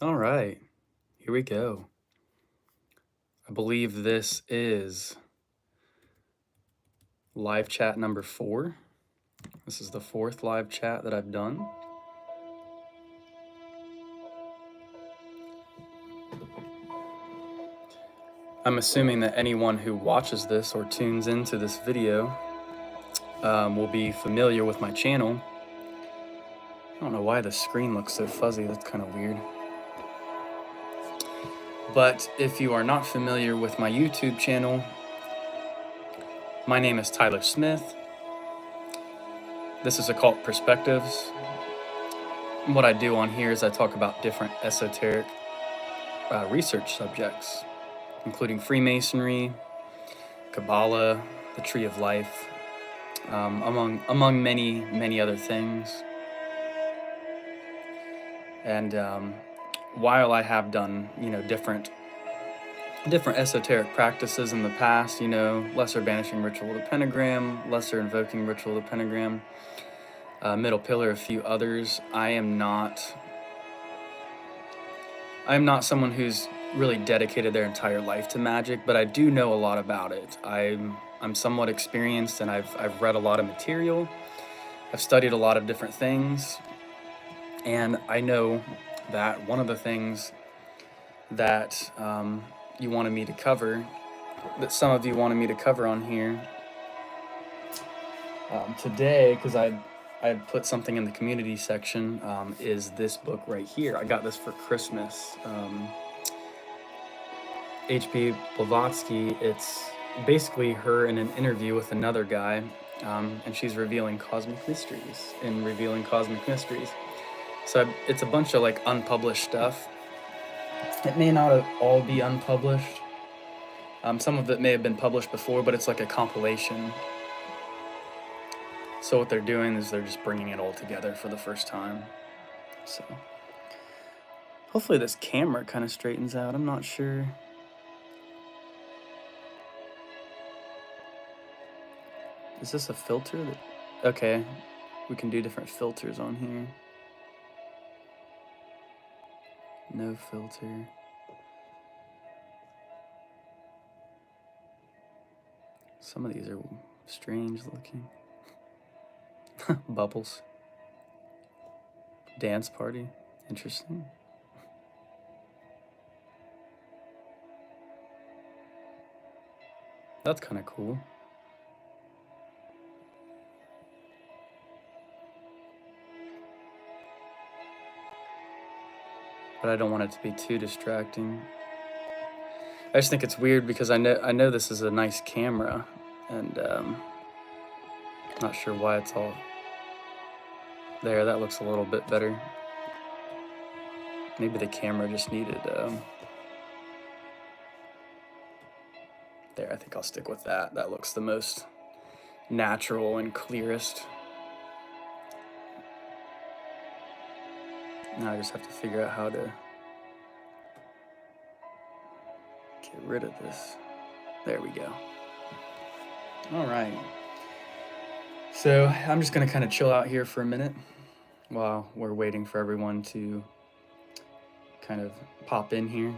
All right, here we go. I believe this is live chat number 4. This is the 4th live chat that I've done. I'm assuming that anyone who watches this or tunes into this video will be familiar with my channel. I don't know why the screen looks so fuzzy, that's kind of weird. But if you are not familiar with my YouTube channel, my name is Tyler Smith. This is Occult Perspectives. And what I do on here is I talk about different esoteric research subjects, including Freemasonry, Kabbalah, the Tree of Life, among many other things. And while I have done different esoteric practices in the past, lesser banishing ritual of the pentagram, lesser invoking ritual of the pentagram, middle pillar, a few others, I am not someone who's really dedicated their entire life to magic, but I do know a lot about it. I'm somewhat experienced, and I've read a lot of material. I've studied a lot of different things, and I know that one of the things that you wanted me to cover, that some of you wanted me to cover on here today, because I put something in the community section, is this book right here. I got this for Christmas. H.P. Blavatsky, it's basically her in an interview with another guy, and she's revealing cosmic mysteries. So it's a bunch of like unpublished stuff. It may not all be unpublished. Some of it may have been published before, but it's like a compilation. So what they're doing is they're just bringing it all together for the first time. So hopefully this camera kind of straightens out. I'm not sure. Is this a filter? Okay, we can do different filters on here. No filter. Some of these are strange looking. Bubbles. Dance party. Interesting. That's kind of cool. But I don't want it to be too distracting. I just think it's weird because I know this is a nice camera, and not sure why it's all there. That looks a little bit better. Maybe the camera just needed there. I think I'll stick with that. That looks the most natural and clearest. Now I just have to figure out how to get rid of this. There we go. All right. So I'm just gonna kind of chill out here for a minute while we're waiting for everyone to kind of pop in here.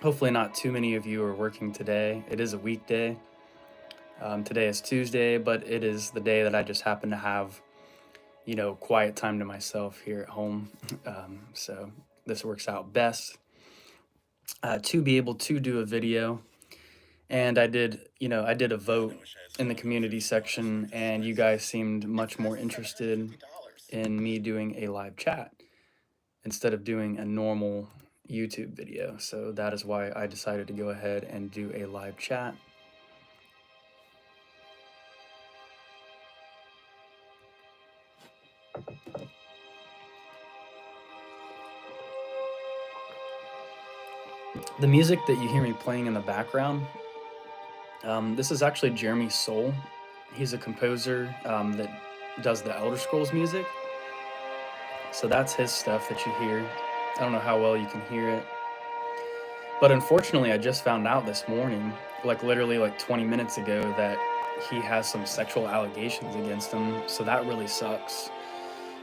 Hopefully not too many of you are working today. It is a weekday. Today is Tuesday, but it is the day that I just happen to have, quiet time to myself here at home. So this works out best to be able to do a video. And I did a vote in the community section, and you guys seemed much more interested in me doing a live chat instead of doing a normal YouTube video. So that is why I decided to go ahead and do a live chat. The music that you hear me playing in the background, this is actually Jeremy Soule. He's a composer that does the Elder Scrolls music. So that's his stuff that you hear. I don't know how well you can hear it. But unfortunately, I just found out this morning, like literally like 20 minutes ago, that he has some sexual allegations against him. So that really sucks.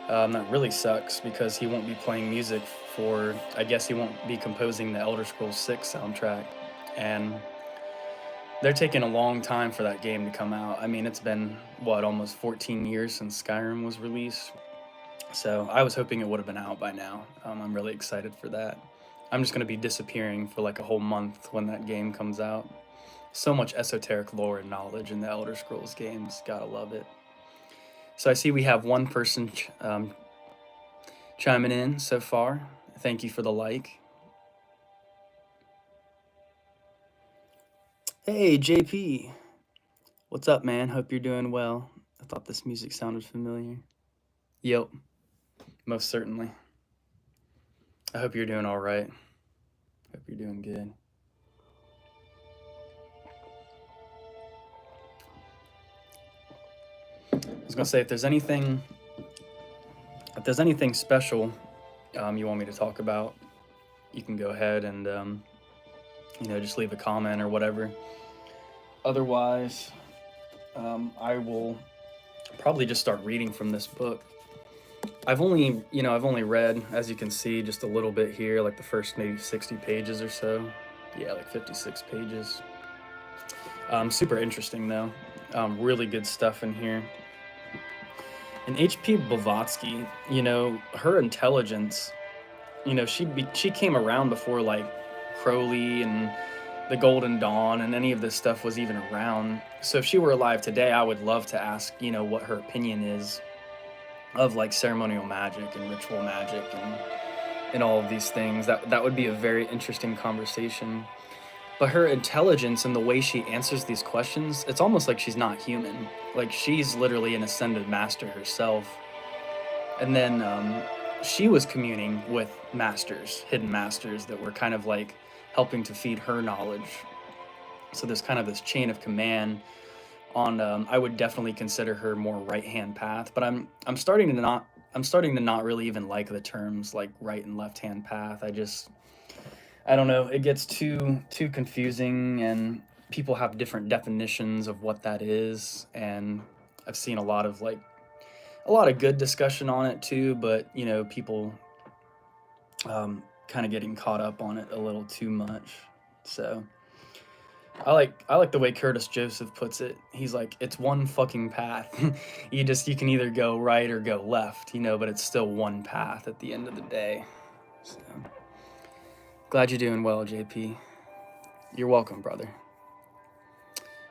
That really sucks because he won't be playing music for, I guess he won't be composing the Elder Scrolls 6 soundtrack. And they're taking a long time for that game to come out. I mean, it's been, what, almost 14 years since Skyrim was released. So I was hoping it would have been out by now. I'm really excited for that. I'm just going to be disappearing for like a whole month when that game comes out. So much esoteric lore and knowledge in the Elder Scrolls games. Gotta love it. So I see we have one person chiming in so far. Thank you for the like. Hey, JP. What's up, man? Hope you're doing well. I thought this music sounded familiar. Yep, most certainly. I hope you're doing all right. Hope you're doing good. I was gonna say, if there's anything special you want me to talk about, you can go ahead and just leave a comment or whatever. Otherwise, I will probably just start reading from this book. I've only read, as you can see, just a little bit here, like the first maybe 60 pages or so. Yeah, like 56 pages. Super interesting though. Really good stuff in here. And H.P. Blavatsky, her intelligence, she came around before like Crowley and the Golden Dawn and any of this stuff was even around. So if she were alive today, I would love to ask, what her opinion is of like ceremonial magic and ritual magic and all of these things. That would be a very interesting conversation. But her intelligence and the way she answers these questions, it's almost like she's not human. Like she's literally an ascended master herself. And then she was communing with masters, hidden masters that were kind of like helping to feed her knowledge. So there's kind of this chain of command on, I would definitely consider her more right-hand path, but I'm starting to not really even like the terms like right and left-hand path. I don't know, it gets too confusing and people have different definitions of what that is, and I've seen a lot of good discussion on it too, but people kind of getting caught up on it a little too much. So I like the way Curtis Joseph puts it. He's like, it's one fucking path. you can either go right or go left, but it's still one path at the end of the day. So glad you're doing well, JP. You're welcome, brother.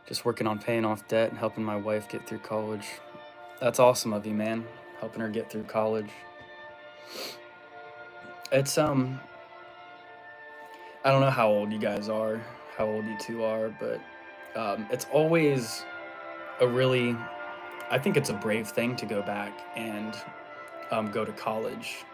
Just working on paying off debt and helping my wife get through college. That's awesome of you, man. Helping her get through college. It's I don't know how old you guys are, how old you two are, but it's always I think it's a brave thing to go back and go to college.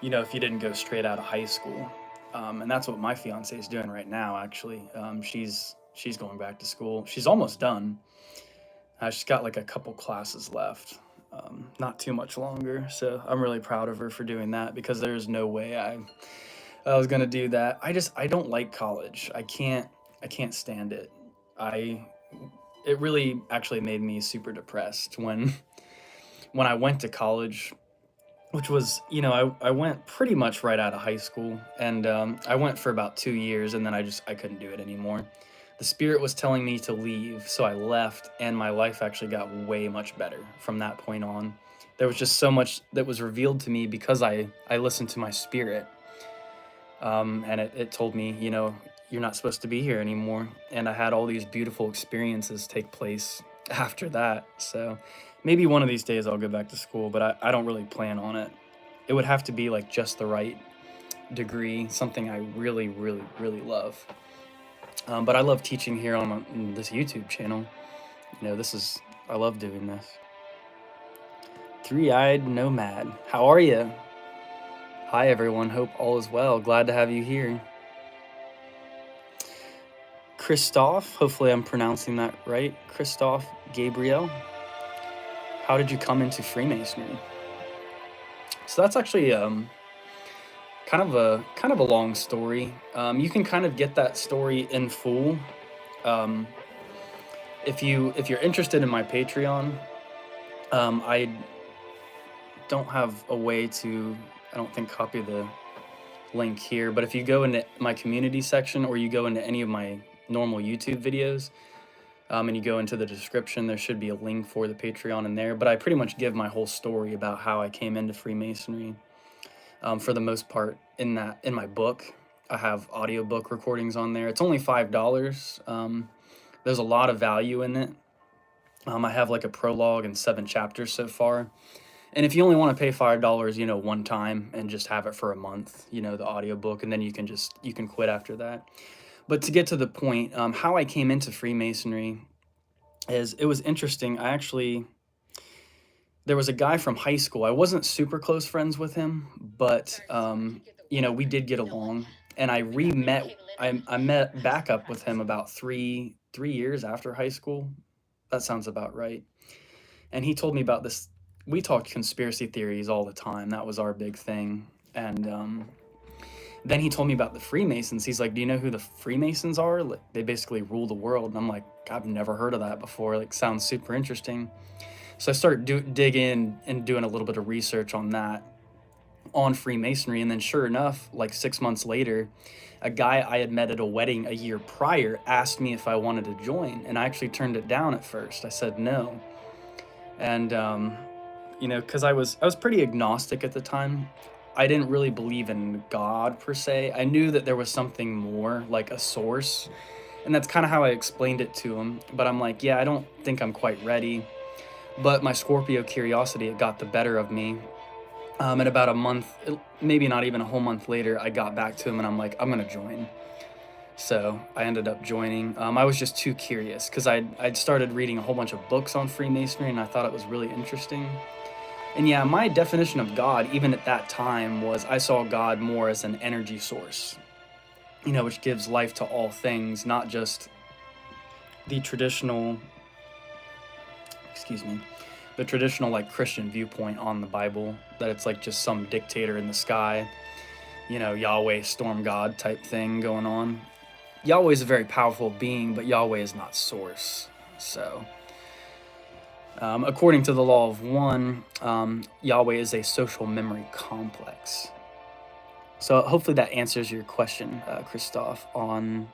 If you didn't go straight out of high school. And that's what my fiance is doing right now, actually. She's going back to school. She's almost done. She's got like a couple classes left. Not too much longer. So I'm really proud of her for doing that, because there's no way I was gonna do that. I don't like college. I can't stand it. It really actually made me super depressed when I went to college, which was, I went pretty much right out of high school, and I went for about 2 years, and then I couldn't do it anymore. The spirit was telling me to leave, so I left, and my life actually got way much better from that point on. There was just so much that was revealed to me because I listened to my spirit. And it told me, you're not supposed to be here anymore. And I had all these beautiful experiences take place after that. So maybe one of these days I'll go back to school, but I don't really plan on it. It would have to be like just the right degree, something I really, really, really love. But I love teaching here on this YouTube channel. I love doing this. Three-eyed nomad, how are you? Hi everyone, hope all is well. Glad to have you here. Christoph, hopefully I'm pronouncing that right. Christoph Gabriel. How did you come into Freemasonry? So that's actually kind of a long story. You can kind of get that story in full. If you're interested in my Patreon, I don't have a way to I don't think copy the link here, but if you go into my community section or you go into any of my normal YouTube videos, and you go into the description, there should be a link for the Patreon in there. But I pretty much give my whole story about how I came into Freemasonry. For the most part, in my book, I have audiobook recordings on there. It's only $5. There's a lot of value in it. I have like a prologue and 7 chapters so far. And if you only want to pay $5, you know, one time and just have it for a month, you know, the audiobook, and then you can quit after that. But to get to the point, how I came into Freemasonry is, it was interesting. There was a guy from high school. I wasn't super close friends with him, but, you know, we did get along. And I met back up with him about three years after high school. That sounds about right. And he told me about this. We talked conspiracy theories all the time. That was our big thing. And then he told me about the Freemasons. He's like, do you know who the Freemasons are? Like, they basically rule the world. And I'm like, I've never heard of that before. Like, sounds super interesting. So I started digging and doing a little bit of research on that, on Freemasonry. And then sure enough, like 6 months later, a guy I had met at a wedding a year prior asked me if I wanted to join. And I actually turned it down at first. I said no. And, you know, because I was pretty agnostic at the time. I didn't really believe in God per se. I knew that there was something more, like a source. And that's kind of how I explained it to him. But I'm like, yeah, I don't think I'm quite ready. But my Scorpio curiosity, it got the better of me. And about a month, maybe not even a whole month later, I got back to him and I'm like, I'm going to join. So I ended up joining. I was just too curious because I'd started reading a whole bunch of books on Freemasonry and I thought it was really interesting. And yeah, my definition of God, even at that time, was I saw God more as an energy source, you know, which gives life to all things, not just the traditional, like Christian viewpoint on the Bible, that it's like just some dictator in the sky, you know, Yahweh, storm God type thing going on. Yahweh is a very powerful being, but Yahweh is not source. So according to the law of one, Yahweh is a social memory complex. So hopefully that answers your question, Christoph, on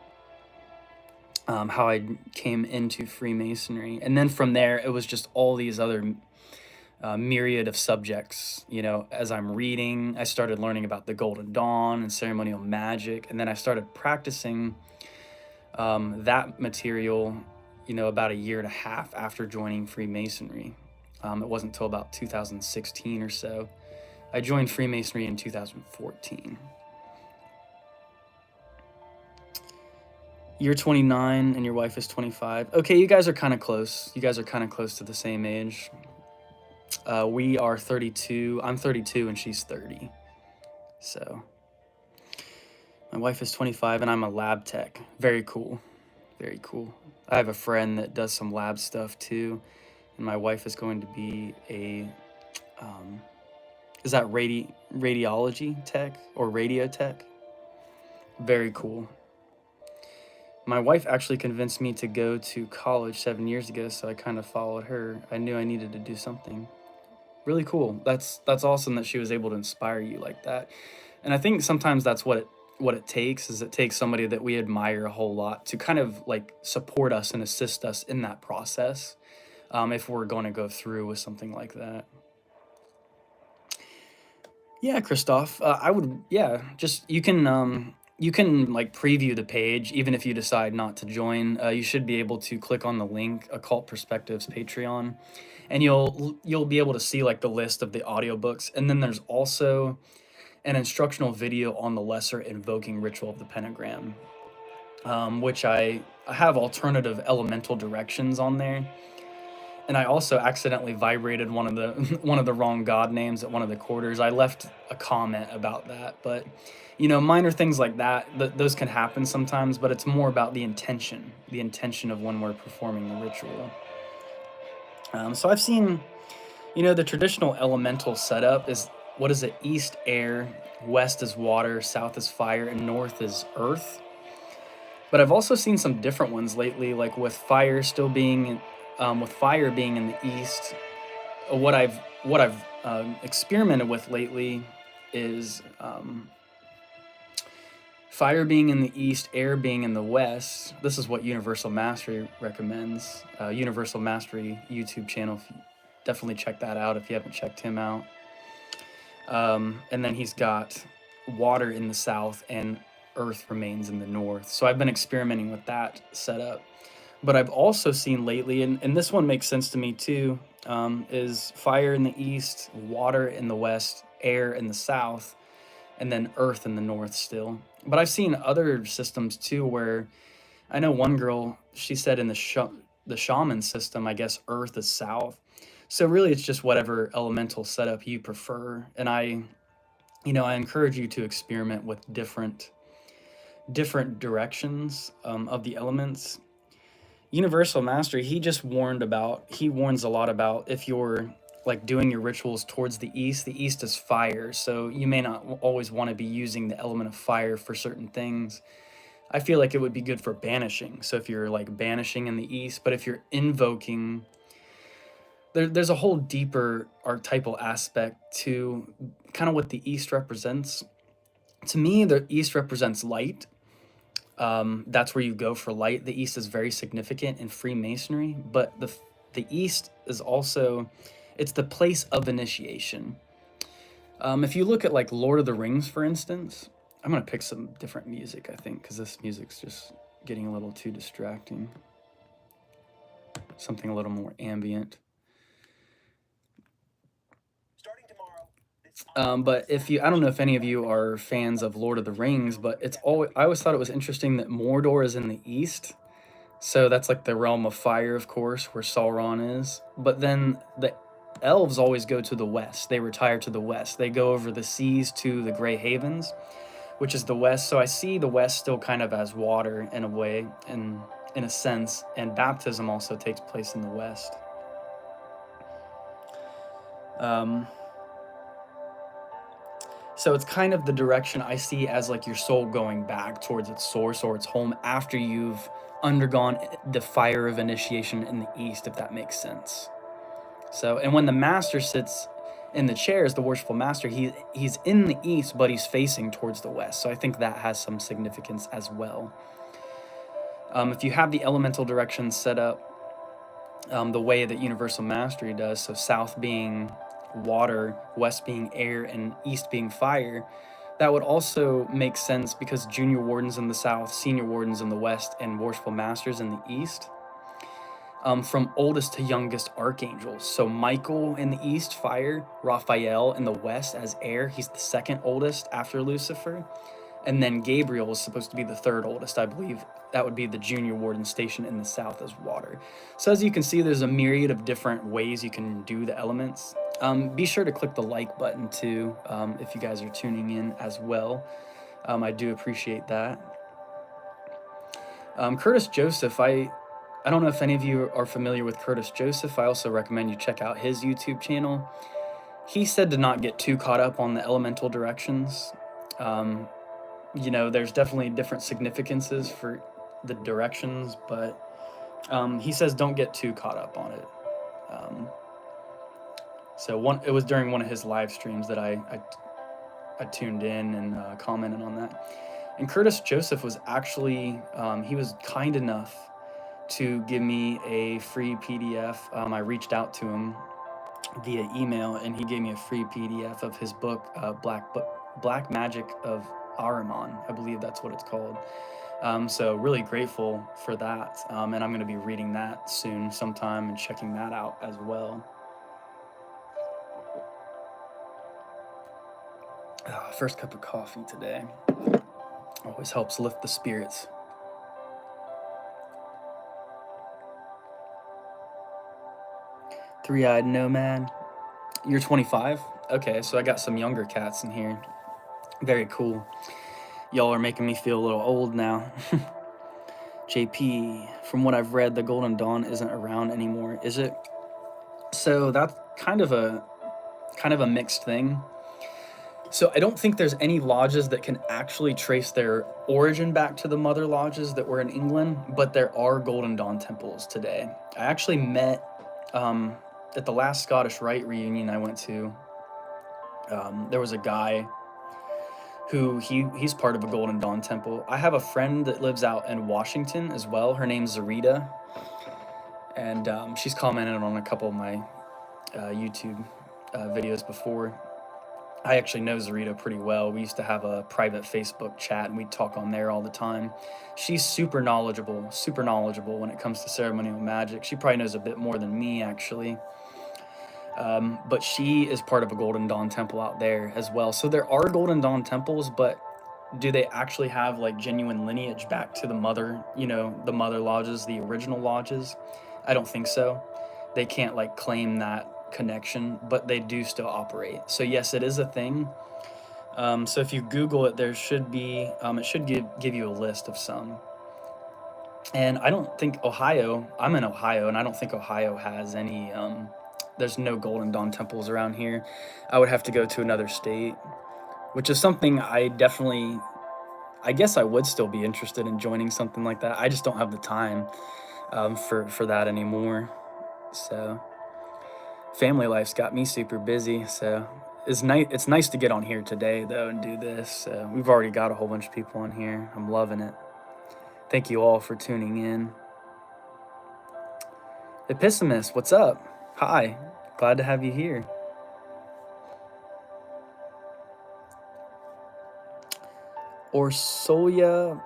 how I came into Freemasonry. And then from there, it was just all these other myriad of subjects. You know, as I'm reading, I started learning about the Golden Dawn and ceremonial magic. And then I started practicing that material, you know, about a year and a half after joining Freemasonry. It wasn't until about 2016 or so. I joined Freemasonry in 2014. You're 29 and your wife is 25. Okay, you guys are kind of close. You guys are kind of close to the same age. We are 32. I'm 32 and she's 30. So my wife is 25 and I'm a lab tech. Very cool. Very cool. I have a friend that does some lab stuff too. And my wife is going to be a, is that radiology tech or radio tech? Very cool. My wife actually convinced me to go to college 7 years ago, so I kind of followed her. I knew I needed to do something. Really cool. That's awesome that she was able to inspire you like that. And I think sometimes that's what it takes, is it takes somebody that we admire a whole lot to kind of like support us and assist us in that process, if we're going to go through with something like that. Yeah, Christoph, you can like preview the page, even if you decide not to join. You should be able to click on the link, Occult Perspectives Patreon, and you'll be able to see like the list of the audiobooks. And then there's also an instructional video on the Lesser Invoking Ritual of the Pentagram, which I have alternative elemental directions on there. And I also accidentally vibrated one of the wrong god names at one of the quarters. I left a comment about that, but you know, minor things like that, those can happen sometimes, but it's more about the intention of when we're performing the ritual. So I've seen, you know, the traditional elemental setup is, what is it? East air, west is water, south is fire, and north is earth. But I've also seen some different ones lately, like with fire still being, with fire being in the east. What I've experimented with lately is fire being in the east, air being in the west. This is what Universal Mastery recommends. Universal Mastery YouTube channel. Definitely check that out if you haven't checked him out. And then he's got water in the south and earth remains in the north. So I've been experimenting with that setup. But I've also seen lately, and this one makes sense to me too, is fire in the east, water in the west, air in the south, and then earth in the north still. But I've seen other systems too where I know one girl, she said in the shaman system, I guess earth is south. So really it's just whatever elemental setup you prefer. And I encourage you to experiment with different directions of the elements. Universal Mastery, he warns a lot about if you're like doing your rituals towards the east is fire. So you may not always want to be using the element of fire for certain things. I feel like it would be good for banishing. So if you're like banishing in the east, but if you're invoking, there's a whole deeper archetypal aspect to kind of what the east represents. To me, the east represents light. That's where you go for light. The east is very significant in Freemasonry, but the east is also, it's the place of initiation. If you look at like Lord of the Rings, for instance, I'm gonna pick some different music, I think, because this music's just getting a little too distracting. Something a little more ambient. But I don't know if any of you are fans of Lord of the Rings, but I always thought it was interesting that Mordor is in the east. So that's like the realm of fire, of course, where Sauron is. But then the elves always go to the west. They retire to the west. They go over the seas to the Grey Havens, which is the west. So I see the west still kind of as water in a way, in a sense. And baptism also takes place in the west. So it's kind of the direction I see as like your soul going back towards its source or its home after you've undergone the fire of initiation in the east, if that makes sense. So, and when the master sits in the chairs, the worshipful master, he's in the east, but he's facing towards the west. So I think that has some significance as well. If you have the elemental directions set up the way that Universal Mastery does, so south being water, west being air, and east being fire, that would also make sense because junior wardens in the south, senior wardens in the west, and worshipful masters in the east. From oldest to youngest archangels. So Michael in the east, fire, Raphael in the west as air, he's the second oldest after Lucifer. And then Gabriel is supposed to be the third oldest, I believe. That would be the junior warden station in the south as water. So as you can see, there's a myriad of different ways you can do the elements. Be sure to click the like button too, if you guys are tuning in as well. I do appreciate that. Curtis Joseph, I don't know if any of you are familiar with Curtis Joseph. I also recommend you check out his YouTube channel. He said to not get too caught up on the elemental directions. There's definitely different significances for the directions, but he says don't get too caught up on it. It was during one of his live streams that I tuned in and commented on that. And Curtis Joseph was actually, he was kind enough to give me a free PDF. I reached out to him via email, and he gave me a free PDF of his book, Black Magic of Ahriman. I believe that's what it's called. So really grateful for that. And I'm going to be reading that soon sometime and checking that out as well. First cup of coffee today. Always helps lift the spirits. Three-eyed nomad. You're 25? Okay, so I got some younger cats in here. Very cool. Y'all are making me feel a little old now. JP, from what I've read, the Golden Dawn isn't around anymore, is it? So that's kind of a mixed thing. So I don't think there's any lodges that can actually trace their origin back to the mother lodges that were in England, but there are Golden Dawn temples today. I actually met at the last Scottish Rite reunion I went to. There was a guy he's part of a Golden Dawn temple. I have a friend that lives out in Washington as well. Her name's Zarita, and she's commented on a couple of my YouTube videos before. I actually know Zarita pretty well. We used to have a private Facebook chat, and we'd talk on there all the time. She's super knowledgeable when it comes to ceremonial magic. She probably knows a bit more than me, actually. But she is part of a Golden Dawn temple out there as well. So there are Golden Dawn temples, but do they actually have like genuine lineage back to the mother, the mother lodges, the original lodges? I don't think so. They can't like claim that connection, but they do still operate. So yes, it is a thing. So if you Google it, there should be, it should give you a list of some. And I don't think I'm in Ohio, and I don't think Ohio has any, there's no Golden Dawn temples around here. I would have to go to another state, which is something I guess I would still be interested in joining something like that. I just don't have the time for that anymore. So family life's got me super busy. So it's nice to get on here today though and do this. We've already got a whole bunch of people on here. I'm loving it. Thank you all for tuning in. Epissimus, what's up? Hi, glad to have you here. Orsolia,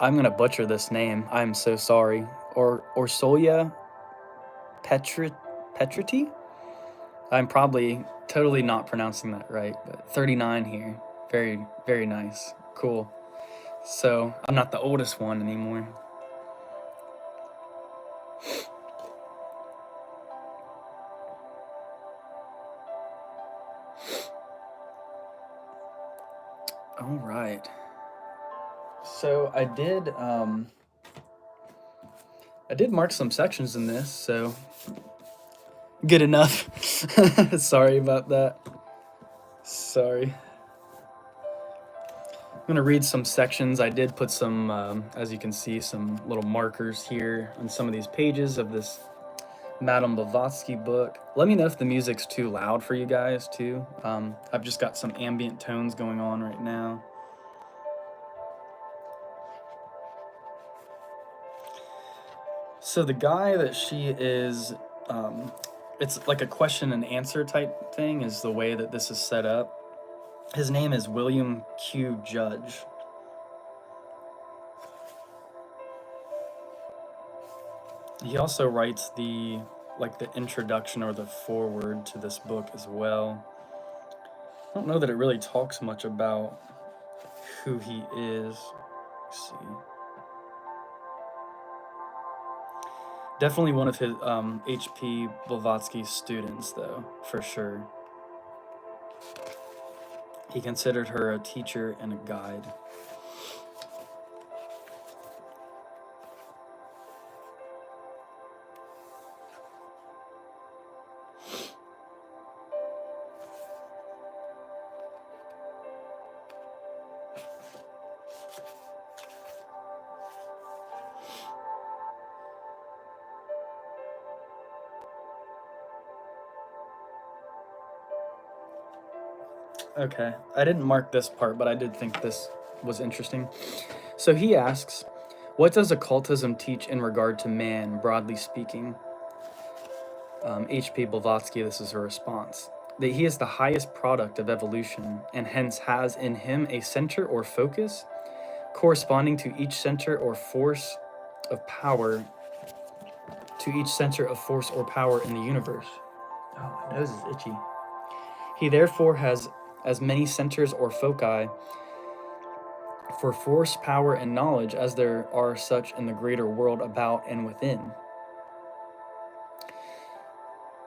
I'm gonna butcher this name. I'm so sorry. Orsolia Petriti? I'm probably totally not pronouncing that right, but 39 here. Very, very nice. Cool. So I'm not the oldest one anymore. All right. So I did mark some sections in this, so good enough. Sorry about that. Sorry. I'm gonna read some sections. I did put some, as you can see, some little markers here on some of these pages of this Madame Blavatsky book. Let me know if the music's too loud for you guys too. I've just got some ambient tones going on right now. So the guy that she is, it's like a question and answer type thing is the way that this is set up. His name is William Q. Judge. He also writes the introduction or the foreword to this book as well. I don't know that it really talks much about who he is. Let's see. Definitely one of his H.P. Blavatsky's students, though, for sure. He considered her a teacher and a guide. Okay, I didn't mark this part, but I did think this was interesting. So he asks, what does occultism teach in regard to man, broadly speaking? H.P. Blavatsky, this is her response. That he is the highest product of evolution, and hence has in him a center or focus, corresponding to each center or force of power, or power in the universe. Oh, my nose is itchy. He therefore has as many centers or foci for force, power, and knowledge as there are such in the greater world about and within.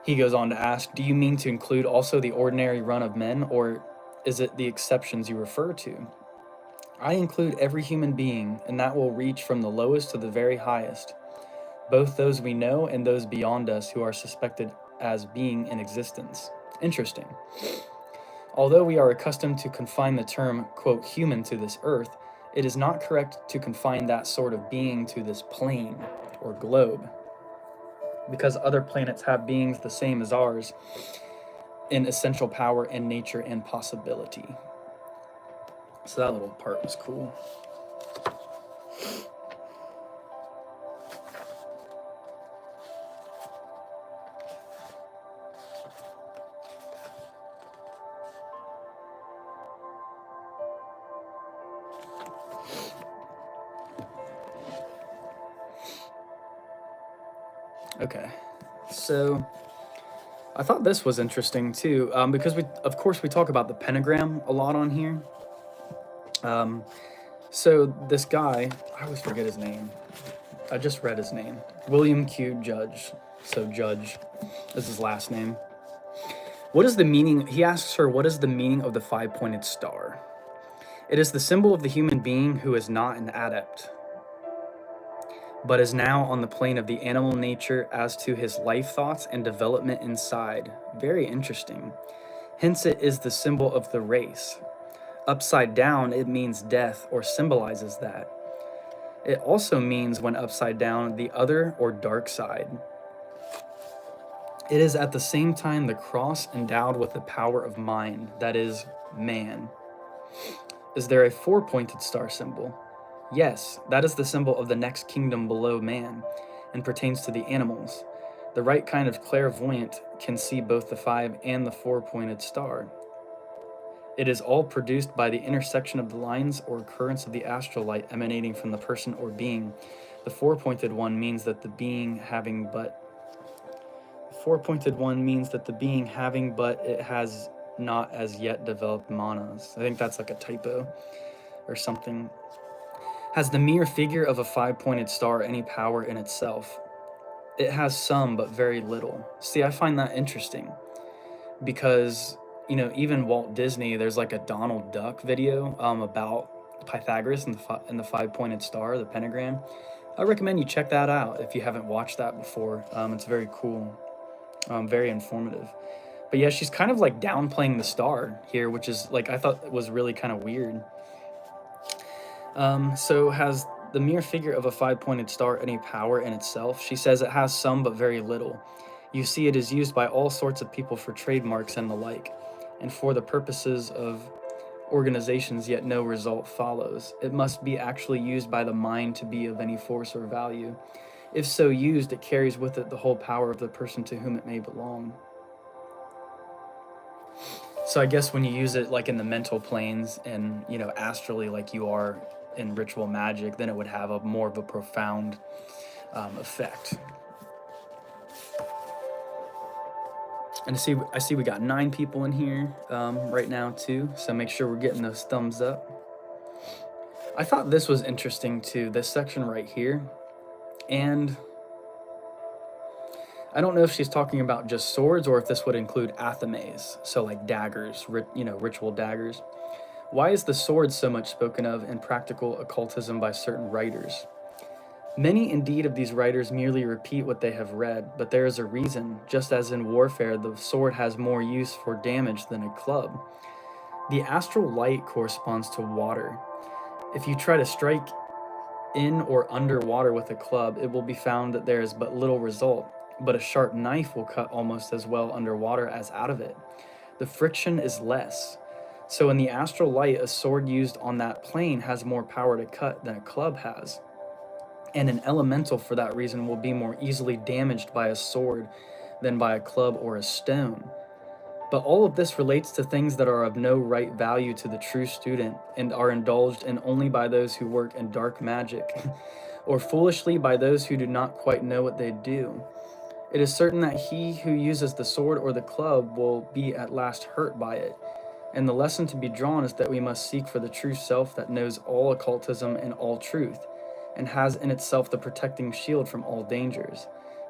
He goes on to ask, do you mean to include also the ordinary run of men, or is it the exceptions you refer to? I include every human being, and that will reach from the lowest to the very highest, both those we know and those beyond us who are suspected as being in existence. Interesting. Although we are accustomed to confine the term, quote, human to this earth, it is not correct to confine that sort of being to this plane or globe, because other planets have beings the same as ours in essential power and nature and possibility. So that little part was cool. Okay, so I thought this was interesting too, because of course we talk about the pentagram a lot on here. So this guy, I always forget his name. I just read his name. William Q. Judge. So Judge is his last name. What is the meaning? He asks her, what is the meaning of the five-pointed star? It is the symbol of the human being who is not an adept, but is now on the plane of the animal nature as to his life thoughts and development inside. Very interesting. Hence, it is the symbol of the race. Upside down, it means death or symbolizes that. It also means, when upside down, the other or dark side. It is at the same time the cross endowed with the power of mind, that is, man. Is there a four-pointed star symbol? Yes, that is the symbol of the next kingdom below man, and pertains to the animals. The right kind of clairvoyant can see both the five and the four-pointed star. It is all produced by the intersection of the lines or currents of the astral light emanating from the person or being. The four-pointed one means that the being having but it has not as yet developed manas. I think that's like a typo or something. Has the mere figure of a five-pointed star any power in itself? It has some, but very little. See, I find that interesting because, you know, even Walt Disney, there's like a Donald Duck video about Pythagoras and the five-pointed star, the pentagram. I recommend you check that out if you haven't watched that before. It's very cool, very informative. But yeah, she's kind of like downplaying the star here, which is like, I thought was really kind of weird. So has the mere figure of a five-pointed star any power in itself? She says it has some, but very little. You see, it is used by all sorts of people for trademarks and the like, and for the purposes of organizations, yet no result follows. It must be actually used by the mind to be of any force or value. If so used, it carries with it the whole power of the person to whom it may belong. So I guess when you use it like in the mental planes and, you know, astrally like you are in ritual magic, then it would have a more of a profound effect. And I see we got 9 people in here right now too, so make sure we're getting those thumbs up. I thought this was interesting too, this section right here. And I don't know if she's talking about just swords or if this would include athames, so like daggers, you know, ritual daggers. Why is the sword so much spoken of in practical occultism by certain writers? Many indeed of these writers merely repeat what they have read, but there is a reason. Just as in warfare, the sword has more use for damage than a club. The astral light corresponds to water. If you try to strike in or under water with a club, it will be found that there is but little result, but a sharp knife will cut almost as well underwater as out of it. The friction is less. So in the astral light, a sword used on that plane has more power to cut than a club has. And an elemental, for that reason, will be more easily damaged by a sword than by a club or a stone. But all of this relates to things that are of no right value to the true student and are indulged in only by those who work in dark magic, or foolishly by those who do not quite know what they do. It is certain that he who uses the sword or the club will be at last hurt by it. And the lesson to be drawn is that we must seek for the true self that knows all occultism and all truth, and has in itself the protecting shield from all dangers.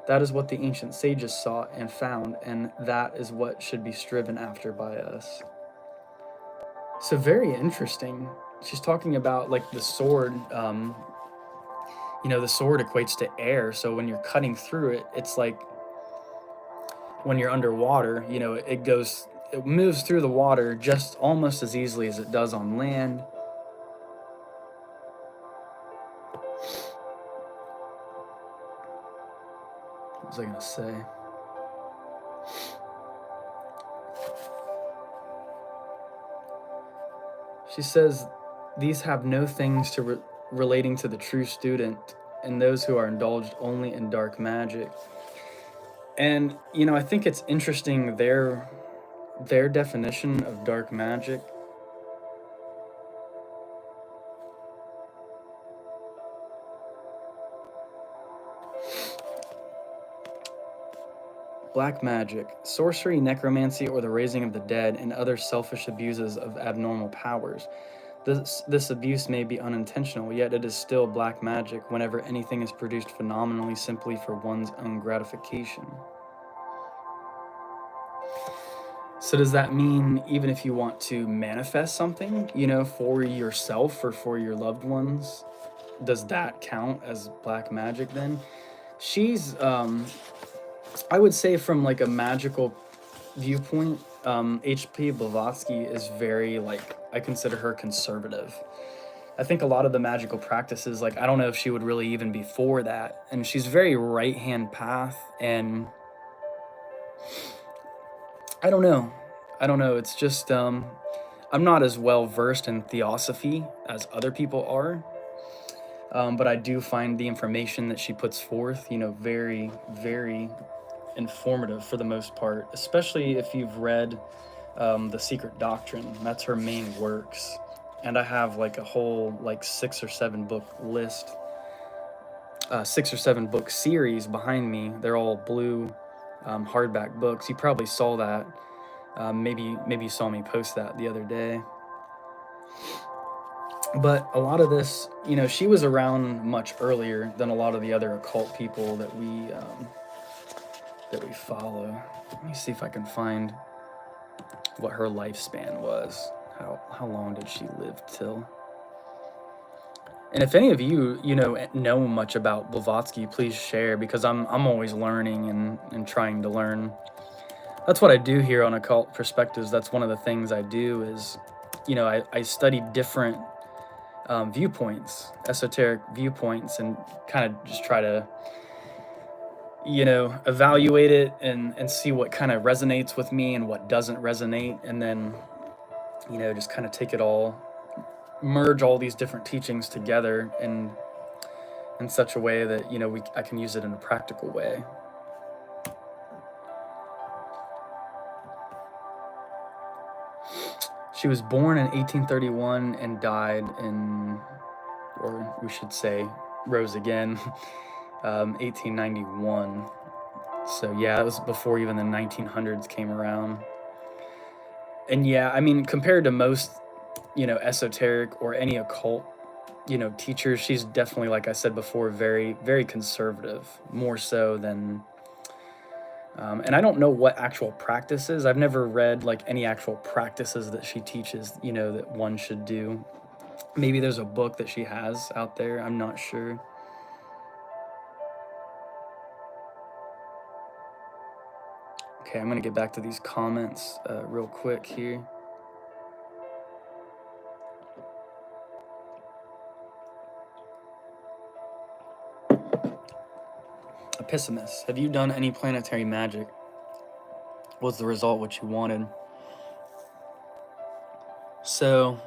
That is what the ancient sages sought and found, and that is what should be striven after by us. So very interesting. She's talking about like the sword, you know, the sword equates to air, so when you're cutting through it, it's like when you're underwater, you know, it moves through the water just almost as easily as it does on land. What was I gonna say? She says These have no things to relating to the true student and those who are indulged only in dark magic. And, you know, I think it's interesting their definition of dark magic. Black magic, sorcery, necromancy, or the raising of the dead, and other selfish abuses of abnormal powers. This abuse may be unintentional, yet it is still black magic whenever anything is produced phenomenally simply for one's own gratification. So does that mean even if you want to manifest something, you know, for yourself or for your loved ones, does that count as black magic then? She's, I would say from like a magical viewpoint, H.P. Blavatsky is very, like, I consider her conservative. I think a lot of the magical practices, like, I don't know if she would really even be for that. And she's very right-hand path, and I don't know. It's just, I'm not as well versed in theosophy as other people are. But I do find the information that she puts forth, you know, very, very informative for the most part, especially if you've read The Secret Doctrine. That's her main works. And I have like a whole like 6 or 7 book list, 6 or 7 book series behind me. They're all blue hardback books. You probably saw that. Maybe you saw me post that the other day. But a lot of this, you know, she was around much earlier than a lot of the other occult people that we follow. Let me see if I can find what her lifespan was. How long did she live till? And if any of you, you know much about Blavatsky, please share, because I'm always learning and trying to learn. That's what I do here on Occult Perspectives. That's one of the things I do is, you know, I study different viewpoints, esoteric viewpoints, and kind of just try to, you know, evaluate it and see what kind of resonates with me and what doesn't resonate, and then, you know, just kind of take it all, merge all these different teachings together in such a way that, you know, I can use it in a practical way. She was born in 1831 and died in, or we should say, rose again, 1891. So yeah, that was before even the 1900s came around. And yeah, I mean, compared to most, you know, esoteric or any occult, you know, teachers, she's definitely, like I said before, very, very conservative, more so than, and I don't know what actual practices. I've never read like any actual practices that she teaches, you know, that one should do. Maybe there's a book that she has out there. I'm not sure. Okay, I'm going to get back to these comments real quick here. Epistemists, have you done any planetary magic? Was the result what you wanted? So,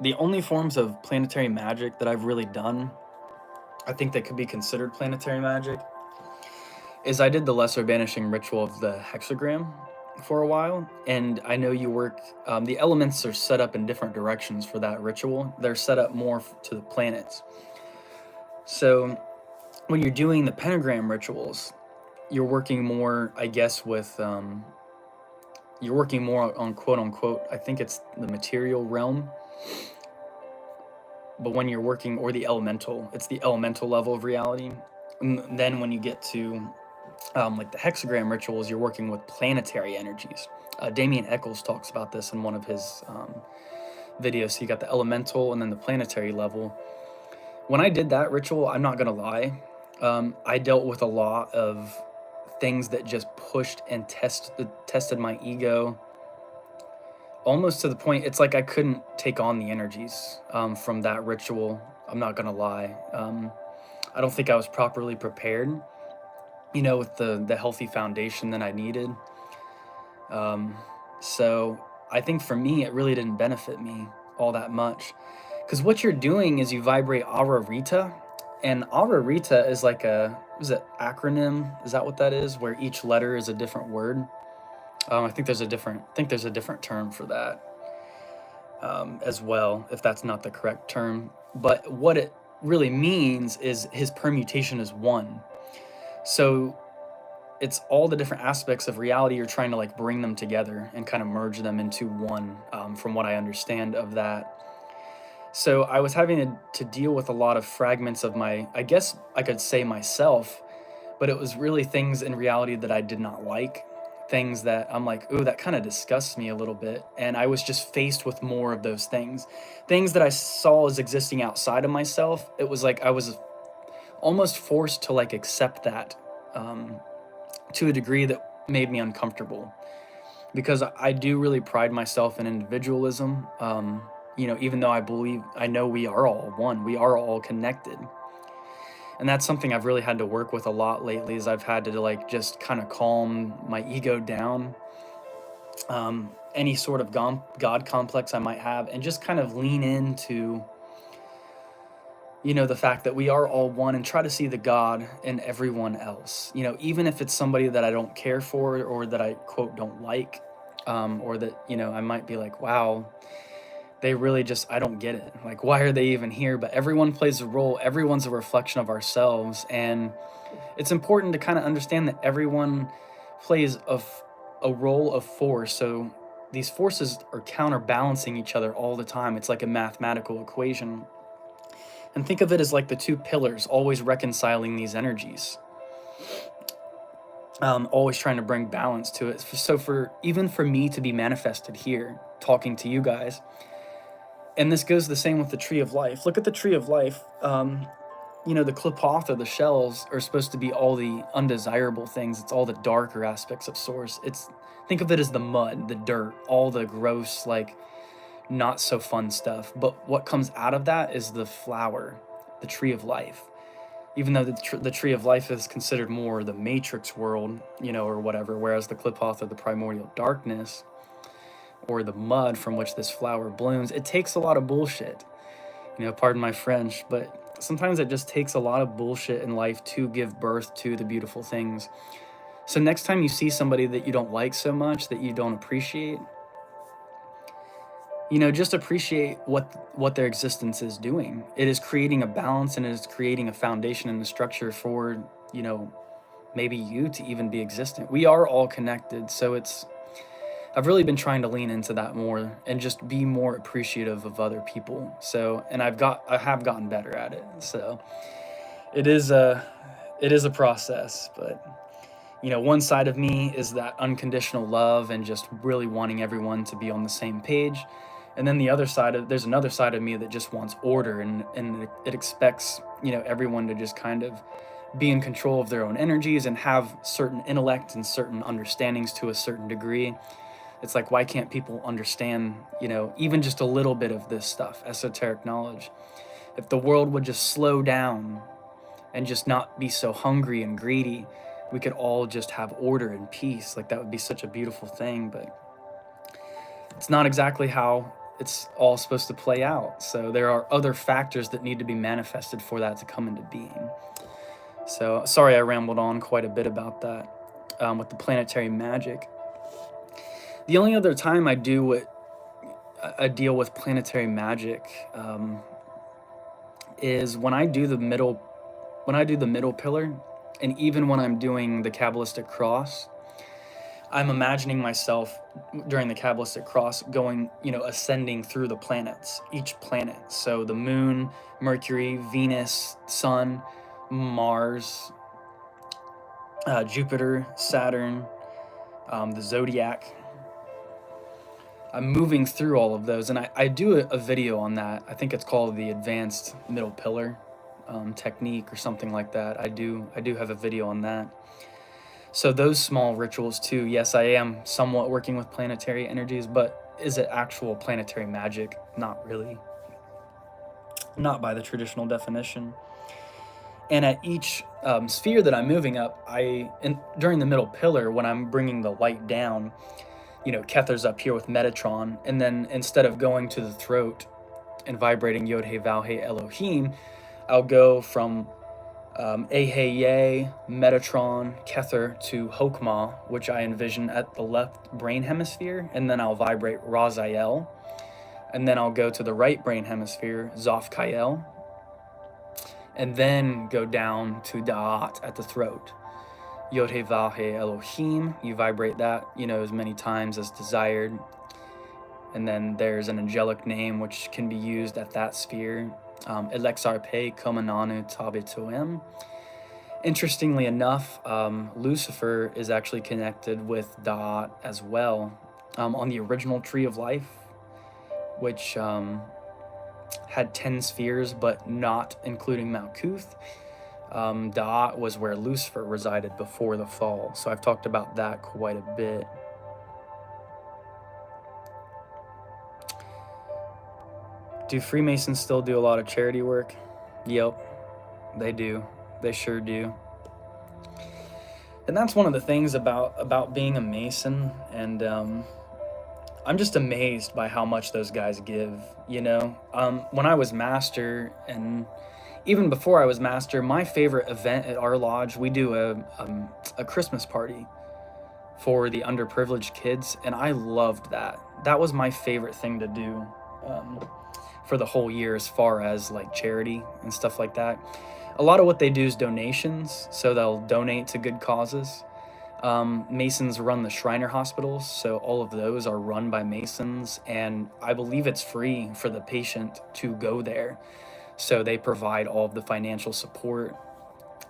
the only forms of planetary magic that I've really done, I think that could be considered planetary magic, is I did the lesser banishing ritual of the hexagram for a while, and I know you work, the elements are set up in different directions for that ritual. They're set up more to the planets. So when you're doing the pentagram rituals, you're working more, I guess, with, you're working more on quote unquote, I think it's the material realm. But when you're working, or the elemental, it's the elemental level of reality. And then when you get to like the hexagram rituals, you're working with planetary energies. Damien Eccles talks about this in one of his videos. So you got the elemental and then the planetary level. When I did that ritual, I'm not gonna lie, I dealt with a lot of things that just pushed and tested my ego, almost to the point it's like I couldn't take on the energies from that ritual. I'm not gonna lie. I don't think I was properly prepared, you know, with the healthy foundation that I needed. So I think for me, it really didn't benefit me. all that much. Because what you're doing is you vibrate Aura Rita, and Aura Rita is like is it acronym? Is that what that is? Where each letter is a different word. I think there's a different term for that as well, if that's not the correct term. But what it really means is his permutation is 1. So it's all the different aspects of reality. You're trying to like bring them together and kind of merge them into one, from what I understand of that. So I was having to deal with a lot of fragments of I guess I could say myself, but it was really things in reality that I did not like, things that I'm like, ooh, that kind of disgusts me a little bit. And I was just faced with more of those things that I saw as existing outside of myself. It was like I was almost forced to like accept that, to a degree that made me uncomfortable, because I do really pride myself in individualism. Even though I know we are all one, we are all connected. And that's something I've really had to work with a lot lately, is I've had to like just kind of calm my ego down, any sort of God complex I might have, and just kind of lean into, the fact that we are all one, and try to see the God in everyone else, even if it's somebody that I don't care for, or that I quote don't like, or that, I might be like, wow, they really just, I don't get it. Like, why are they even here? But everyone plays a role. Everyone's a reflection of ourselves. And it's important to kind of understand that everyone plays a role of force. So these forces are counterbalancing each other all the time. It's like a mathematical equation. And think of it as like the 2 pillars always reconciling these energies. Always trying to bring balance to it. So even for me to be manifested here, talking to you guys, and this goes the same with the tree of life. Look at the tree of life. The Qliphoth, or the shells, are supposed to be all the undesirable things. It's all the darker aspects of source. Think of it as the mud, the dirt, all the gross, like, not so fun stuff. But what comes out of that is the flower, the tree of life. Even though the tree of life is considered more the matrix world, or whatever, whereas the Qliphoth are the primordial darkness, or the mud from which this flower blooms. It takes a lot of bullshit, pardon my French, but sometimes it just takes a lot of bullshit in life to give birth to the beautiful things. So next time you see somebody that you don't like so much, that you don't appreciate, just appreciate what their existence is doing. It is creating a balance, and it is creating a foundation and a structure for, maybe you to even be existent. We are all connected. So I've really been trying to lean into that more, and just be more appreciative of other people. So, and I have gotten better at it. So it is a process, but one side of me is that unconditional love and just really wanting everyone to be on the same page. And then there's another side of me that just wants order, and it expects, everyone to just kind of be in control of their own energies and have certain intellect and certain understandings to a certain degree. It's like, why can't people understand, even just a little bit of this stuff, esoteric knowledge? If the world would just slow down and just not be so hungry and greedy, we could all just have order and peace. Like, that would be such a beautiful thing, but it's not exactly how it's all supposed to play out. So there are other factors that need to be manifested for that to come into being. So sorry I rambled on quite a bit about that, with the planetary magic. The only other time I deal with planetary magic, is when I do the middle pillar, and even when I'm doing the Kabbalistic cross. I'm imagining myself during the Kabbalistic cross going, ascending through the planets, each planet. So the moon, Mercury, Venus, Sun, Mars, Jupiter, Saturn, the zodiac. I'm moving through all of those, and I do a video on that. I think it's called the Advanced Middle Pillar Technique or something like that. I do have a video on that. So those small rituals too, yes, I am somewhat working with planetary energies, but is it actual planetary magic? Not really. Not by the traditional definition. And at each sphere that I'm moving up, during the middle pillar, when I'm bringing the light down, Kether's up here with Metatron, and then instead of going to the throat and vibrating Yod He Vav He Elohim, I'll go from Eheye, Metatron, Kether to Hokmah, which I envision at the left brain hemisphere, and then I'll vibrate Raziel, and then I'll go to the right brain hemisphere, Zophkael, and then go down to Da'at at the throat. Yod He Vav He Elohim, you vibrate that, as many times as desired. And then there's an angelic name which can be used at that sphere. Elexarpe Komananu Tabitoem. Interestingly enough, Lucifer is actually connected with Da'at as well on the original Tree of Life, which had 10 spheres, but not including Malkuth. Da'at was where Lucifer resided before the fall, so I've talked about that quite a bit. Do Freemasons still do a lot of charity work? Yep, they do. They sure do. And that's one of the things about being a Mason, and I'm just amazed by how much those guys give, When I was Master, and even before I was Master, my favorite event at our lodge, we do a Christmas party for the underprivileged kids, and I loved that. That was my favorite thing to do for the whole year, as far as like charity and stuff like that. A lot of what they do is donations, so they'll donate to good causes. Masons run the Shriner hospitals, so all of those are run by Masons, and I believe it's free for the patient to go there. So they provide all of the financial support.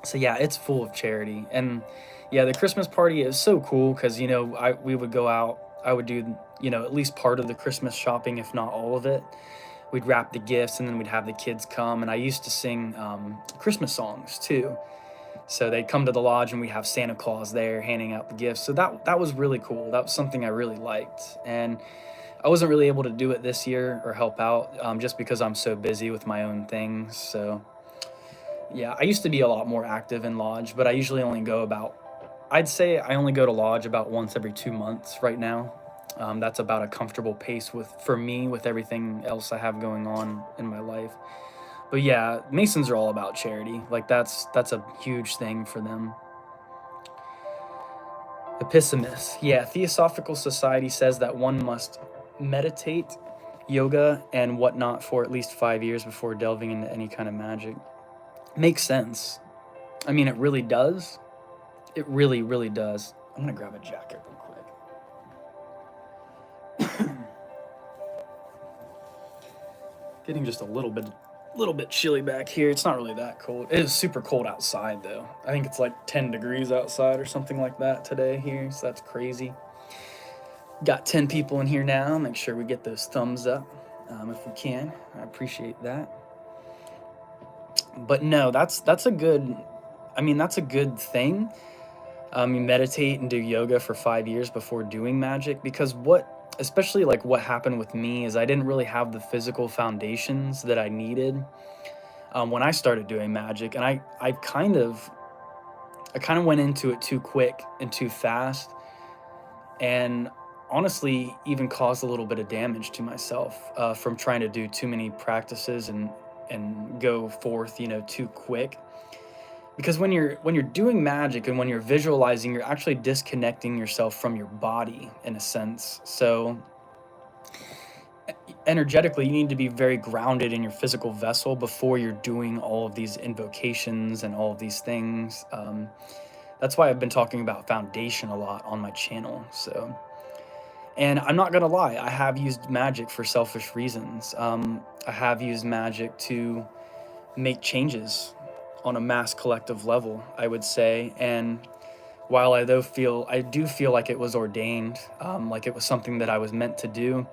So yeah, it's full of charity. And yeah, the Christmas party is so cool because, we would go out, I would do, at least part of the Christmas shopping, if not all of it. We'd wrap the gifts, and then we'd have the kids come, and I used to sing Christmas songs too. So they'd come to the lodge, and we'd have Santa Claus there handing out the gifts. So that was really cool. That was something I really liked. And I wasn't really able to do it this year or help out just because I'm so busy with my own things. So yeah, I used to be a lot more active in lodge, but I usually only go I'd say I only go to lodge about once every 2 months right now. That's about a comfortable pace for me with everything else I have going on in my life. But yeah, Masons are all about charity. Like that's a huge thing for them. Epistemists. Yeah, Theosophical Society says that one must meditate, yoga, and whatnot for at least 5 years before delving into any kind of magic. Makes sense. I mean, it really does. It really, really does. I'm gonna grab a jacket real quick. Getting just a little bit chilly back here. It's not really that cold. It is super cold outside though. I think it's like 10 degrees outside or something like that today here, so that's crazy. Got 10 people in here now. Make sure we get those thumbs up if we can. I appreciate that. But no, that's a good thing. You meditate and do yoga for 5 years before doing magic, because especially like what happened with me is I didn't really have the physical foundations that I needed when I started doing magic, and I kind of went into it too quick and too fast, and honestly even caused a little bit of damage to myself from trying to do too many practices and go forth too quick. Because when you're doing magic and when you're visualizing, you're actually disconnecting yourself from your body in a sense. So energetically, you need to be very grounded in your physical vessel before you're doing all of these invocations and all of these things. That's why I've been talking about foundation a lot on my channel. So, and I'm not gonna lie, I have used magic for selfish reasons. I have used magic to make changes on a mass collective level, I would say. And while I do feel like it was ordained, like it was something that I was meant to do,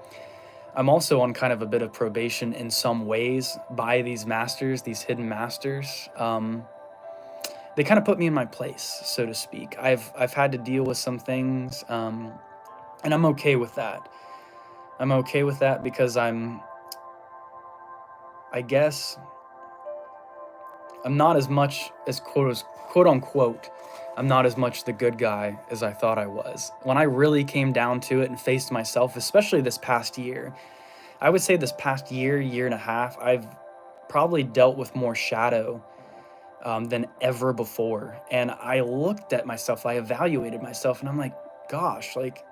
I'm also on kind of a bit of probation in some ways by these masters, these hidden masters. They kind of put me in my place, so to speak. I've had to deal with some things, and I'm okay with that. I'm okay with that because I guess I'm not as much as quote unquote I'm not as much the good guy as I thought I was. When I really came down to it and faced myself, especially this past year, I would say this past year, year and a half, I've probably dealt with more shadow than ever before. And I looked at myself, I evaluated myself, and I'm like, gosh, like,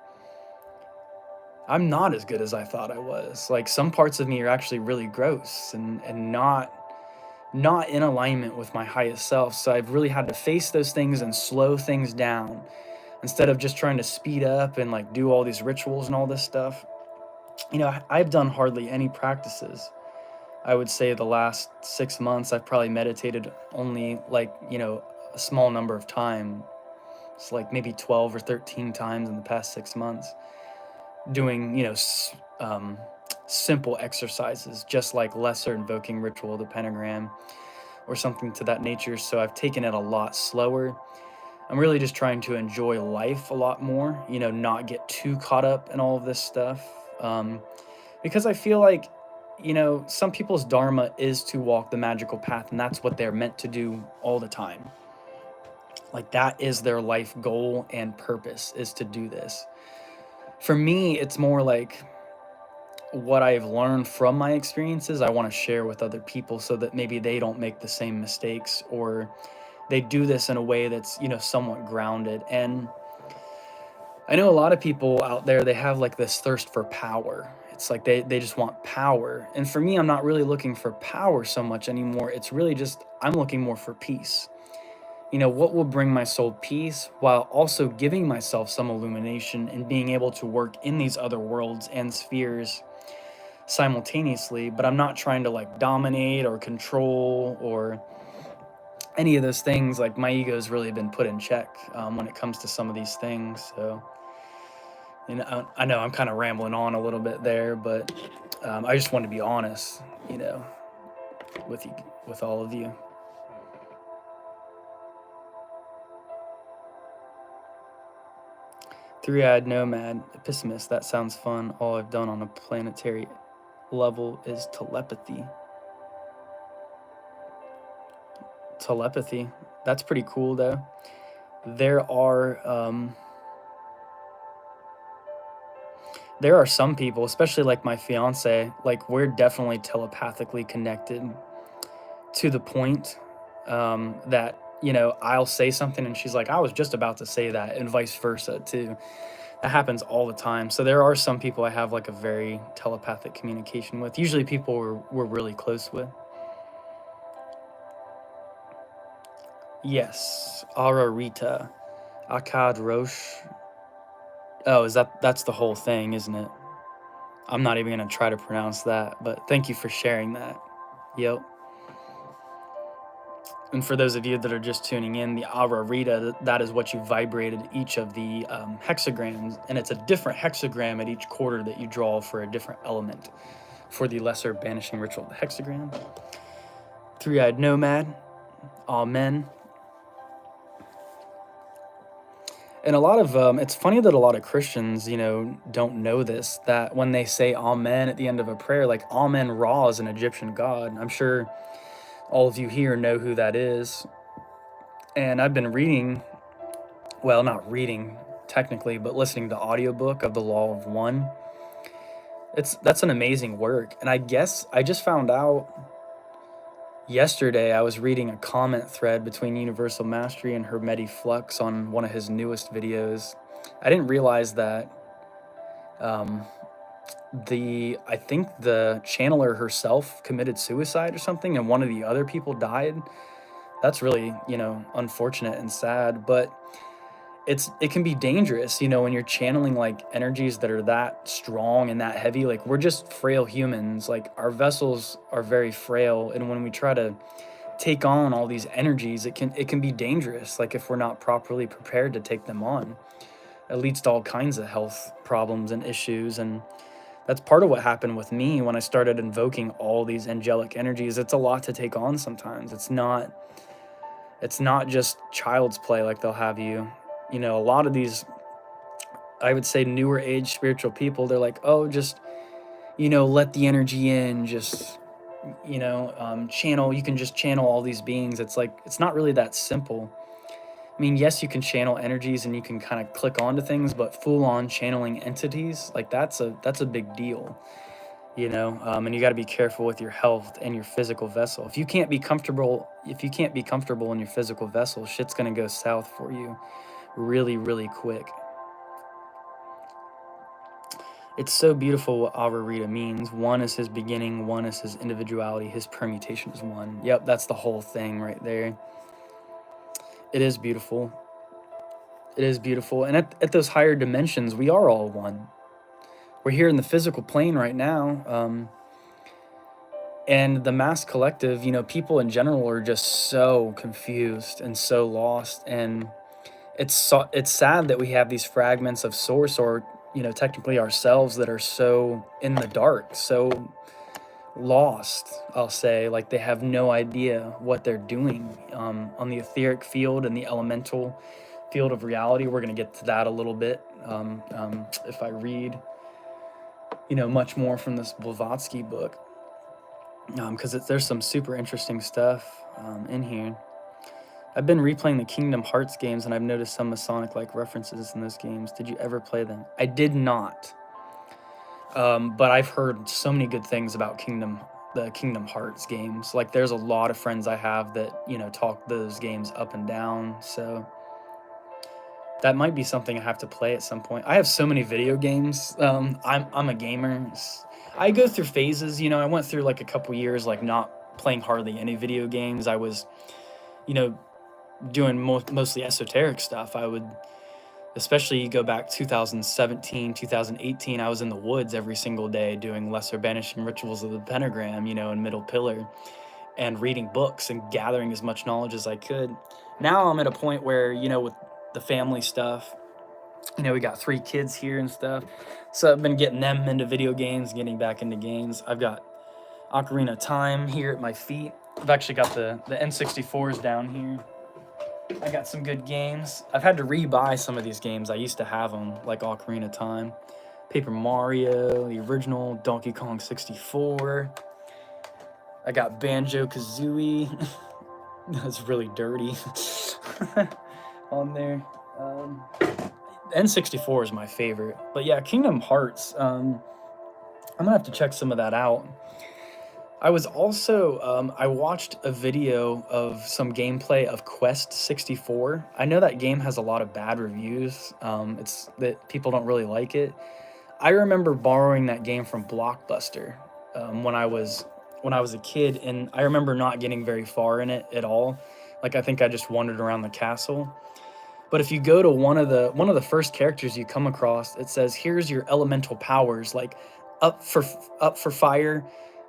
I'm not as good as I thought I was. Like, some parts of me are actually really gross and not in alignment with my highest self. So I've really had to face those things and slow things down instead of just trying to speed up and like do all these rituals and all this stuff. You know, I've done hardly any practices. I would say the last 6 months, I've probably meditated only like, a small number of times. It's like maybe 12 or 13 times in the past 6 months, doing, simple exercises, just like lesser invoking ritual, the pentagram, or something to that nature. So I've taken it a lot slower. I'm really just trying to enjoy life a lot more, not get too caught up in all of this stuff. Because I feel like, some people's dharma is to walk the magical path, and that's what they're meant to do all the time. Like, that is their life goal and purpose, is to do this. For me, it's more like what I've learned from my experiences, I want to share with other people so that maybe they don't make the same mistakes, or they do this in a way that's, somewhat grounded. And I know a lot of people out there, they have like this thirst for power. It's like they just want power. And for me, I'm not really looking for power so much anymore. It's really just, I'm looking more for peace. What will bring my soul peace while also giving myself some illumination and being able to work in these other worlds and spheres simultaneously. But I'm not trying to like dominate or control or any of those things. Like, my ego's really been put in check when it comes to some of these things. So, I know I'm kind of rambling on a little bit there, but I just want to be honest, with you, with all of you. Three-eyed nomad, pessimist. That sounds fun. All I've done on a planetary level is telepathy. Telepathy. That's pretty cool, though. There are some people, especially like my fiance, like, we're definitely telepathically connected to the point that, I'll say something and she's like, I was just about to say that, and vice versa too. That happens all the time. So there are some people I have like a very telepathic communication with, usually people we're really close with. Yes, Ararita, Akkad Rosh. Oh, that's the whole thing, isn't it? I'm not even gonna try to pronounce that, but thank you for sharing that. Yep. And for those of you that are just tuning in, the Ararita, that is what you vibrated each of the hexagrams, and it's a different hexagram at each quarter that you draw for a different element for the lesser banishing ritual. The hexagram. Three-eyed nomad. Amen. And a lot of, it's funny that a lot of Christians, don't know this, that when they say Amen at the end of a prayer, like Amen Ra is an Egyptian god. I'm sure all of you here know who that is. And I've been reading, well, not reading technically, but listening to the audiobook of The Law of One. That's an amazing work. And I guess I just found out yesterday, I was reading a comment thread between Universal Mastery and Hermetic Flux on one of his newest videos. I didn't realize that I think the channeler herself committed suicide or something, and one of the other people died. That's really, unfortunate and sad, but it can be dangerous, when you're channeling like energies that are that strong and that heavy. Like, we're just frail humans. Like, our vessels are very frail, and when we try to take on all these energies, it can be dangerous. Like, if we're not properly prepared to take them on, it leads to all kinds of health problems and issues. And that's part of what happened with me when I started invoking all these angelic energies. It's a lot to take on sometimes. It's not just child's play like they'll have you. A lot of these, I would say, newer age spiritual people, they're like, oh, just, let the energy in, just, channel, you can just channel all these beings. It's like, it's not really that simple. I mean, yes, you can channel energies and you can kind of click onto things, but full on channeling entities, like that's a big deal, you know. And you got to be careful with your health and your physical vessel. If you can't be comfortable in your physical vessel, shit's gonna go south for you really, really quick. It's so beautiful what Avarita means. One is his beginning, one is his individuality, his permutation is one. Yep, that's the whole thing right there. It is beautiful. It is beautiful. And at those higher dimensions, we are all one. We're here in the physical plane right now. And the mass collective, you know, people in general are just so confused and so lost. And it's sad that we have these fragments of source, or, you know, technically ourselves, that are so in the dark, so lost, I'll say. Like, they have no idea what they're doing on the etheric field and the elemental field of reality. We're going to get to that a little bit if I read, you know, much more from this Blavatsky book, because there's some super interesting stuff in here. I've been replaying the Kingdom Hearts games, and I've noticed some Masonic-like references in those games. Did you ever play them? I did not. But I've heard so many good things about the Kingdom Hearts games. Like, there's a lot of friends I have that, you know, talk those games up and down. So that might be something I have to play at some point. I have so many video games. I'm a gamer. I go through phases, you know. I went through like a couple years like not playing hardly any video games. I was, you know, doing mostly esoteric stuff. I would, especially go back 2017, 2018, I was in the woods every single day doing lesser banishing rituals of the pentagram, you know, and middle pillar, and reading books and gathering as much knowledge as I could. Now I'm at a point where, you know, with the family stuff, you know, we got 3 kids here and stuff. So I've been getting them into video games, getting back into games. I've got Ocarina of Time here at my feet. I've actually got the N64s down here. I got some good games. I've had to rebuy some of these games. I used to have them, like Ocarina of Time, Paper Mario, the original Donkey Kong 64. I got Banjo-Kazooie. That's really dirty on there. N64 is my favorite. But yeah, Kingdom Hearts. I'm going to have to check some of that out. I was also, I watched a video of some gameplay of Quest 64. I know that game has a lot of bad reviews. It's that people don't really like it. I remember borrowing that game from Blockbuster when I was a kid, and I remember not getting very far in it at all. Like, I think I just wandered around the castle. But if you go to one of the first characters you come across, it says, "Here's your elemental powers, like up for fire,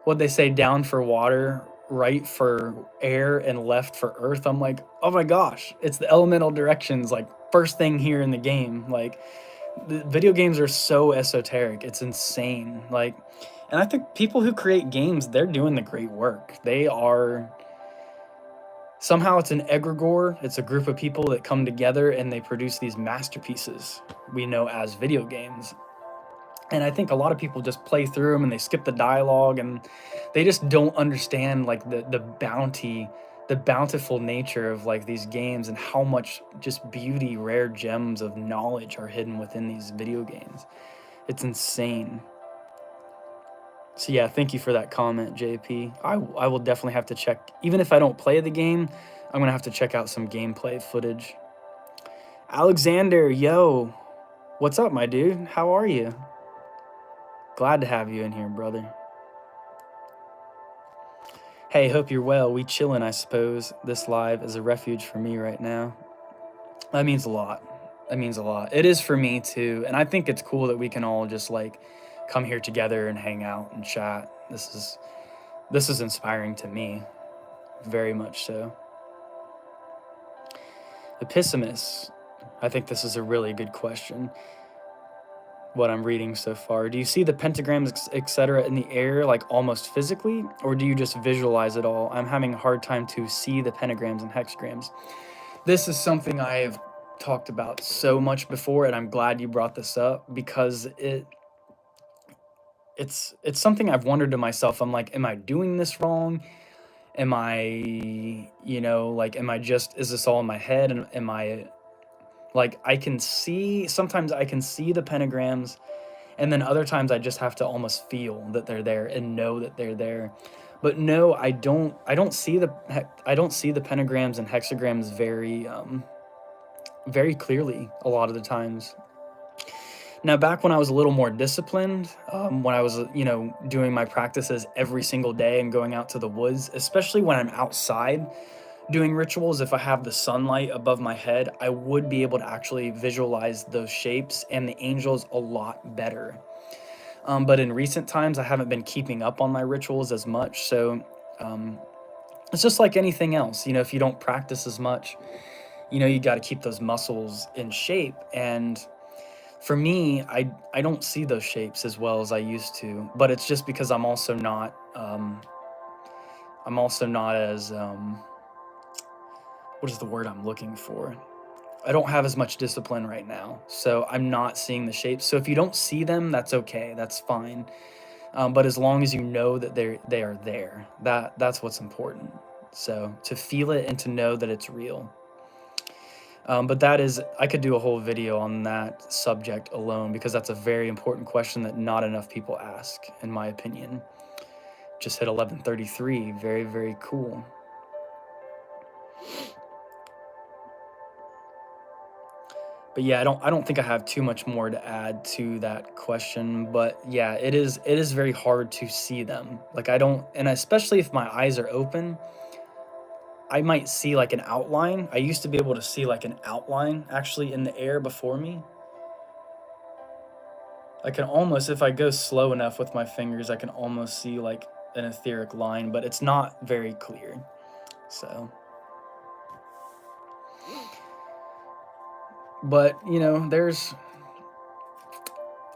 what they say, down for water, right for air, and left for earth." I'm like, oh my gosh, it's the elemental directions, like first thing here in the game. Like, the video games are so esoteric, it's insane. Like, and I think people who create games, they're doing the great work. They are, somehow it's an egregore. It's a group of people that come together and they produce these masterpieces we know as video games. And I think a lot of people just play through them and they skip the dialogue, and they just don't understand like the bountiful nature of like these games, and how much just beauty, rare gems of knowledge are hidden within these video games. It's insane. So yeah, thank you for that comment, JP. I will definitely have to check, even if I don't play the game, I'm gonna have to check out some gameplay footage. Alexander, yo, what's up, my dude? How are you? Glad to have you in here, brother. Hey, hope you're well. We chillin', I suppose. This live is a refuge for me right now. That means a lot. That means a lot. It is for me too. And I think it's cool that we can all just like come here together and hang out and chat. This is inspiring to me. Very much so. Epissimus. I think this is a really good question. What I'm reading so far. Do you see the pentagrams, etc., in the air, like almost physically, or do you just visualize it all? I'm having a hard time to see the pentagrams and hexagrams. This is something I have talked about so much before, and I'm glad you brought this up, because it's something I've wondered to myself. I'm like, am I doing this wrong? Am I, like, is this all in my head? And am I, like, sometimes I can see the pentagrams, and then other times I just have to almost feel that they're there and know that they're there. But no, I don't see the pentagrams and hexagrams very clearly a lot of the times. Now, back when I was a little more disciplined, when I was, doing my practices every single day and going out to the woods, especially when I'm outside doing rituals, if I have the sunlight above my head, I would be able to actually visualize those shapes and the angels a lot better. But in recent times, I haven't been keeping up on my rituals as much. So it's just like anything else. If you don't practice as much, you got to keep those muscles in shape. And for me, I don't see those shapes as well as I used to, but it's just because I'm also not as what is the word I'm looking for? I don't have as much discipline right now, so I'm not seeing the shapes. So if you don't see them, that's okay, that's fine. But as long as you know that they are there, that's what's important. So to feel it and to know that it's real. But I could do a whole video on that subject alone, because that's a very important question that not enough people ask, in my opinion. Just hit 11:33. Very, very cool. But yeah, I don't think I have too much more to add to that question. But yeah, it is very hard to see them. Like, and especially if my eyes are open, I might see like an outline. I used to be able to see like an outline actually in the air before me. I can almost, if I go slow enough with my fingers, I can almost see like an etheric line, but it's not very clear. So, but I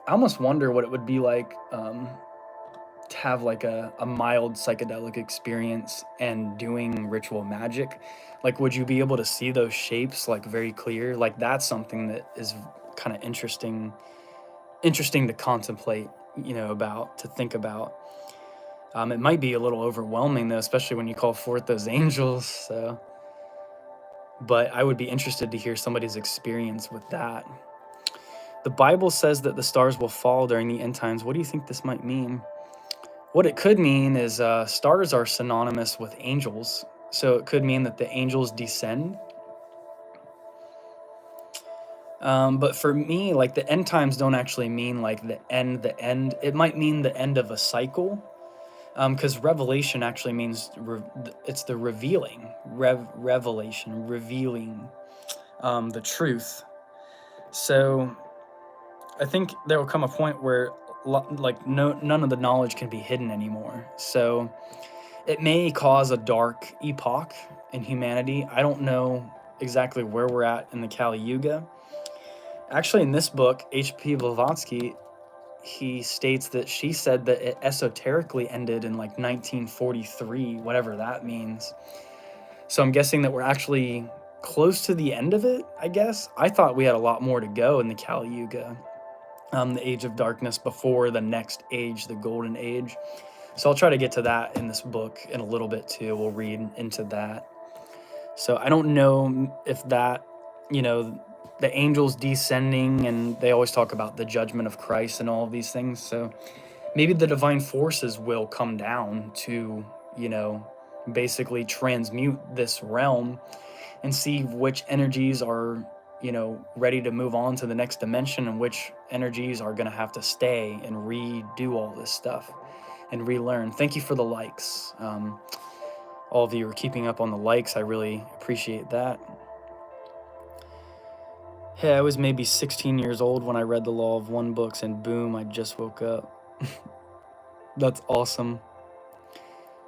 almost wonder what it would be like to have like a mild psychedelic experience and doing ritual magic. Like, would you be able to see those shapes like very clear? Like, that's something that is kind of interesting to contemplate, to think about. It might be a little overwhelming though, especially when you call forth those angels. So, but I would be interested to hear somebody's experience with that. The Bible says that the stars will fall during the end times. What do you think this might mean? What it could mean is stars are synonymous with angels. So it could mean that the angels descend. But for me, like, the end times don't actually mean like the end. It might mean the end of a cycle. Because revelation actually means it's the revealing, revelation, revealing the truth. So I think there will come a point where none of the knowledge can be hidden anymore. So it may cause a dark epoch in humanity. I don't know exactly where we're at in the Kali Yuga. Actually, in this book, H.P. Blavatsky, he states that she said that it esoterically ended in like 1943, whatever that means. So I'm guessing that we're actually close to the end of it, I guess. I thought we had a lot more to go in the Kali Yuga, the Age of Darkness, before the next age, the Golden Age. So I'll try to get to that in this book in a little bit too. We'll read into that. So I don't know if that, the angels descending, and they always talk about the judgment of Christ and all of these things. So maybe the divine forces will come down to, basically transmute this realm and see which energies are, ready to move on to the next dimension, and which energies are going to have to stay and redo all this stuff and relearn. Thank you for the likes. All of you are keeping up on the likes. I really appreciate that. Hey, I was maybe 16 years old when I read the Law of One books, and boom, I just woke up. That's awesome.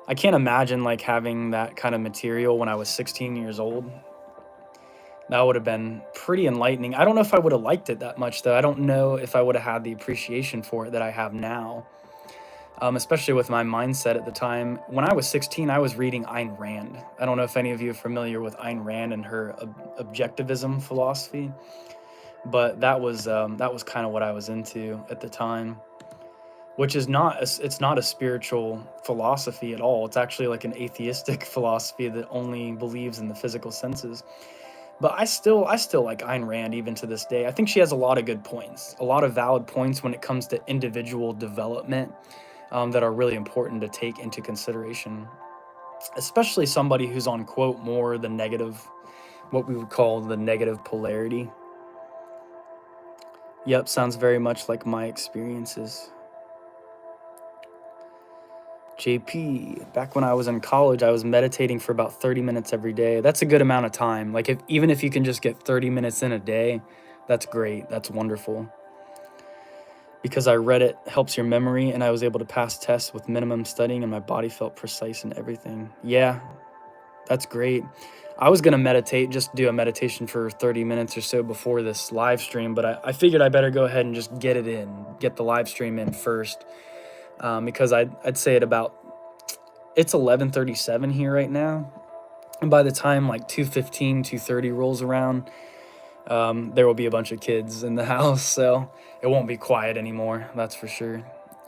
I can't imagine like having that kind of material when I was 16 years old. That would have been pretty enlightening. I don't know if I would have liked it that much, though. I don't know if I would have had the appreciation for it that I have now, especially with my mindset at the time. When I was 16, I was reading Ayn Rand. I don't know if any of you are familiar with Ayn Rand and her objectivism philosophy, but that was kind of what I was into at the time. which is it's not a spiritual philosophy at all. It's actually like an atheistic philosophy that only believes in the physical senses. But I still like Ayn Rand even to this day. I think she has a lot of good points, a lot of valid points when it comes to individual development that are really important to take into consideration, especially somebody who's on, quote, more the negative, what we would call the negative polarity. Yep, sounds very much like my experiences. JP, back when I was in college, I was meditating for about 30 minutes every day. That's a good amount of time. Like, even if you can just get 30 minutes in a day, that's great. That's wonderful. Because I read it helps your memory, and I was able to pass tests with minimum studying, and my body felt precise in everything. Yeah, that's great. I was going to meditate, just do a meditation for 30 minutes or so before this live stream, but I figured I better go ahead and just get it in, get the live stream in first. Because I'd say it's 11:37 here right now, and by the time like 2:15, 2:30 rolls around, there will be a bunch of kids in the house, so it won't be quiet anymore, that's for sure.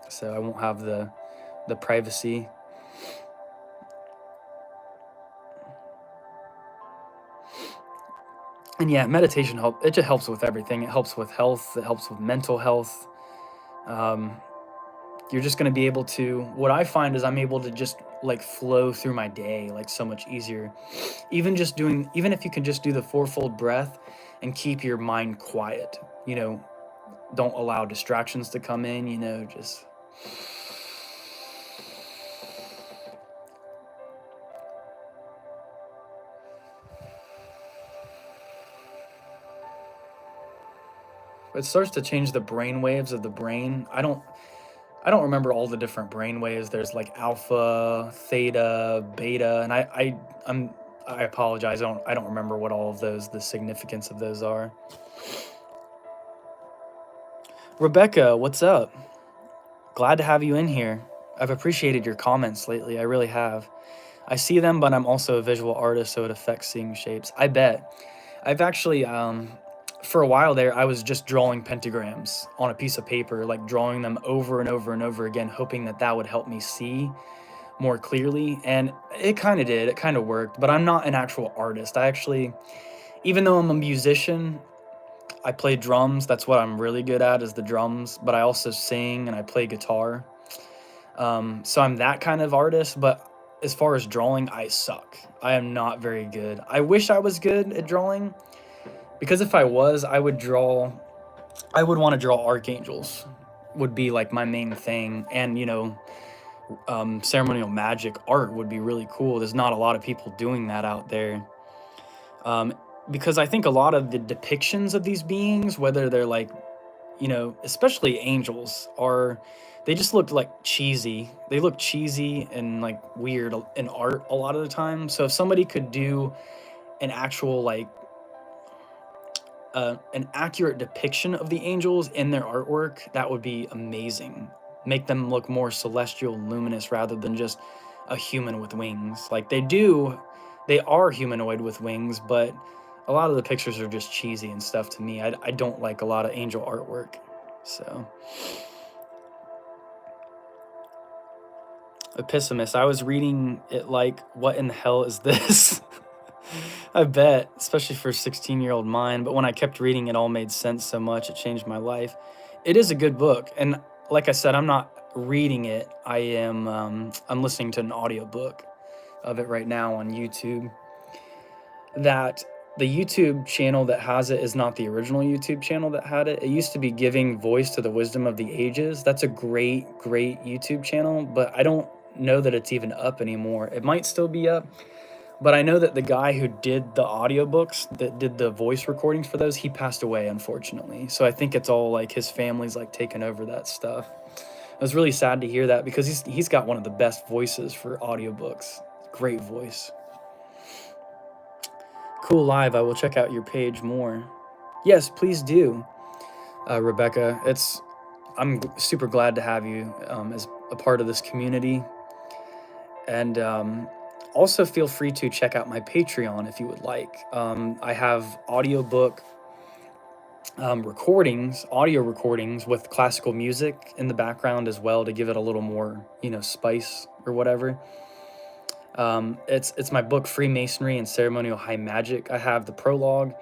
So I won't have the privacy. And yeah, meditation it just helps with everything. It helps with health, it helps with mental health. You're just going to be able to, what I find is I'm able to just like flow through my day like so much easier. Even if you can just do the fourfold breath and keep your mind quiet, don't allow distractions to come in, just it starts to change the brain waves of the brain. I don't remember all the different brain waves. There's like alpha, theta, beta, and I apologize. I don't remember what all of those, the significance of those are. Rebecca, what's up? Glad to have you in here. I've appreciated your comments lately. I really have. I see them, but I'm also a visual artist, so it affects seeing shapes. I bet. I've actually, for a while there, I was just drawing pentagrams on a piece of paper, like drawing them over and over and over again, hoping that would help me see more clearly. And it kind of did. It kind of worked. But I'm not an actual artist. Even though I'm a musician, I play drums. That's what I'm really good at, is the drums. But I also sing and I play guitar. So I'm that kind of artist. But as far as drawing, I suck. I am not very good. I wish I was good at drawing, because if I was, I would want to draw archangels, would be like my main thing. And, ceremonial magic art would be really cool. There's not a lot of people doing that out there. Because I think a lot of the depictions of these beings, whether they're like, especially angels, they just look like cheesy. They look cheesy and like weird in art a lot of the time. So if somebody could do an actual like an accurate depiction of the angels in their artwork, that would be amazing. Make them look more celestial and luminous rather than just a human with wings. Like they are humanoid with wings, but a lot of the pictures are just cheesy and stuff to me. I don't like a lot of angel artwork. So Epissimus, I was reading it like, what in the hell is this? I bet, especially for a 16-year-old mind. But when I kept reading, it all made sense so much. It changed my life. It is a good book. And like I said, I'm not reading it. I'm listening to an audiobook of it right now on YouTube. That the YouTube channel that has it is not the original YouTube channel that had it. It used to be Giving Voice to the Wisdom of the Ages. That's a great, great YouTube channel, but I don't know that it's even up anymore. It might still be up. But I know that the guy who did the audiobooks, that did the voice recordings for those, he passed away, unfortunately. So I think it's all like his family's like taken over that stuff. I was really sad to hear that, because he's got one of the best voices for audiobooks. Great voice. Cool Live, I will check out your page more. Yes, please do, Rebecca. I'm super glad to have you as a part of this community. And also feel free to check out my Patreon if you would like. I have audiobook recordings, audio recordings with classical music in the background as well to give it a little more, spice or whatever. It's my book Freemasonry and Ceremonial High Magic. I have the prologue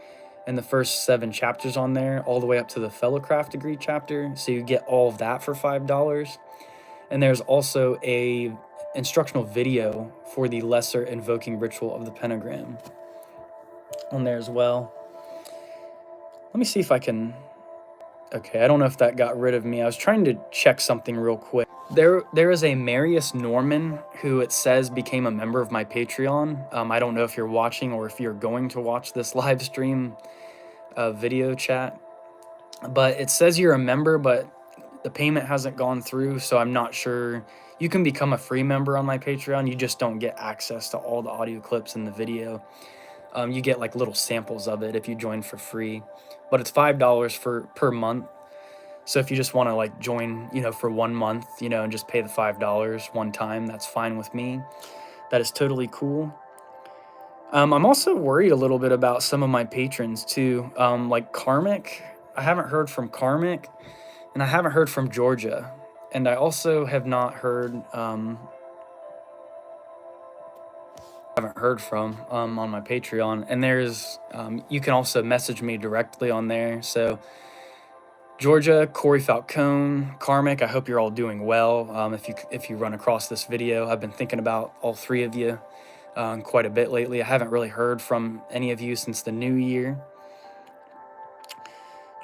and the first 7 chapters on there, all the way up to the Fellowcraft degree chapter. So you get all of that for $5. And there's also a instructional video for the lesser invoking ritual of the pentagram on there as well. Let me see if I can. Okay, I don't know if that got rid of me. I was trying to check something real quick. There is a Marius Norman who it says became a member of my Patreon. I don't know if you're watching or if you're going to watch this live stream video chat, but it says you're a member, but the payment hasn't gone through, so I'm not sure. You can become a free member on my Patreon. You just don't get access to all the audio clips in the video. You get like little samples of it if you join for free, but it's $5 per month. So if you just want to like join, for 1 month, and just pay the $5 one time, that's fine with me. That is totally cool. I'm also worried a little bit about some of my patrons too, like Karmic. I haven't heard from Karmic, and I haven't heard from Georgia, and I also have not heard from on my Patreon. And there's you can also message me directly on there. So Georgia, Cory Falcone, Karmic, I hope you're all doing well. If you run across this video, I've been thinking about all 3 of you quite a bit lately. I haven't really heard from any of you since the new year.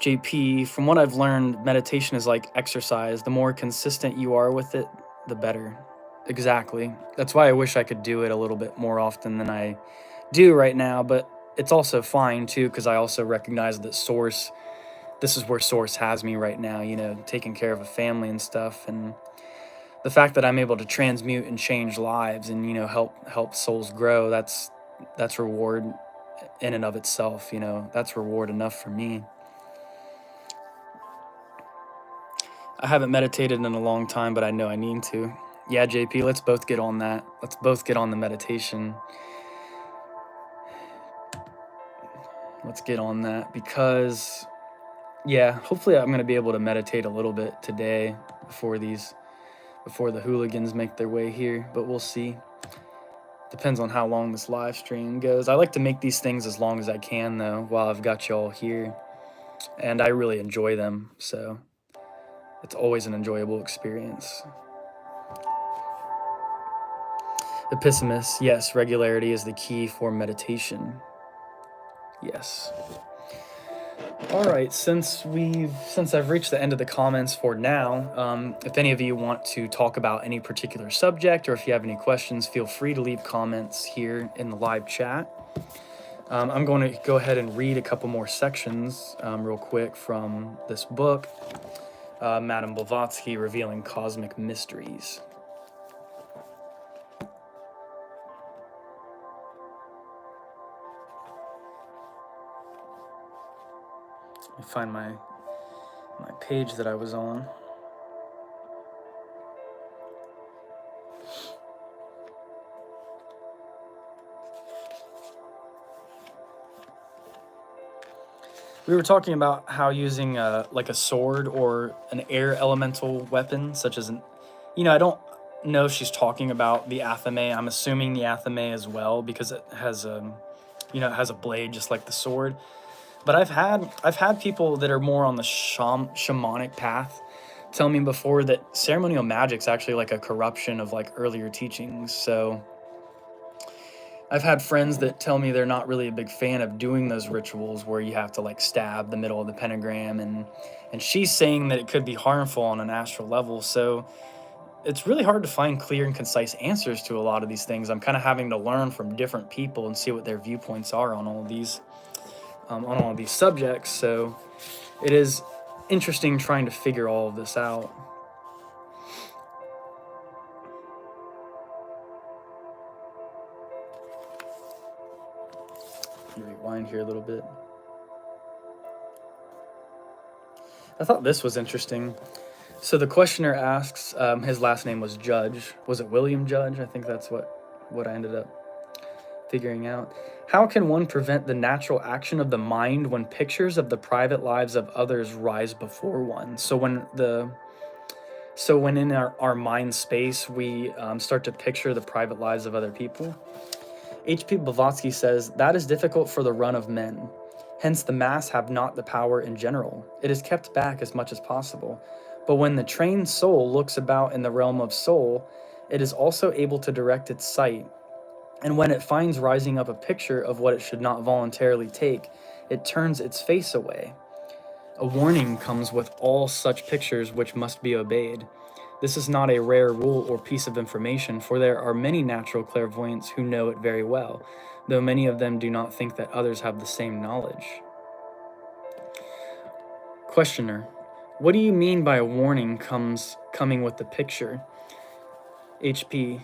JP, from what I've learned, meditation is like exercise. The more consistent you are with it, the better. Exactly. That's why I wish I could do it a little bit more often than I do right now, but it's also fine too, because I also recognize that this is where Source has me right now, taking care of a family and stuff, and the fact that I'm able to transmute and change lives and, help souls grow, that's reward in and of itself, that's reward enough for me. I haven't meditated in a long time, but I know I need to. Yeah, JP, let's both get on that. Let's both get on the meditation. Let's get on that because, yeah, hopefully I'm going to be able to meditate a little bit today before the hooligans make their way here, but we'll see. Depends on how long this live stream goes. I like to make these things as long as I can, though, while I've got y'all here, and I really enjoy them, so it's always an enjoyable experience. Epistemists, yes, regularity is the key for meditation. Yes. All right, since I've reached the end of the comments for now, if any of you want to talk about any particular subject or if you have any questions, feel free to leave comments here in the live chat. I'm going to go ahead and read a couple more sections real quick from this book, Madame Blavatsky, Revealing Cosmic Mysteries. Let me find my page that I was on. We were talking about how using like a sword or an air elemental weapon, such as I don't know if she's talking about the athame. I'm assuming the athame as well, because it has it has a blade just like the sword. But I've had people that are more on the shamanic path tell me before that ceremonial magic's actually like a corruption of like earlier teachings. So I've had friends that tell me they're not really a big fan of doing those rituals where you have to like stab the middle of the pentagram, and she's saying that it could be harmful on an astral level. So it's really hard to find clear and concise answers to a lot of these things. I'm kind of having to learn from different people and see what their viewpoints are on all of these subjects. So it is interesting trying to figure all of this out. Let me rewind here a little bit. I thought this was interesting. So the questioner asks, his last name was Judge. Was it William Judge? I think that's what I ended up figuring out. How can one prevent the natural action of the mind when pictures of the private lives of others rise before one? So when in our mind space, we start to picture the private lives of other people. H.P. Blavatsky says, that is difficult for the run of men. Hence the mass have not the power in general. It is kept back as much as possible. But when the trained soul looks about in the realm of soul, it is also able to direct its sight. And when it finds rising up a picture of what it should not voluntarily take, it turns its face away. A warning comes with all such pictures which must be obeyed. This is not a rare rule or piece of information, for there are many natural clairvoyants who know it very well, though many of them do not think that others have the same knowledge. Questioner: what do you mean by a warning coming with the picture? H.P.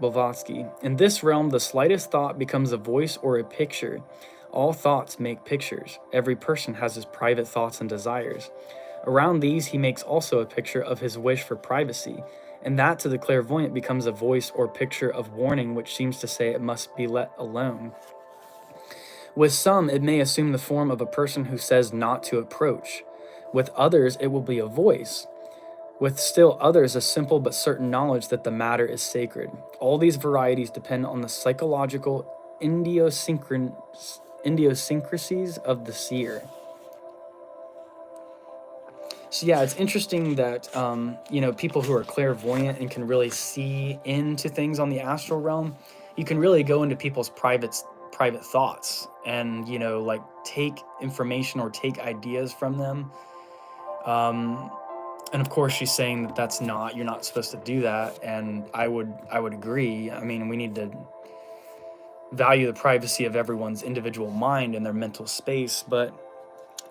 Blavatsky: in this realm, the slightest thought becomes a voice or a picture. All thoughts make pictures. Every person has his private thoughts and desires. Around these, he makes also a picture of his wish for privacy, and that to the clairvoyant becomes a voice or picture of warning which seems to say it must be let alone. With some, it may assume the form of a person who says not to approach. With others, it will be a voice. With still others, a simple but certain knowledge that the matter is sacred. All these varieties depend on the psychological idiosyncrasies of the seer. So yeah, it's interesting that, people who are clairvoyant and can really see into things on the astral realm, you can really go into people's private thoughts and, take information or take ideas from them. And of course she's saying that you're not supposed to do that. And I would agree. I mean, we need to value the privacy of everyone's individual mind and their mental space, but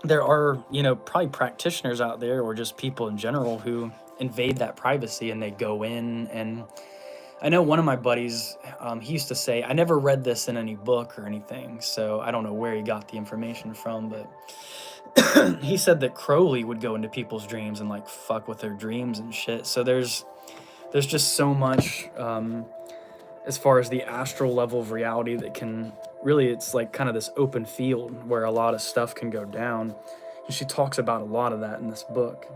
there are, probably practitioners out there or just people in general who invade that privacy and they go in. And I know one of my buddies, he used to say, I never read this in any book or anything, so I don't know where he got the information from, but he said that Crowley would go into people's dreams and fuck with their dreams and shit. So there's just so much as far as the astral level of reality that can really, it's kind of this open field where a lot of stuff can go down. And she talks about a lot of that in this book.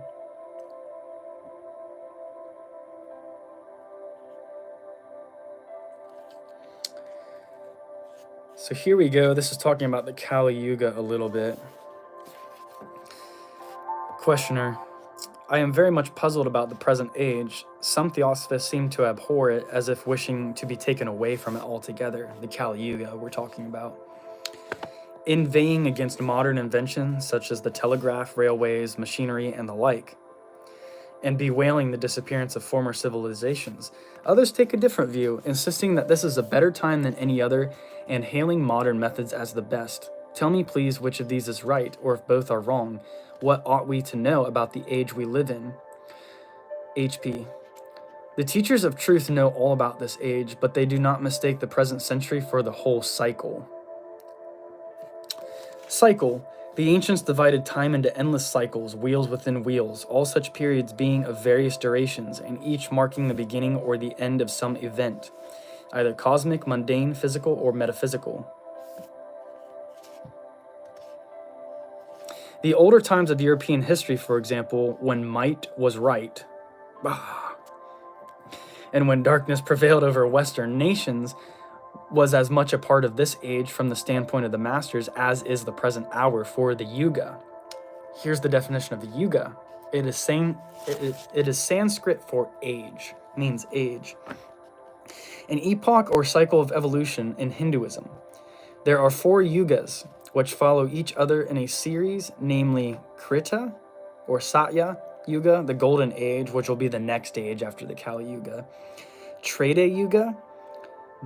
So here we go. This is talking about the Kali Yuga a little bit. Questioner: I am very much puzzled about the present age. Some theosophists seem to abhor it as if wishing to be taken away from it altogether. The Kali Yuga we're talking about. Inveighing against modern inventions such as the telegraph, railways, machinery, and the like, and bewailing the disappearance of former civilizations. Others take a different view, insisting that this is a better time than any other, and hailing modern methods as the best. Tell me, please, which of these is right, or if both are wrong. What ought we to know about the age we live in? H.P. The teachers of truth know all about this age, but they do not mistake the present century for the whole cycle. Cycle. The ancients divided time into endless cycles, wheels within wheels, all such periods being of various durations, and each marking the beginning or the end of some event, either cosmic, mundane, physical, or metaphysical. The older times of European history, for example, when might was right, and when darkness prevailed over Western nations, was as much a part of this age from the standpoint of the masters as is the present hour for the Yuga. Here's the definition of the Yuga. It is Sanskrit for age, means age. An epoch or cycle of evolution in Hinduism. There are 4 yugas, which follow each other in a series, namely Krita or Satya Yuga, the Golden Age, which will be the next age after the Kali Yuga, Treta Yuga,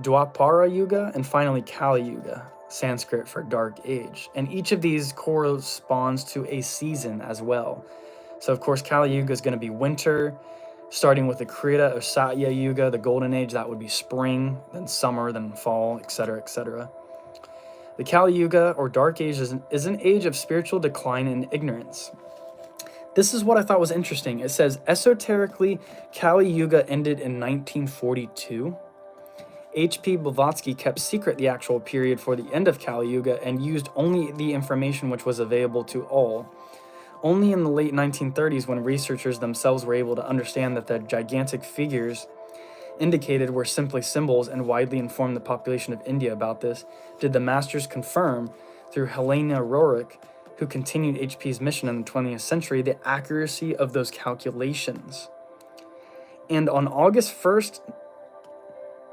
Dwapara Yuga, and finally Kali Yuga, Sanskrit for Dark Age. And each of these corresponds to a season as well. So of course Kali Yuga is going to be winter, starting with the Krita or Satya Yuga, the Golden Age, that would be spring, then summer, then fall, etc., etc. The Kali Yuga, or Dark Age, is an age of spiritual decline and ignorance. This is what I thought was interesting. It says, esoterically, Kali Yuga ended in 1942, H.P. Blavatsky kept secret the actual period for the end of Kali Yuga and used only the information which was available to all. Only in the late 1930s, when researchers themselves were able to understand that the gigantic figures indicated were simply symbols and widely informed the population of India about this, did the masters confirm, through Helena Roerich, who continued HP's mission in the 20th century, the accuracy of those calculations. And on August 1st,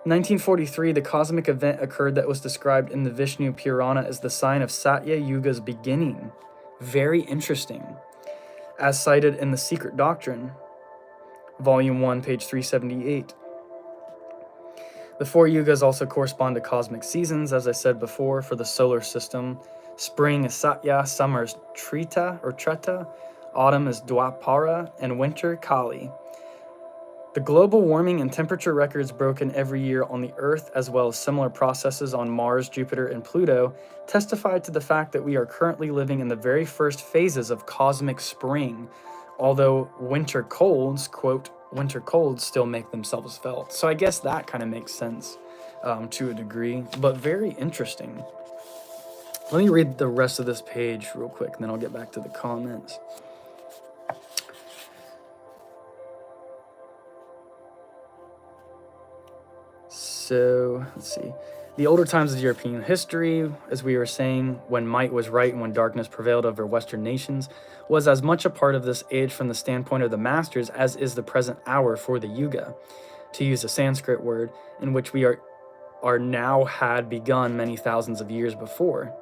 1943, the cosmic event occurred that was described in the Vishnu Purana as the sign of Satya Yuga's beginning. Very interesting. As cited in The Secret Doctrine, Volume 1, page 378. The 4 yugas also correspond to cosmic seasons, as I said before, for the solar system. Spring is Satya, summer is Treta, autumn is Dwapara, and winter Kali. The global warming and temperature records broken every year on the Earth, as well as similar processes on Mars, Jupiter, and Pluto, testify to the fact that we are currently living in the very first phases of cosmic spring, although winter colds, quote, winter colds still make themselves felt. So I guess that kind of makes sense to a degree, but very interesting. Let me read the rest of this page real quick, and then I'll get back to the comments. So, let's see. The older times of European history, as we were saying, when might was right and when darkness prevailed over Western nations, was as much a part of this age from the standpoint of the masters as is the present hour for the Yuga, to use a Sanskrit word, in which we are now had begun many thousands of years before.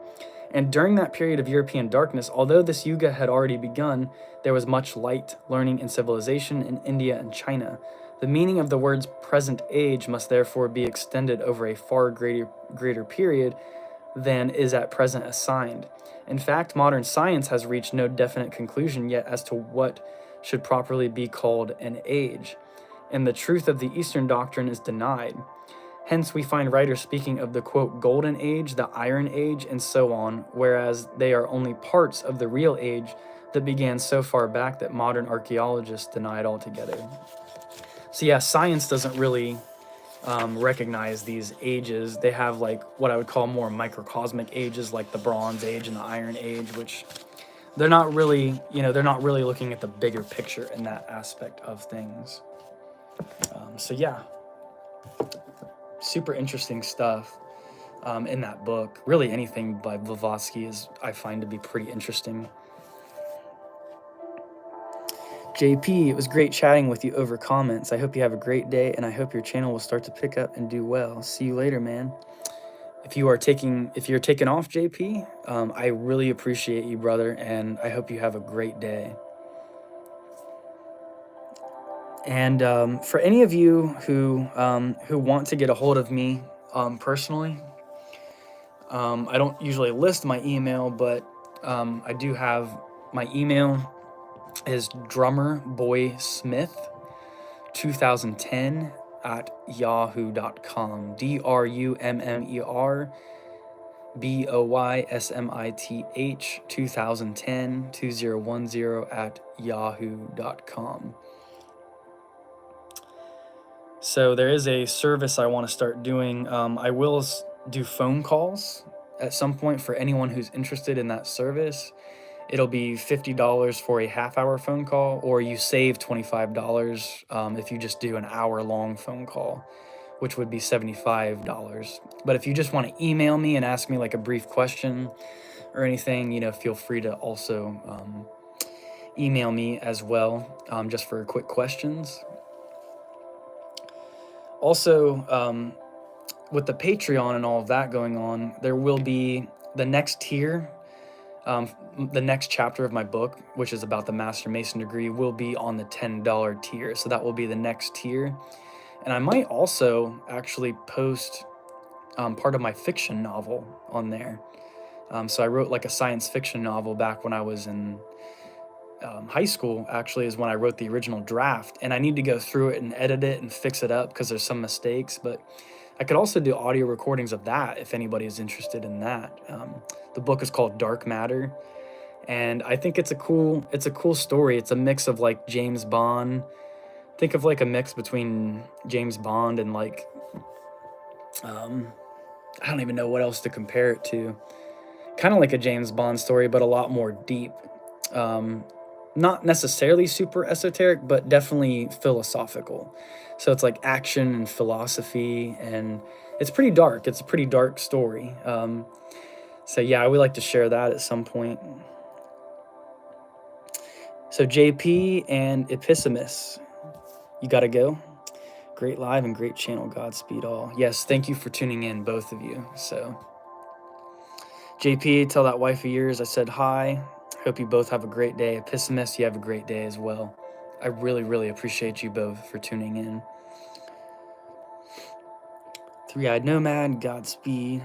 And during that period of European darkness, although this Yuga had already begun, there was much light, learning, and civilization in India and China. The meaning of the words present age must therefore be extended over a far greater period than is at present assigned. In fact, modern science has reached no definite conclusion yet as to what should properly be called an age, and the truth of the Eastern doctrine is denied. Hence, we find writers speaking of the, quote, golden age, the iron age, and so on, whereas they are only parts of the real age that began so far back that modern archaeologists deny it altogether. So yeah, science doesn't really recognize these ages. They have like what I would call more microcosmic ages, like the Bronze Age and the Iron Age, which they're not really, they're not really looking at the bigger picture in that aspect of things. So yeah, super interesting stuff in that book. Really anything by Blavatsky I find to be pretty interesting. JP, it was great chatting with you over comments. I hope you have a great day, and I hope your channel will start to pick up and do well. See you later, man. If you're taking off, JP, I really appreciate you, brother, and I hope you have a great day. And for any of you who want to get a hold of me personally, I don't usually list my email, but I do have my email is drummerboysmith2010 at yahoo.com. drummerboysmith 2010 at yahoo.com. So there is a service I want to start doing. I will do phone calls at some point for anyone who's interested in that service. It'll be $50 for a half-hour phone call, or you save $25 if you just do an hour-long phone call, which would be $75. But if you just want to email me and ask me like a brief question or anything, feel free to also email me as well, just for quick questions. Also, with the Patreon and all of that going on, there will be the next tier. The next chapter of my book, which is about the Master Mason degree, will be on the $10 tier. So that will be the next tier. And I might also actually post part of my fiction novel on there. So I wrote like a science fiction novel back when I was in high school, actually, is when I wrote the original draft. And I need to go through it and edit it and fix it up because there's some mistakes. But I could also do audio recordings of that if anybody is interested in that. The book is called Dark Matter, and I think it's a cool story. It's a mix of like James Bond. Think of like a mix between James Bond and like I don't even know what else to compare it to. Kind of like a James Bond story, but a lot more deep. Not necessarily super esoteric, but definitely philosophical. So it's like action and philosophy, and it's pretty dark. It's a pretty dark story. So yeah, I would like to share that at some point. So JP and Episimus, you got to go. Great live and great channel. Godspeed all. Yes, thank you for tuning in, both of you. So JP, tell that wife of yours I said hi. Hope you both have a great day. Episimus, you have a great day as well. I really, really appreciate you both for tuning in. Three-Eyed Nomad, Godspeed.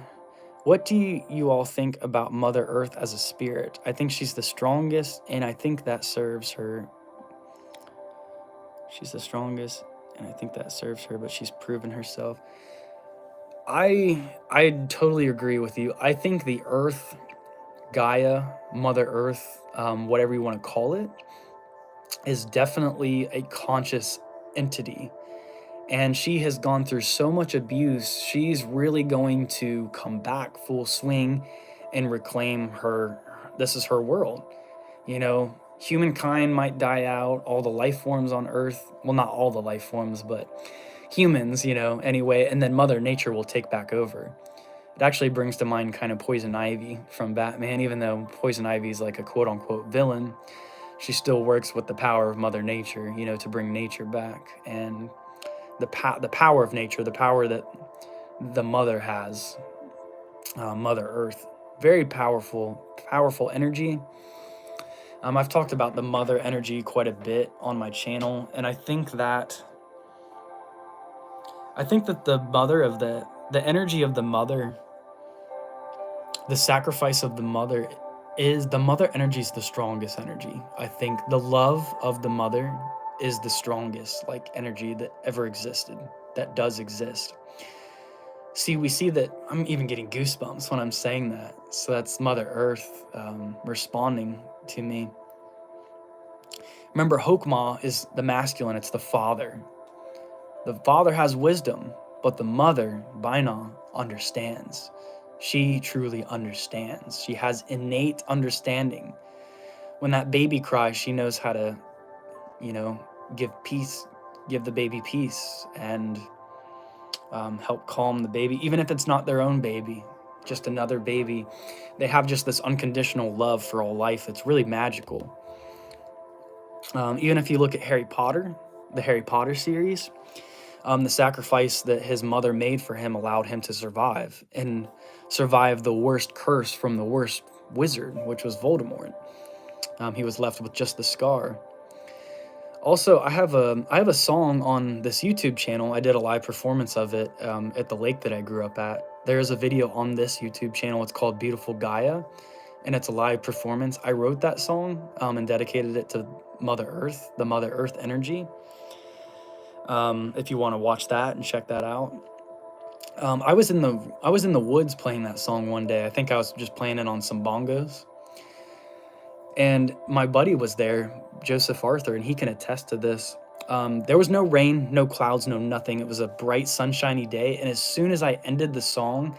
What do you all think about Mother Earth as a spirit? I think she's the strongest, and I think that serves her. She's the strongest, and I think that serves her, but she's proven herself. I totally agree with you. I think the Earth, Gaia, Mother Earth, whatever you want to call it, is definitely a conscious entity. And she has gone through so much abuse, she's really going to come back full swing and reclaim her. This is her world. You know, humankind might die out, all the life forms on Earth, well, not all the life forms, but humans, you know, anyway, and then Mother Nature will take back over. It actually brings to mind kind of Poison Ivy from Batman, even though Poison Ivy is like a quote-unquote villain. She still works with the power of Mother Nature, you know, to bring nature back. And the power of nature, the power that the mother has, Mother Earth, very powerful energy. I've talked about the mother energy quite a bit on my channel, and I think that the mother of the energy of the mother, the sacrifice of the mother energy is the strongest energy. I think the love of the mother is the strongest like energy that ever existed, that does exist. See, we see that. I'm even getting goosebumps when I'm saying that. So that's Mother Earth responding to me. Remember, Hokmah is the masculine. It's the father. The father has wisdom, but the mother, Baina, understands. She truly understands. She has innate understanding. When that baby cries, she knows how to, you know, give peace, give the baby peace, and help calm the baby, even if it's not their own baby, just another baby. They have just this unconditional love for all life. It's really magical. Even if you look at Harry Potter, the Harry Potter series, the sacrifice that his mother made for him allowed him to survive, and survive the worst curse from the worst wizard, which was Voldemort. He was left with just the scar. Also, I have a song on this YouTube channel. I did a live performance of it at the lake that I grew up at. There's a video on this YouTube channel. It's called Beautiful Gaia, and it's a live performance. I wrote that song and dedicated it to Mother Earth, the Mother Earth energy. If you want to watch that and check that out. I was in the woods playing that song one day. I think I was just playing it on some bongos. And my buddy was there, Joseph Arthur, and he can attest to this. There was no rain, no clouds, no nothing. It was a bright, sunshiny day. And as soon as I ended the song,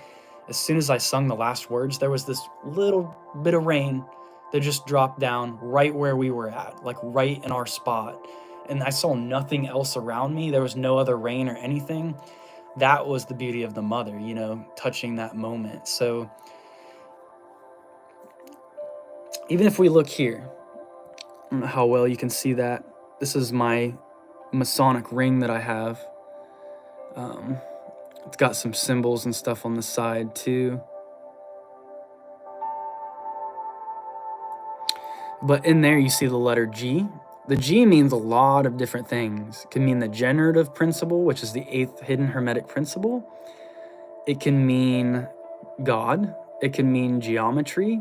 as soon as I sung the last words, there was this little bit of rain that just dropped down right where we were at, like right in our spot. And I saw nothing else around me. There was no other rain or anything. That was the beauty of the mother, you know, touching that moment. So even if we look here, I don't know how well you can see that. This is my Masonic ring that I have. It's got some symbols and stuff on the side too. But in there you see the letter G. The G means a lot of different things. It can mean the generative principle, which is the 8th hidden Hermetic principle. It can mean God. It can mean geometry.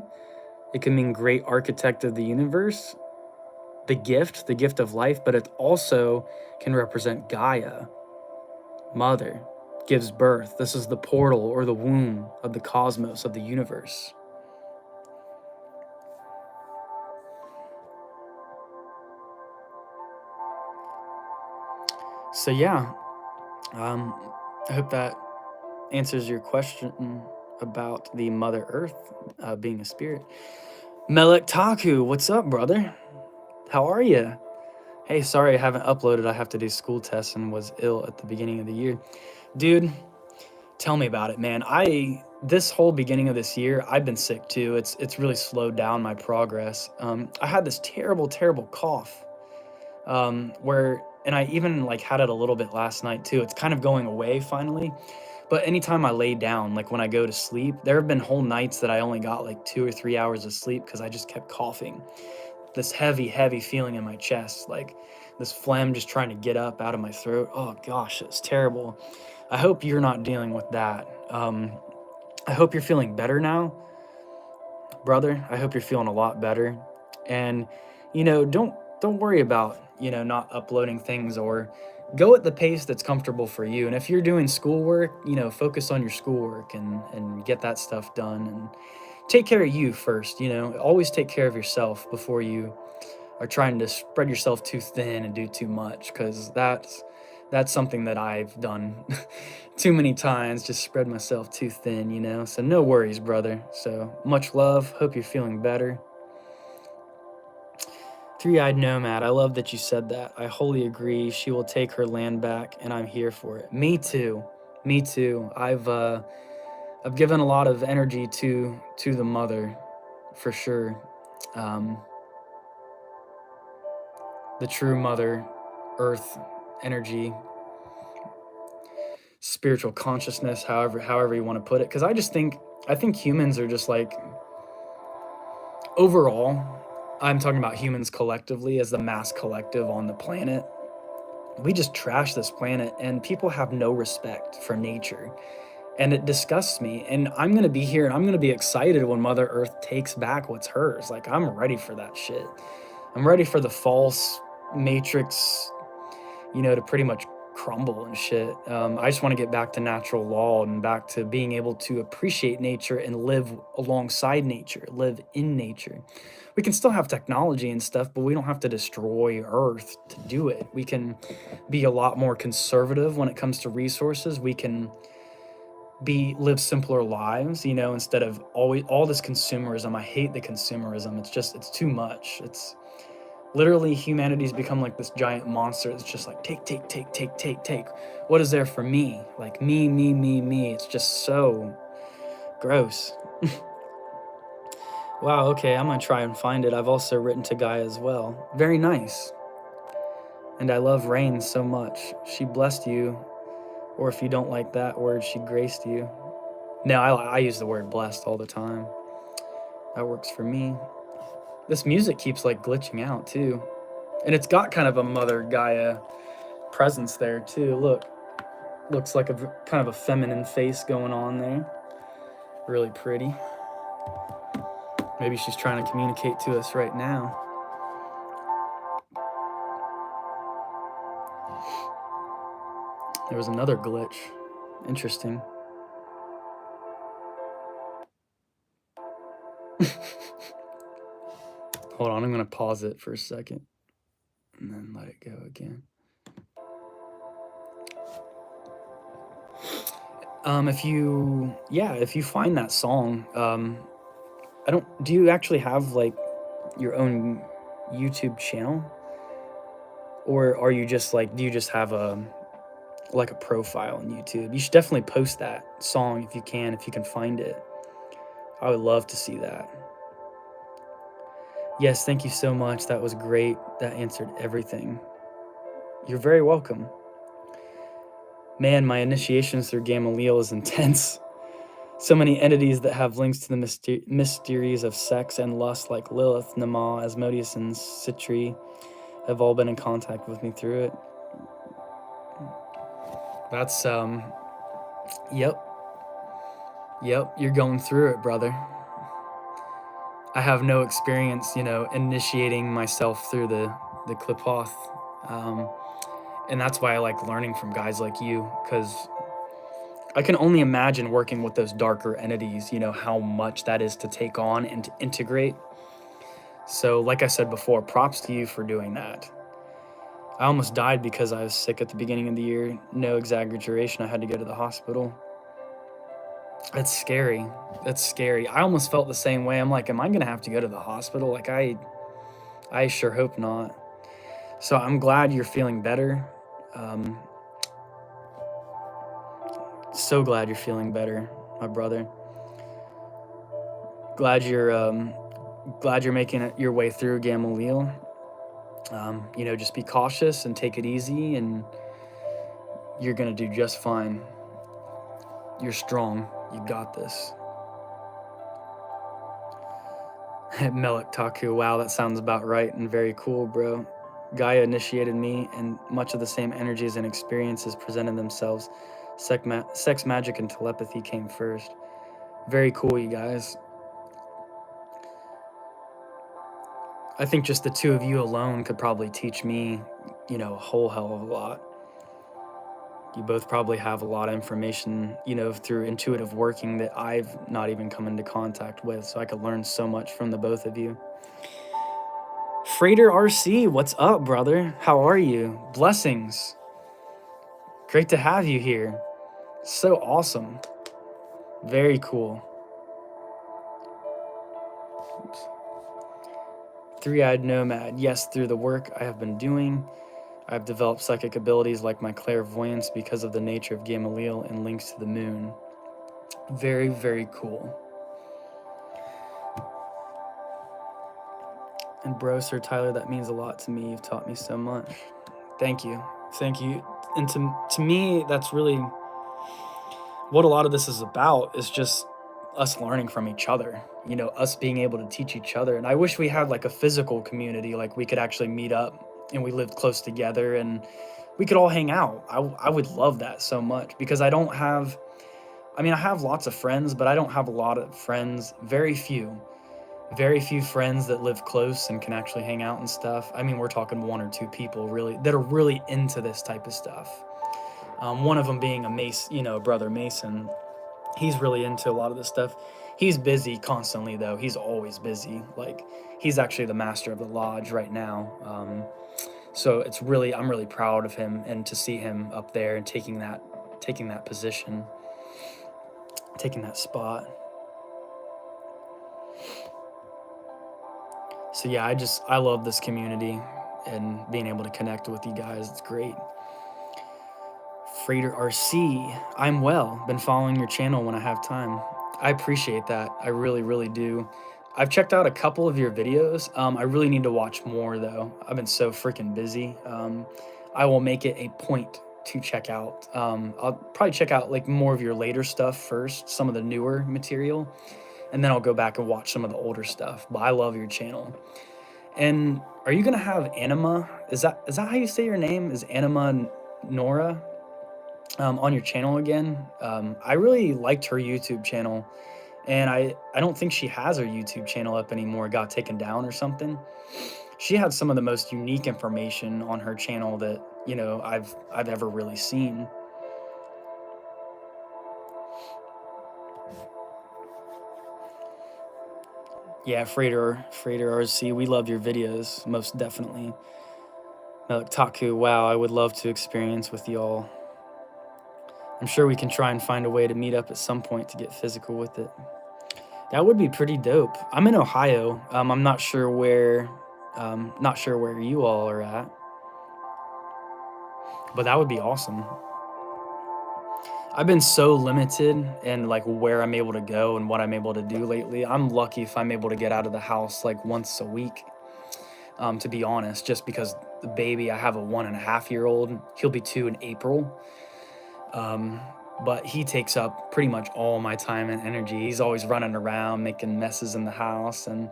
It can mean great architect of the universe. The gift of life, but it also can represent Gaia, mother, gives birth. This is the portal or the womb of the cosmos, of the universe. So yeah, I hope that answers your question about the Mother Earth being a spirit. Melek Taku, what's up, brother? How are you? Hey, sorry I haven't uploaded. I have to do school tests and was ill at the beginning of the year. Dude, tell me about it, man. This whole beginning of this year, I've been sick too. It's really slowed down my progress. I had this terrible cough, and I even like had it a little bit last night too. It's kind of going away finally. But anytime I lay down, like when I go to sleep, there have been whole nights that I only got like 2 or 3 hours of sleep because I just kept coughing. This heavy feeling in my chest, like this phlegm just trying to get up out of my throat. Oh gosh, it's terrible. I hope you're not dealing with that. I hope you're feeling better now, brother. I hope you're feeling a lot better. And don't worry about not uploading things, or go at the pace that's comfortable for you. And if you're doing schoolwork, focus on your schoolwork and get that stuff done, and take care of you first. Always take care of yourself before you are trying to spread yourself too thin and do too much, because that's something that I've done too many times, just spread myself too thin. So no worries, brother. So much love. Hope you're feeling better. Three-eyed nomad, I love that you said that. I wholly agree. She will take her land back, and I'm here for it. Me too. I've given a lot of energy to the mother, for sure. The true mother, earth, energy, spiritual consciousness, however you want to put it. Because I think humans are just like, overall, I'm talking about humans collectively as the mass collective on the planet. We just trash this planet, and people have no respect for nature. And it disgusts me. And I'm going to be here, and I'm going to be excited when Mother Earth takes back what's hers. Like, I'm ready for that shit. I'm ready for the false matrix, to pretty much crumble and shit. I just want to get back to natural law and back to being able to appreciate nature and live alongside nature, live in nature. We can still have technology and stuff, but we don't have to destroy Earth to do it. We can be a lot more conservative when it comes to resources. We can live simpler lives, instead of all this consumerism. I hate the consumerism. It's too much. It's literally, humanity's become like this giant monster. It's just like take. What is there for me? Like me. It's just so gross. Wow, okay, I'm gonna try and find it. I've also written to Gaia as well. Very nice. And I love Rain so much. She blessed you, or if you don't like that word, she graced you. No, I use the word blessed all the time. That works for me. This music keeps like glitching out too. And it's got kind of a Mother Gaia presence there too. Look, looks like a kind of a feminine face going on there. Really pretty. Maybe she's trying to communicate to us right now. There was another glitch. Interesting. Hold on, I'm gonna pause it for a second and then let it go again. If you find that song, do you actually have like your own YouTube channel? Or are you just like, do you just have a profile on YouTube? You should definitely post that song if you can find it. I would love to see that. Yes, thank you so much. That was great. That answered everything. You're very welcome. Man, my initiations through Gamaliel is intense. So many entities that have links to the mysteries of sex and lust, like Lilith, Nama, Asmodeus, and Citri, have all been in contact with me through it. That's, yep, you're going through it, brother. I have no experience, initiating myself through the Qliphoth. And that's why I like learning from guys like you, because I can only imagine working with those darker entities, how much that is to take on and to integrate. So like I said before, props to you for doing that. I almost died because I was sick at the beginning of the year. No exaggeration, I had to go to the hospital. That's scary. That's scary. I almost felt the same way. I'm like, am I gonna have to go to the hospital? Like, I sure hope not. So I'm glad you're feeling better. Um, so glad you're feeling better, my brother. Glad you're making it your way through Gamaliel. Just be cautious and take it easy, and you're gonna do just fine. You're strong. You got this. Melik Taku, wow, that sounds about right and very cool, bro. Gaia initiated me, and much of the same energies and experiences presented themselves. Sex magic and telepathy came first. Very cool, you guys. I think just the two of you alone could probably teach me, a whole hell of a lot. You both probably have a lot of information, through intuitive working that I've not even come into contact with, so I could learn so much from the both of you. Freighter RC, what's up, brother? How are you? Blessings. Great to have you here. So awesome. Very cool. Oops. Three-eyed nomad. Yes, through the work I have been doing, I've developed psychic abilities like my clairvoyance because of the nature of Gamaliel and links to the moon. Very, very cool. And bro, Sir Tyler, that means a lot to me. You've taught me so much. Thank you. Thank you. And to me, that's really what a lot of this is about, is just us learning from each other, us being able to teach each other. And I wish we had like a physical community, like we could actually meet up and we lived close together and we could all hang out. I would love that so much, because I have lots of friends, but I don't have a lot of friends, very few friends that live close and can actually hang out and stuff. We're talking one or two people really that are really into this type of stuff. One of them being a Mason, brother Mason. He's really into a lot of this stuff. He's busy constantly though. He's always busy. Like, he's actually the master of the lodge right now. So I'm really proud of him, and to see him up there and taking that position, taking that spot. So yeah, I love this community and being able to connect with you guys. It's great. Freighter RC, I'm well. Been following your channel when I have time. I appreciate that. I really, really do. I've checked out a couple of your videos. I really need to watch more though. I've been so freaking busy. I will make it a point to check out. I'll probably check out like more of your later stuff first, some of the newer material, and then I'll go back and watch some of the older stuff. But I love your channel. And are you gonna have Anima? Is that how you say your name? Is Anima Nora on your channel again? I really liked her YouTube channel, and I don't think she has her YouTube channel up anymore. It got taken down or something. She had some of the most unique information on her channel that I've ever really seen. Yeah, Freighter RC, we love your videos, most definitely. Melik Taku, wow, I would love to experience with y'all. I'm sure we can try and find a way to meet up at some point to get physical with it. That would be pretty dope. I'm in Ohio. I'm not sure where you all are at, but that would be awesome. I've been so limited in like where I'm able to go and what I'm able to do lately. I'm lucky if I'm able to get out of the house like once a week, to be honest, just because the baby, I have a 1.5-year-old. He'll be 2 in April. But he takes up pretty much all my time and energy. He's always running around making messes in the house, and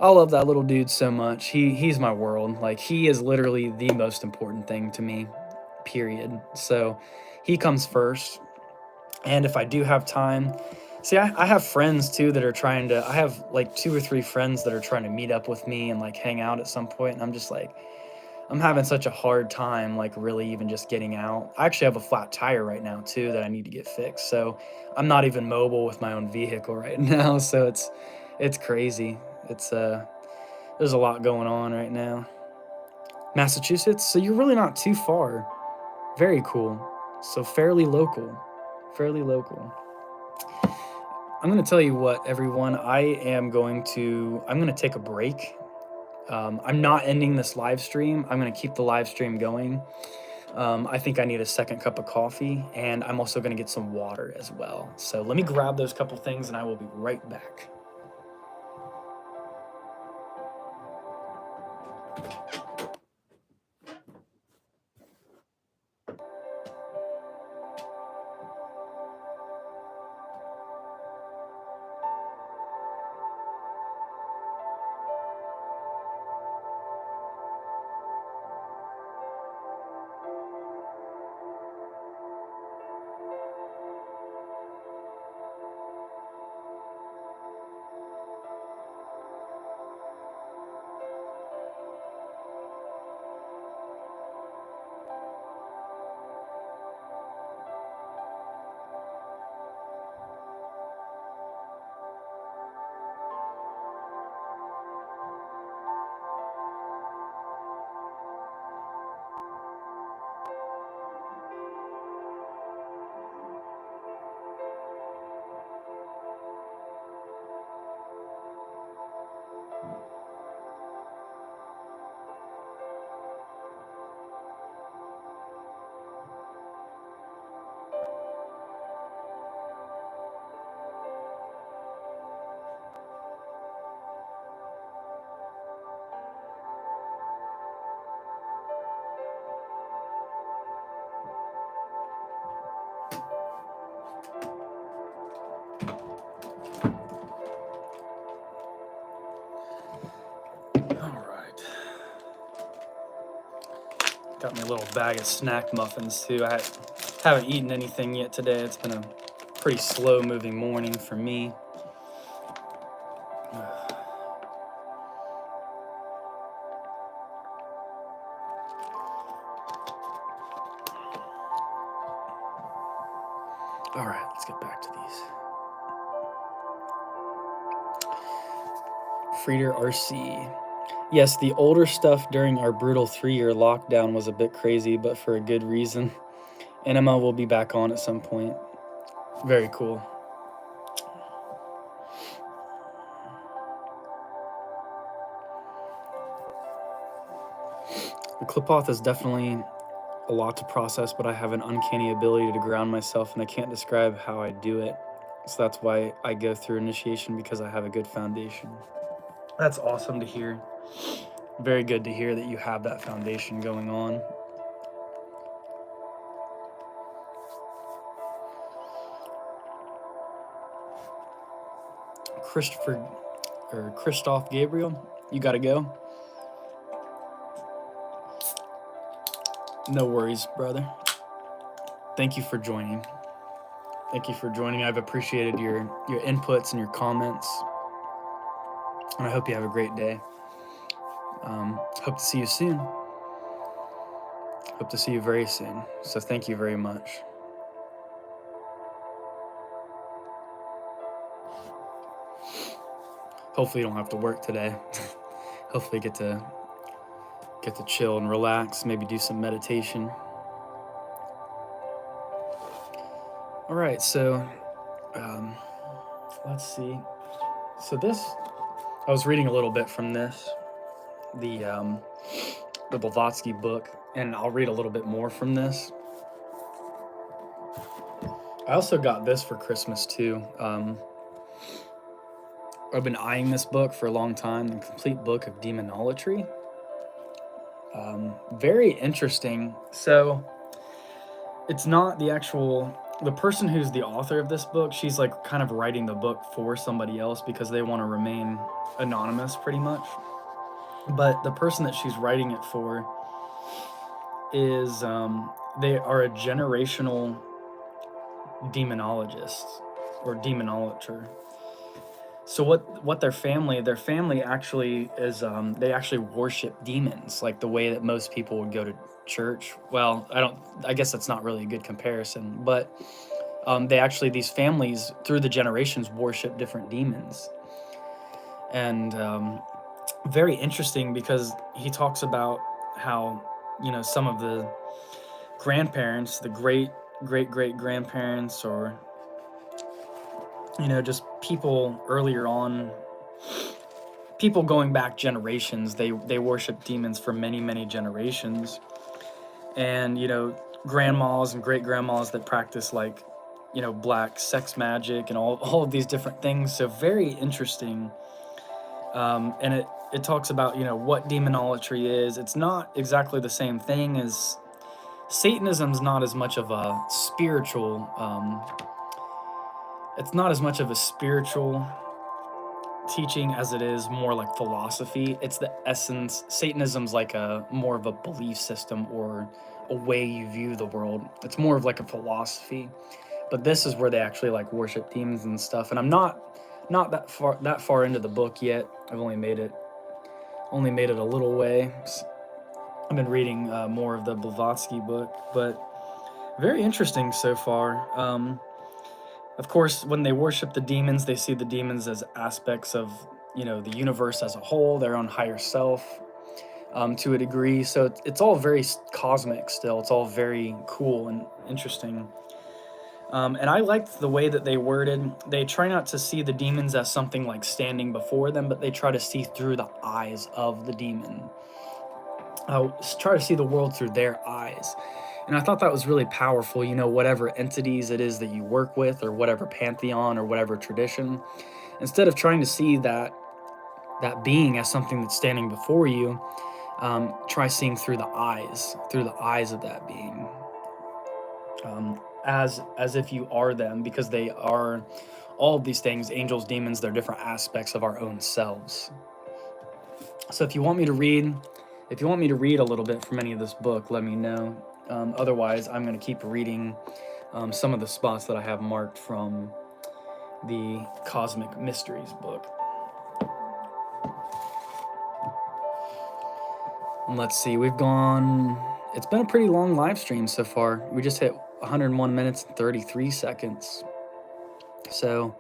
I love that little dude so much. He's my world. Like, he is literally the most important thing to me, period. So he comes first. And if I do have time, see, I have friends too that are I have like 2 or 3 friends that are trying to meet up with me and like hang out at some point. And I'm just like, I'm having such a hard time, like really even just getting out. I actually have a flat tire right now too that I need to get fixed. So I'm not even mobile with my own vehicle right now. So it's crazy. There's a lot going on right now. Massachusetts, so you're really not too far. Very cool. So fairly local. I'm going to tell you what, everyone. I'm going to take a break. I'm not ending this live stream. I'm going to keep the live stream going. I think I need a second cup of coffee, and I'm also going to get some water as well. So let me grab those couple things, and I will be right back. All right. Got me a little bag of snack muffins too. I haven't eaten anything yet today. It's been a pretty slow moving morning for me. All right, let's get back to these. Frieder RC. Yes, the older stuff during our brutal 3-year lockdown was a bit crazy, but for a good reason. Enema will be back on at some point. Very cool. The Qliphoth is definitely a lot to process, but I have an uncanny ability to ground myself, and I can't describe how I do it. So that's why I go through initiation, because I have a good foundation. That's awesome to hear. Very good to hear that you have that foundation going on. Christoph Gabriel, you gotta go. No worries, brother. Thank you for joining. Thank you for joining. I've appreciated your inputs and your comments, and I hope you have a great day. Hope to see you soon. Hope to see you very soon. So thank you very much. Hopefully you don't have to work today. Hopefully get to chill and relax, maybe do some meditation. All right, so let's see. So this, I was reading a little bit from this, the Blavatsky book, and I'll read a little bit more from this. I also got this for Christmas too. I've been eyeing this book for a long time, the Complete Book of Demonolatry. Very interesting. So it's not the person who's the author of this book, she's like kind of writing the book for somebody else because they want to remain anonymous pretty much. But the person that she's writing it for is, they are a generational demonologist or demonolator. So what their family actually is, they actually worship demons, like the way that most people would go to church. Well, I guess that's not really a good comparison, but these families through the generations worship different demons. And very interesting, because he talks about how, some of the grandparents, the great grandparents, or just people earlier on, people going back generations, they worship demons for many, many generations. And, grandmas and great grandmas that practice like, black sex magic and all of these different things. So very interesting. And it talks about, what demonolatry is. It's not exactly the same thing as Satanism's not as much of a spiritual, it's not as much of a spiritual teaching as it is more like philosophy. It's the essence. Satanism's like a more of a belief system or a way you view the world. It's more of like a philosophy. But this is where they actually like worship demons and stuff. And I'm not that far into the book yet. I've only made it a little way. I've been reading more of the Blavatsky book, but very interesting so far. Of course, when they worship the demons, they see the demons as aspects of, the universe as a whole, their own higher self, to a degree. So it's all very cosmic still. It's all very cool and interesting. And I liked the way that they worded. They try not to see the demons as something like standing before them, but they try to see through the eyes of the demon. Try to see the world through their eyes. And I thought that was really powerful, whatever entities it is that you work with, or whatever pantheon or whatever tradition, instead of trying to see that being as something that's standing before you, try seeing through the eyes of that being, as if you are them, because they are all of these things, angels, demons, they're different aspects of our own selves. So if you want me to read a little bit from any of this book, let me know. Otherwise, I'm going to keep reading some of the spots that I have marked from the Cosmic Mysteries book. And let's see, it's been a pretty long live stream so far. We just hit 101 minutes and 33 seconds. So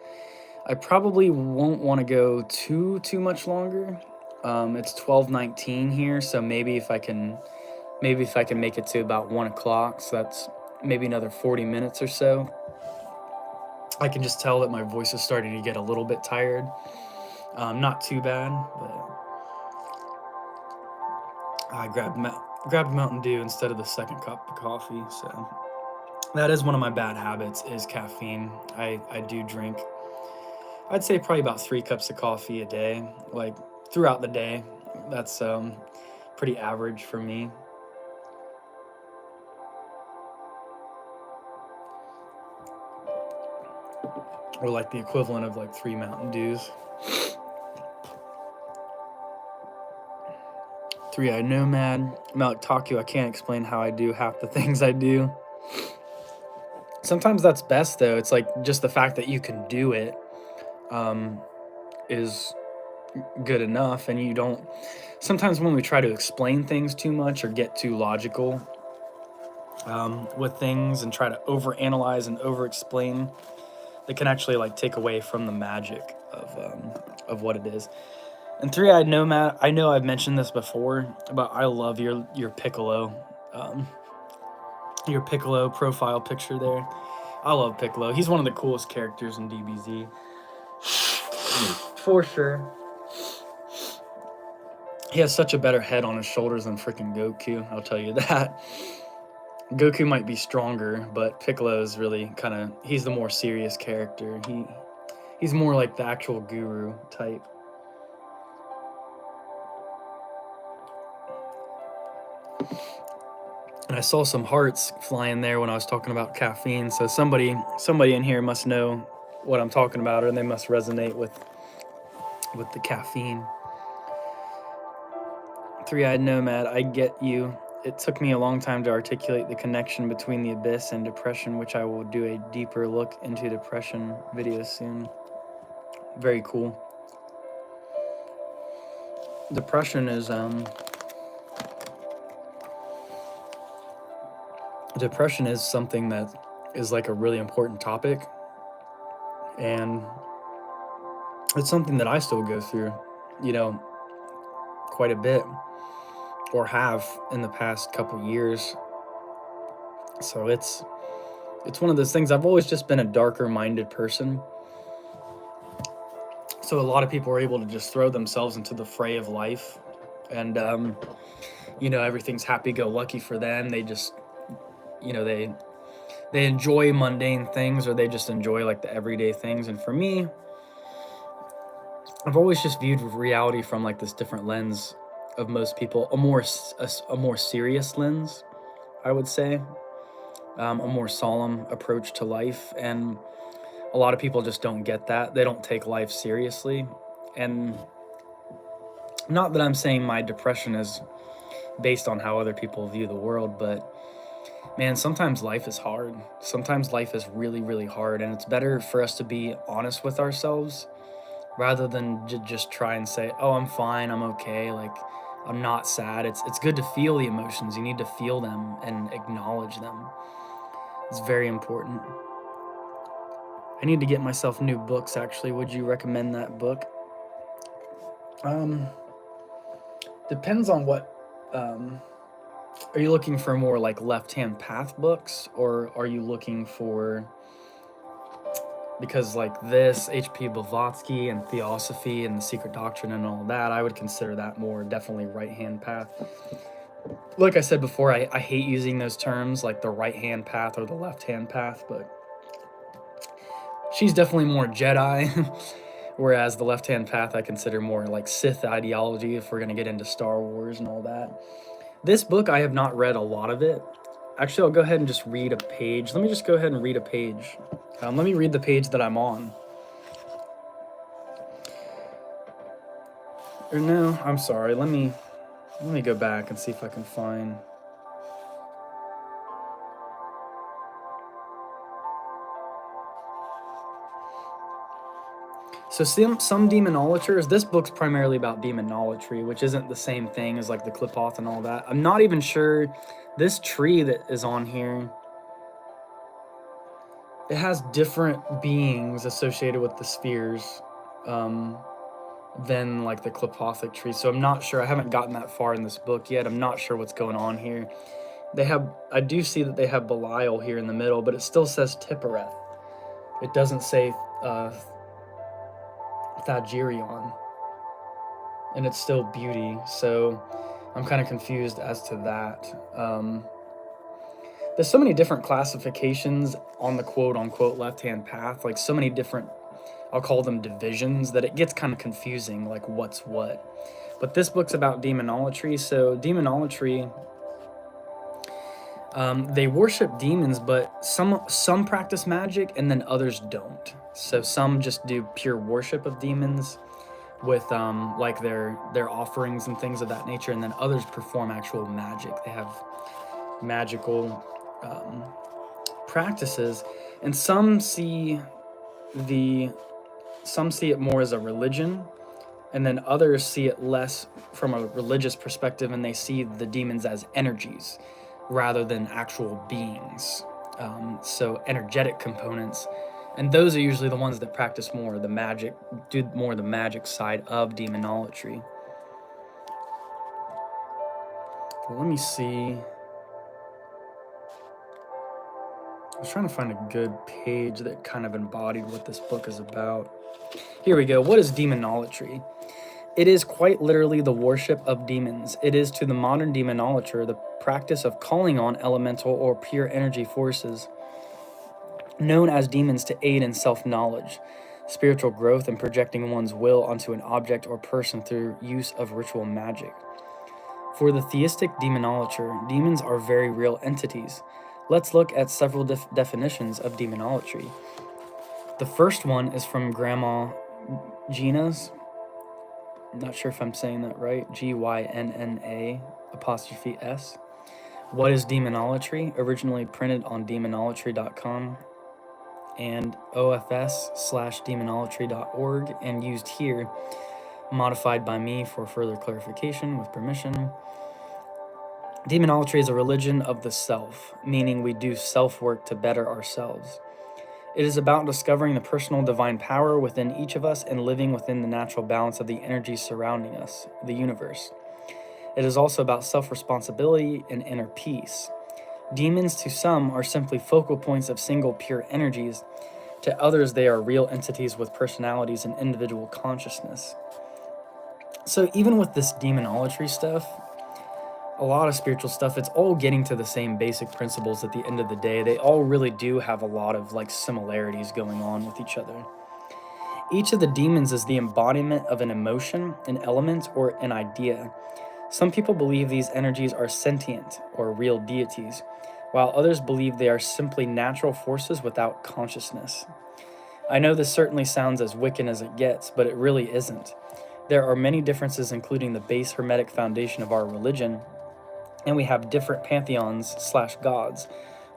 I probably won't want to go too much longer. It's 12:19 here, so maybe if I can make it to about 1 o'clock, so that's maybe another 40 minutes or so. I can just tell that my voice is starting to get a little bit tired. Not too bad, but I grabbed Mountain Dew instead of the second cup of coffee, so that is one of my bad habits, is caffeine. I do drink, I'd say probably about 3 cups of coffee a day, like throughout the day. That's pretty average for me. Or like the equivalent of like 3 Mountain Dews. Three-Eyed Nomad. Malik Taku, I can't explain how I do half the things I do. Sometimes that's best though. It's like just the fact that you can do it is good enough, and you don't. Sometimes when we try to explain things too much or get too logical with things and try to overanalyze and over-explain, it can actually like take away from the magic of what it is. And Three-Eyed Nomad, I know I've mentioned this before, but I love your Piccolo, your Piccolo profile picture there. I love Piccolo. He's one of the coolest characters in DBZ, for sure. He has such a better head on his shoulders than freaking Goku, I'll tell you that. Goku might be stronger, but Piccolo is really he's the more serious character. He's more like the actual guru type. And I saw some hearts flying there when I was talking about caffeine, so somebody in here must know what I'm talking about, or they must resonate with the caffeine. Three-Eyed Nomad, I get you. It took me a long time to articulate the connection between the abyss and depression, which I will do a deeper look into depression video soon. Very cool. Depression is something that is like a really important topic, and it's something that I still go through, quite a bit, or have in the past couple years. So it's one of those things. I've always just been a darker minded person, So a lot of people are able to just throw themselves into the fray of life, and everything's happy-go-lucky for them. They just, they enjoy mundane things, or they just enjoy like the everyday things. And for me, I've always just viewed reality from like this different lens of most people, a more serious lens, I would say, a more solemn approach to life. And a lot of people just don't get that. They don't take life seriously. And not that I'm saying my depression is based on how other people view the world, but man, sometimes life is hard. Sometimes life is really, really hard, and it's better for us to be honest with ourselves rather than just try and say, oh, I'm fine, I'm okay, like, I'm not sad. It's good to feel the emotions. You need to feel them and acknowledge them. It's very important. I need to get myself new books, actually. Would you recommend that book? Depends on what... Are you looking for more like left-hand path books, or are you looking for... Because like this, H.P. Blavatsky and Theosophy and the Secret Doctrine and all that, I would consider that more definitely right-hand path. Like I said before, I hate using those terms, like the right-hand path or the left-hand path, but she's definitely more Jedi, whereas the left-hand path I consider more like Sith ideology, if we're going to get into Star Wars and all that. This book, I have not read a lot of it. Actually, I'll go ahead and just read a page. Let me just go ahead and read a page. Let me read the page that I'm on. Or no, I'm sorry. Let me go back and see if I can find... So some demonolators, this book's primarily about demonolatry, which isn't the same thing as like the Qliphoth and all that. I'm not even sure this tree that is on here, it has different beings associated with the spheres than like the Qliphothic tree. So I'm not sure. I haven't gotten that far in this book yet. I'm not sure what's going on here. I do see that they have Belial here in the middle, but it still says Tippereth. It doesn't say Thagirion, and it's still beauty, so I'm kind of confused as to that. There's so many different classifications on the quote-unquote left-hand path, like so many different, I'll call them divisions, that it gets kind of confusing, like what's what. But this book's about demonolatry, so demonolatry, they worship demons, but some practice magic and then others don't. So some just do pure worship of demons with like their offerings and things of that nature, and then others perform actual magic. They have magical practices, and some see it more as a religion, and then others see it less from a religious perspective, and they see the demons as energies rather than actual beings. So energetic components, and those are usually the ones that practice more the magic, do more the magic side of demonolatry. Well, let me see. I was trying to find a good page that kind of embodied what this book is about. Here we go. What is demonolatry? It is quite literally the worship of demons. It is to the modern demonolator the practice of calling on elemental or pure energy forces known as demons to aid in self-knowledge, spiritual growth, and projecting one's will onto an object or person through use of ritual magic. For the theistic demonolator, demons are very real entities. Let's look at several definitions of demonolatry. The first one is from Grandma Gina's. I'm not sure if I'm saying that right. Gynna''S. What is demonolatry? Originally printed on demonolatry.com and ofs/demonolatry.org, and used here, modified by me for further clarification with permission. Demonolatry is a religion of the self, meaning we do self-work to better ourselves. It is about discovering the personal divine power within each of us and living within the natural balance of the energy surrounding us, the universe. It is also about self-responsibility and inner peace. Demons to some are simply focal points of single pure energies, To others, they are real entities with personalities and individual consciousness. So even with this demonology stuff, a lot of spiritual stuff, it's all getting to the same basic principles at the end of the day. They all really do have a lot of like similarities going on with each other. Each of the demons is the embodiment of an emotion, an element, or an idea. Some people believe these energies are sentient or real deities, while others believe they are simply natural forces without consciousness. I know this certainly sounds as Wiccan as it gets, but it really isn't. There are many differences, including the base Hermetic foundation of our religion, and we have different pantheons/gods.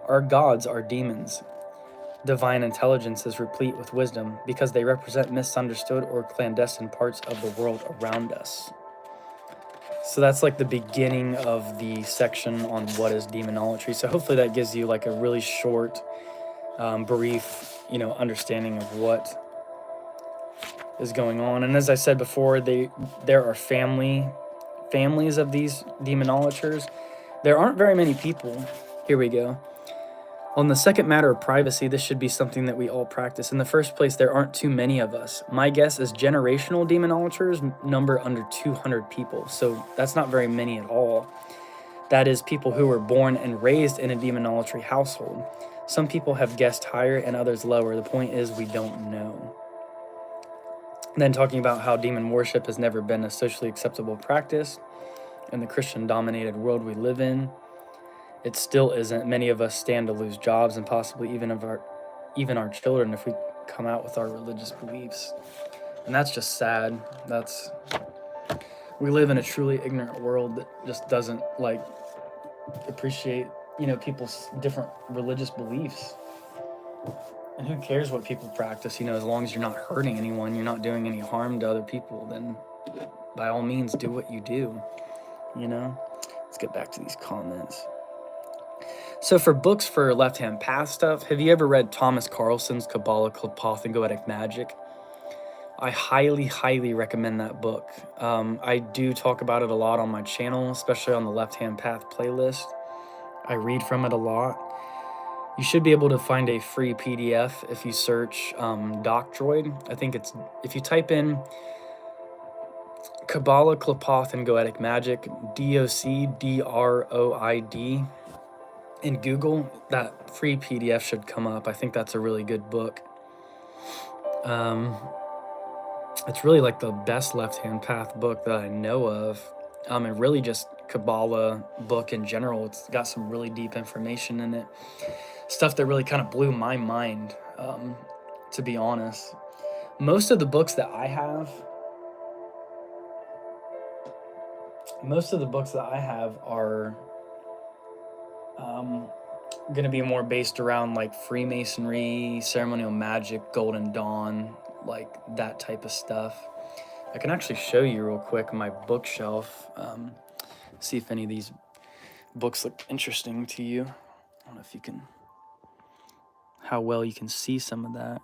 Our gods are demons. Divine intelligence is replete with wisdom because they represent misunderstood or clandestine parts of the world around us. So that's like the beginning of the section on what is demonology. So hopefully that gives you like a really short, brief, understanding of what is going on. And as I said before, there are families of these demonolators. There aren't very many people. Here we go. On the second matter of privacy, this should be something that we all practice. In the first place, there aren't too many of us. My guess is generational demonolators number under 200 people, so that's not very many at all. That is people who were born and raised in a demonolatry household. Some people have guessed higher and others lower. The point is we don't know. Then talking about how demon worship has never been a socially acceptable practice in the Christian-dominated world we live in. It still isn't. Many of us stand to lose jobs and possibly even our children if we come out with our religious beliefs. And that's just sad. We live in a truly ignorant world that just doesn't appreciate, people's different religious beliefs. And who cares what people practice, as long as you're not hurting anyone, you're not doing any harm to other people, then by all means do what you do, Let's get back to these comments. So for books for left-hand path stuff, have you ever read Thomas Carlson's Kabbalah, Qliphoth, and Goetic Magic? I highly, highly recommend that book. I do talk about it a lot on my channel, especially on the left-hand path playlist. I read from it a lot. You should be able to find a free PDF if you search Docdroid. I think it's, if you type in Kabbalah, Qliphoth, and Goetic Magic, DOCDROID, in Google, that free PDF should come up. I think that's a really good book. It's really like the best left-hand path book that I know of. And really just Kabbalah book in general. It's got some really deep information in it. Stuff that really kind of blew my mind, to be honest. Most of the books that I have are going to be more based around like Freemasonry, ceremonial magic, Golden Dawn, like that type of stuff. I can actually show you real quick my bookshelf, see if any of these books look interesting to you. I don't know if you can, how well you can see some of that.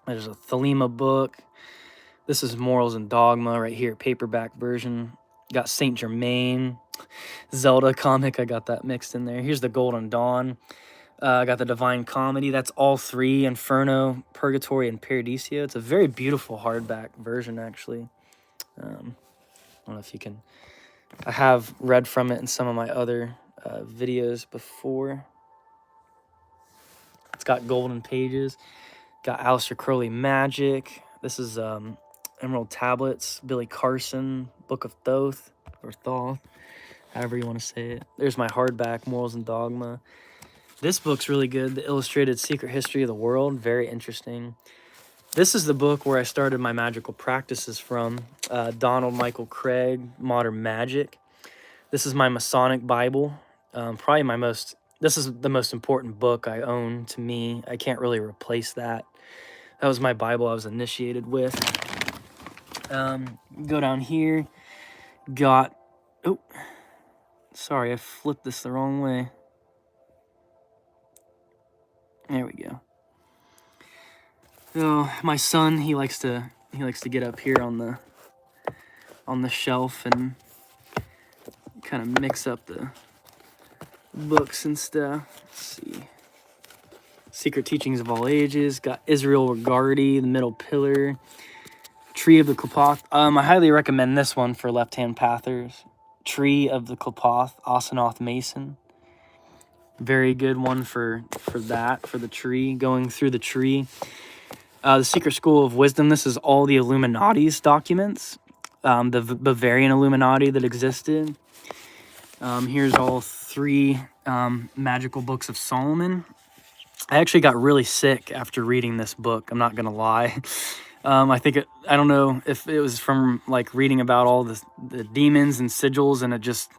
There's a Thelema book. This is Morals and Dogma right here, paperback version. Got Saint Germain, Zelda comic. I got that mixed in there. Here's the Golden Dawn. I got the Divine Comedy. That's all three: Inferno, Purgatory, and Paradiso. It's a very beautiful hardback version, actually. I don't know if you can. I have read from it in some of my other videos before. It's got golden pages. Got Aleister Crowley Magic. This is Emerald Tablets, Billy Carson, Book of Thoth, or Thoth, however you want to say it. There's my hardback, Morals and Dogma. This book's really good, The Illustrated Secret History of the World, very interesting. This is the book where I started my magical practices from, Donald Michael Craig, Modern Magic. This is my Masonic Bible, this is the most important book I own to me. I can't really replace that. That was my Bible I was initiated with. Go down here, got, oh, sorry, I flipped this the wrong way. There we go. Oh, my son, he likes to get up here on the shelf and kind of mix up books and stuff. Let's see. Secret Teachings of All Ages. Got Israel Regardi, The Middle Pillar. Tree of the Qliphoth. I highly recommend this one for left-hand pathers. Tree of the Qliphoth, Asanoth Mason. Very good one for that, for the tree, going through the tree. The Secret School of Wisdom. This is all the Illuminati's documents. The Bavarian Illuminati that existed. Here's all 3 magical books of Solomon. I actually got really sick after reading this book. I'm not going to lie. I don't know if it was from like reading about all the demons and sigils, and it just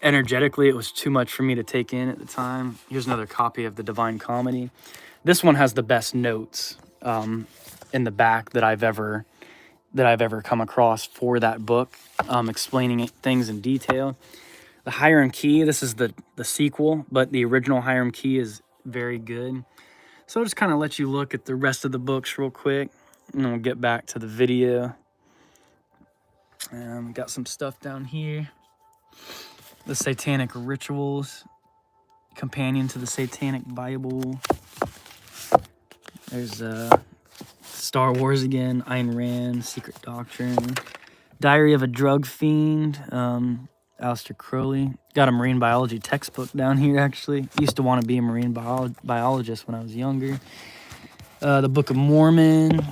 energetically, it was too much for me to take in at the time. Here's another copy of the Divine Comedy. This one has the best notes in the back that I've ever come across for that book, explaining things in detail. The Hiram Key, this is the sequel, but the original Hiram Key is very good. So I'll just kind of let you look at the rest of the books real quick, and then we'll get back to the video. Got some stuff down here. The Satanic Rituals, companion to the Satanic Bible. There's Star Wars again, Ayn Rand, Secret Doctrine, Diary of a Drug Fiend, Aleister Crowley. Got a marine biology textbook down here, actually. Used to want to be a marine biologist when I was younger. The Book of Mormon.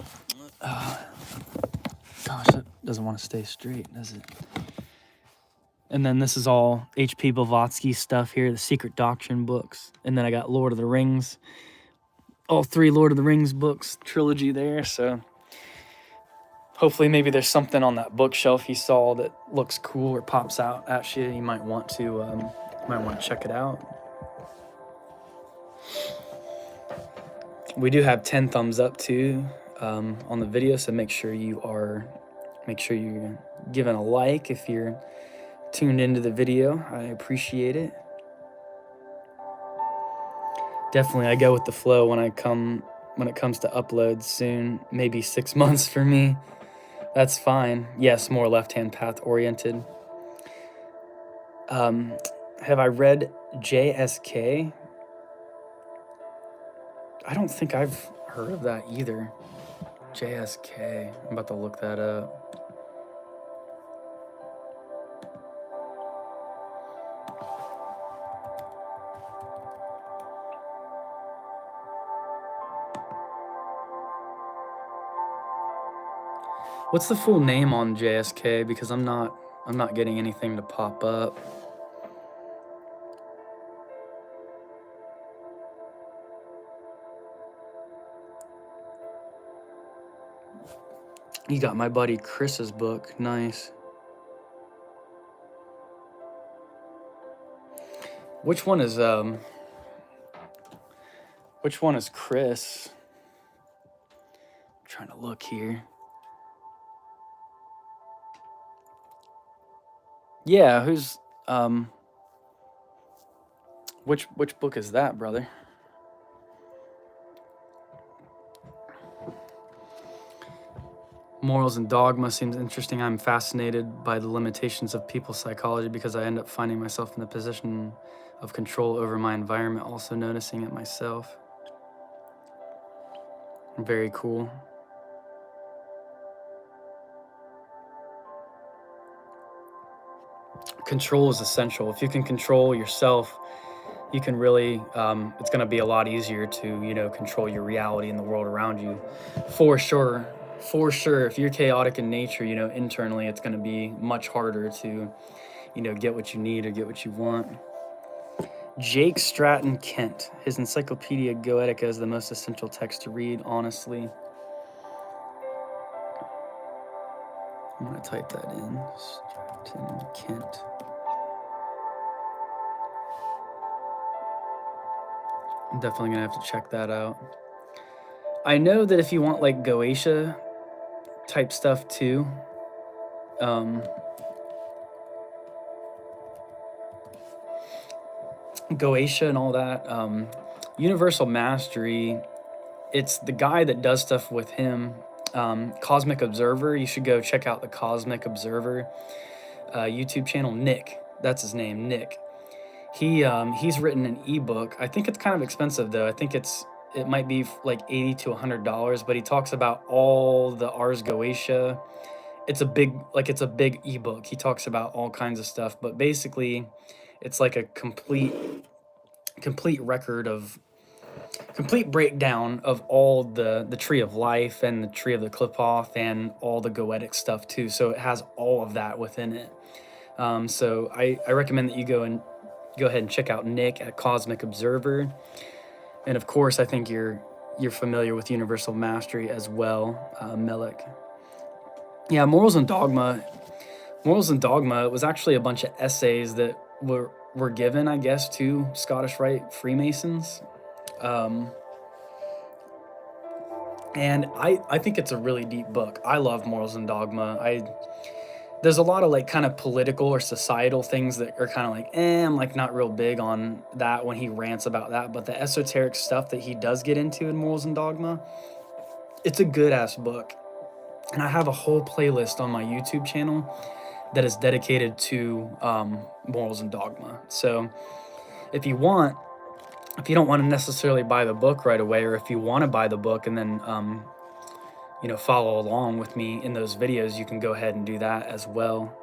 Gosh, that doesn't want to stay straight, does it? And then this is all H.P. Blavatsky stuff here, the Secret Doctrine books. And then I got Lord of the Rings. All 3 Lord of the Rings books, trilogy there. So hopefully maybe there's something on that bookshelf you saw that looks cool or pops out at you. You might want to check it out. We do have 10 thumbs up too on the video, so make sure you're giving a like if you're tuned into the video. I appreciate it. Definitely, I go with the flow when it comes to uploads soon. Maybe 6 months for me. That's fine. Yes, more left-hand path oriented. Have I read JSK? I don't think I've heard of that either. JSK. I'm about to look that up. What's the full name on JSK? Because I'm not getting anything to pop up. You got my buddy Chris's book. Nice. Which one is Chris? I'm trying to look here. Yeah, who's which book is that, brother? Morals and Dogma seems interesting. I'm fascinated by the limitations of people's psychology because I end up finding myself in the position of control over my environment, also noticing it myself. Very cool. Control is essential. If you can control yourself, you can really, it's going to be a lot easier to, control your reality in the world around you. For sure. If you're chaotic in nature, internally, it's going to be much harder to, get what you need or get what you want. Jake Stratton Kent. His Encyclopedia Goetica is the most essential text to read, honestly. I'm going to type that in. Stratton Kent. I'm definitely going to have to check that out. I know that if you want, like, Goetia type stuff, too, Goetia and all that, Universal Mastery, it's the guy that does stuff with him, Cosmic Observer. You should go check out the Cosmic Observer YouTube channel. Nick, that's his name, Nick. He's written an ebook. I think it's kind of expensive though. I think it might be like $80 to $100, but he talks about all the Ars Goetia. It's a big ebook. He talks about all kinds of stuff, but basically it's like a complete record of complete breakdown of all the tree of life and the tree of the Qliphoth and all the Goetic stuff too. So it has all of that within it. So I recommend that you go ahead and check out Nick at Cosmic Observer. And of course, I think you're familiar with Universal Mastery as well, Melik. Yeah, Morals and Dogma. Morals and Dogma, it was actually a bunch of essays that were given, I guess, to Scottish Rite Freemasons. And I think it's a really deep book. I love Morals and Dogma. There's a lot of like kind of political or societal things that are kind of like, I'm like not real big on that when he rants about that. But the esoteric stuff that he does get into in Morals and Dogma, it's a good ass book. And I have a whole playlist on my YouTube channel that is dedicated to Morals and Dogma. So if you don't want to necessarily buy the book right away, or if you want to buy the book and then follow along with me in those videos, you can go ahead and do that as well.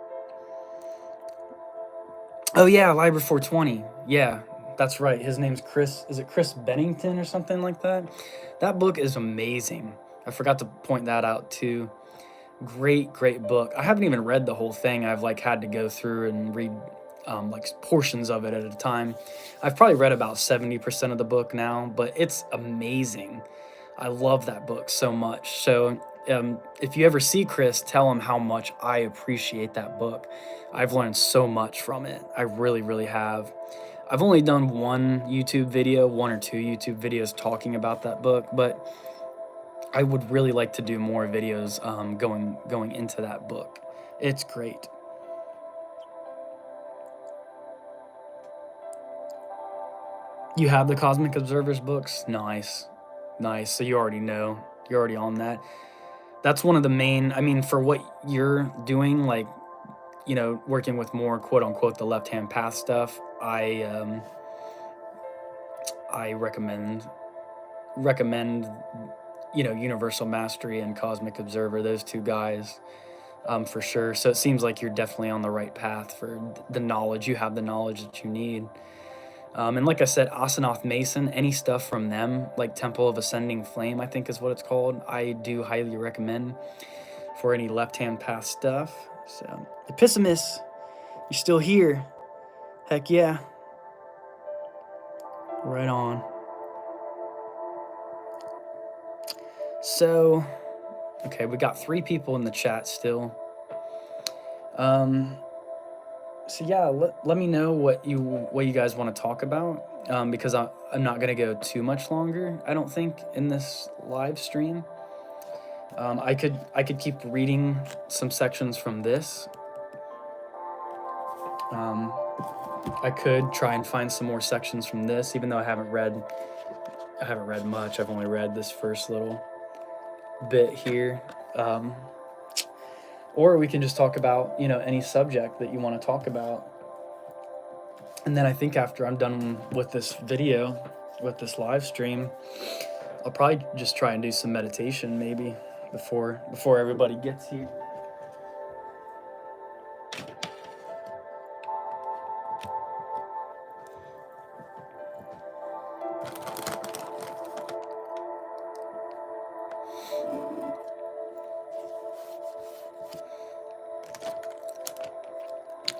Oh yeah, Library 420. Yeah, that's right. His name's Chris. Is it Chris Bennington or something like that? That book is amazing. I forgot to point that out too. Great book. I haven't even read the whole thing. I've like had to go through and read like portions of it at a time. I've probably read about 70% of the book now, but it's amazing. I love that book so much. So if you ever see Chris, tell him how much I appreciate that book. I've learned so much from it. I really have. I've only done one or two YouTube videos talking about that book, but I would really like to do more videos going into that book. It's great. You have the Cosmic Observers books? Nice. So you already know. You're already on that. That's one of the main, I mean, for what you're doing, like, working with more quote unquote the left-hand path stuff, I recommend Universal Mastery and Cosmic Observer, those two guys, for sure. So it seems like you're definitely on the right path for the knowledge. You have the knowledge that you need. And like I said, Asanoth Mason, any stuff from them, like Temple of Ascending Flame, I think is what it's called, I do highly recommend for any left-hand path stuff. So, Episimus, you're still here. Heck yeah. Right on. So, okay, we got 3 people in the chat still. So yeah, let me know what you guys want to talk about, because I'm not gonna go too much longer, I don't think, in this live stream. I could keep reading some sections from this. I could try and find some more sections from this, even though I haven't read much. I've only read this first little bit here. Or we can just talk about, any subject that you want to talk about. And then I think after I'm done with this video, with this live stream, I'll probably just try and do some meditation maybe before everybody gets here.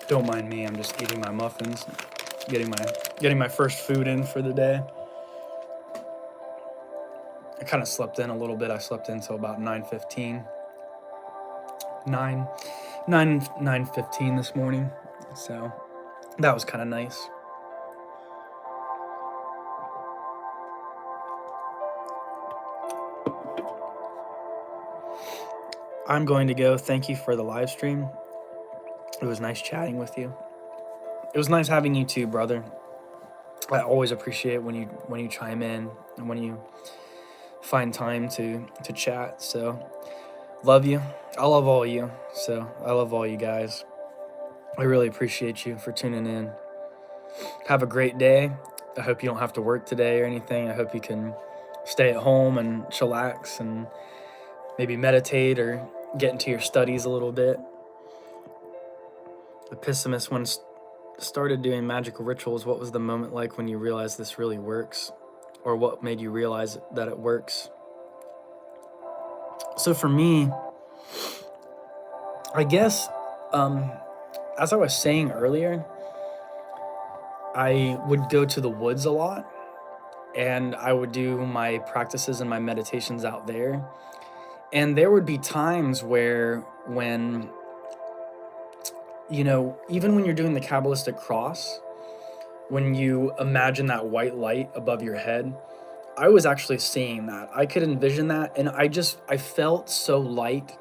Don't mind me, I'm just eating my muffins, getting my first food in for the day. I kind of slept in a little bit. I slept in until about 9:15 this morning, so that was kind of nice. I'm going to go. Thank you for the live stream. It was nice chatting with you. It was nice having you too, brother. I always appreciate when you chime in and when you find time to chat. So love you. I love all you. So I love all you guys. I really appreciate you for tuning in. have a great day. I hope you don't have to work today or anything. I hope you can stay at home and chillax and maybe meditate or get into your studies a little bit. The pessimist one started doing magical rituals. What was the moment like when you realized this really works? Or what made you realize that it works? So for me, I guess, as I was saying earlier, I would go to the woods a lot, and I would do my practices and my meditations out there. And there would be times when, even when you're doing the Kabbalistic cross, when you imagine that white light above your head, I was actually seeing that. I could envision that, and I felt so light,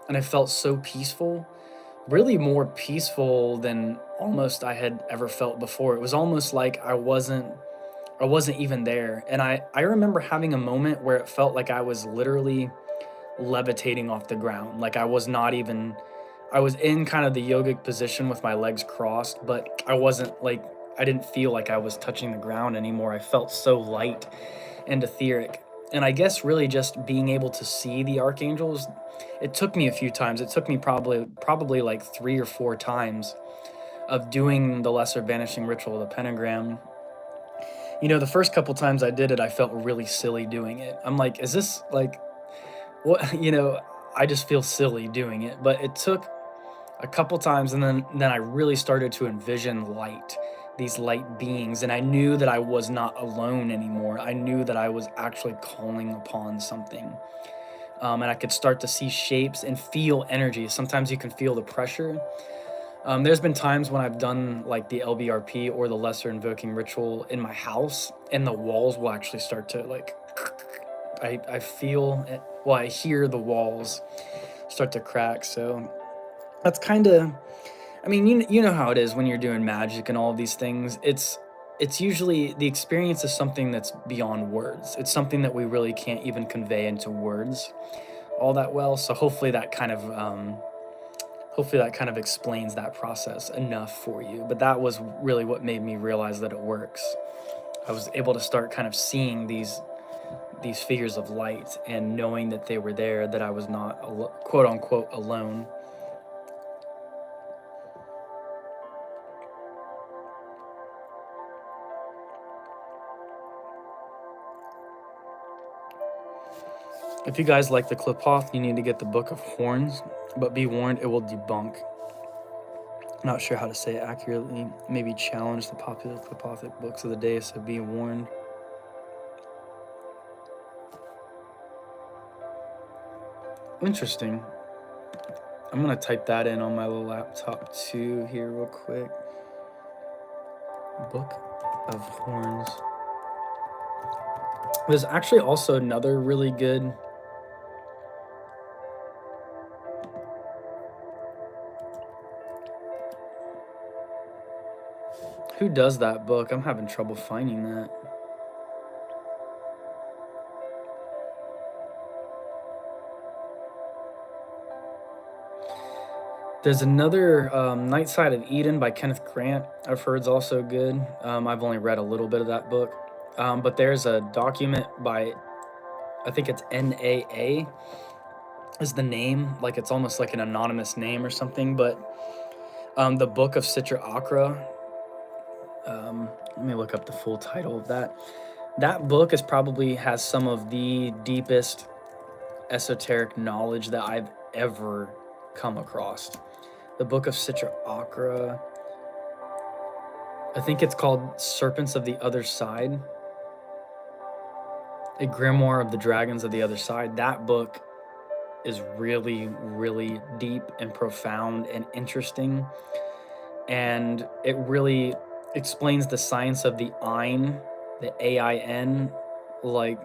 and I felt so peaceful, really more peaceful than almost I had ever felt before. It was almost like I wasn't even there. And I remember having a moment where it felt like I was literally levitating off the ground. Like I was in kind of the yogic position with my legs crossed, but I didn't feel like I was touching the ground anymore. I felt so light and etheric. And I guess really just being able to see the archangels, it took me a few times. It took me probably like 3 or 4 times of doing the lesser banishing ritual of the pentagram. The first couple times I did it, I felt really silly doing it. I'm like, is this like, what? I just feel silly doing it. But it took a couple times, and then I really started to envision light, these light beings, and I knew that I was not alone anymore. I knew that I was actually calling upon something. And I could start to see shapes and feel energy. Sometimes you can feel the pressure. There's been times when I've done like the LBRP or the lesser invoking ritual in my house, and the walls will actually start to like, I feel it, well, I hear the walls start to crack. So that's kind of, I mean, you know how it is when you're doing magic and all of these things. It's usually the experience is something that's beyond words. It's something that we really can't even convey into words all that well. So hopefully that kind of explains that process enough for you. But that was really what made me realize that it works. I was able to start kind of seeing these figures of light and knowing that they were there, that I was not quote unquote alone. If you guys like the Qliphoth, you need to get the Book of Horns, but be warned, it will debunk. Not sure how to say it accurately. Maybe challenge the popular Qliphothic books of the day, so be warned. Interesting. I'm gonna type that in on my little laptop too here real quick. Book of Horns. There's actually also another really good Who does that book? I'm having trouble finding that. There's another Night Side of Eden by Kenneth Grant. I've heard is also good. I've only read a little bit of that book. But there's a document by, I think it's NAA is the name. Like it's almost like an anonymous name or something. But the Book of Citra Akra. Let me look up the full title of that. That book has some of the deepest esoteric knowledge that I've ever come across. The Book of Citra Akra. I think it's called Serpents of the Other Side. A Grimoire of the Dragons of the Other Side. That book is really, really deep and profound and interesting. And it really explains the science of the Ein, the AIN, like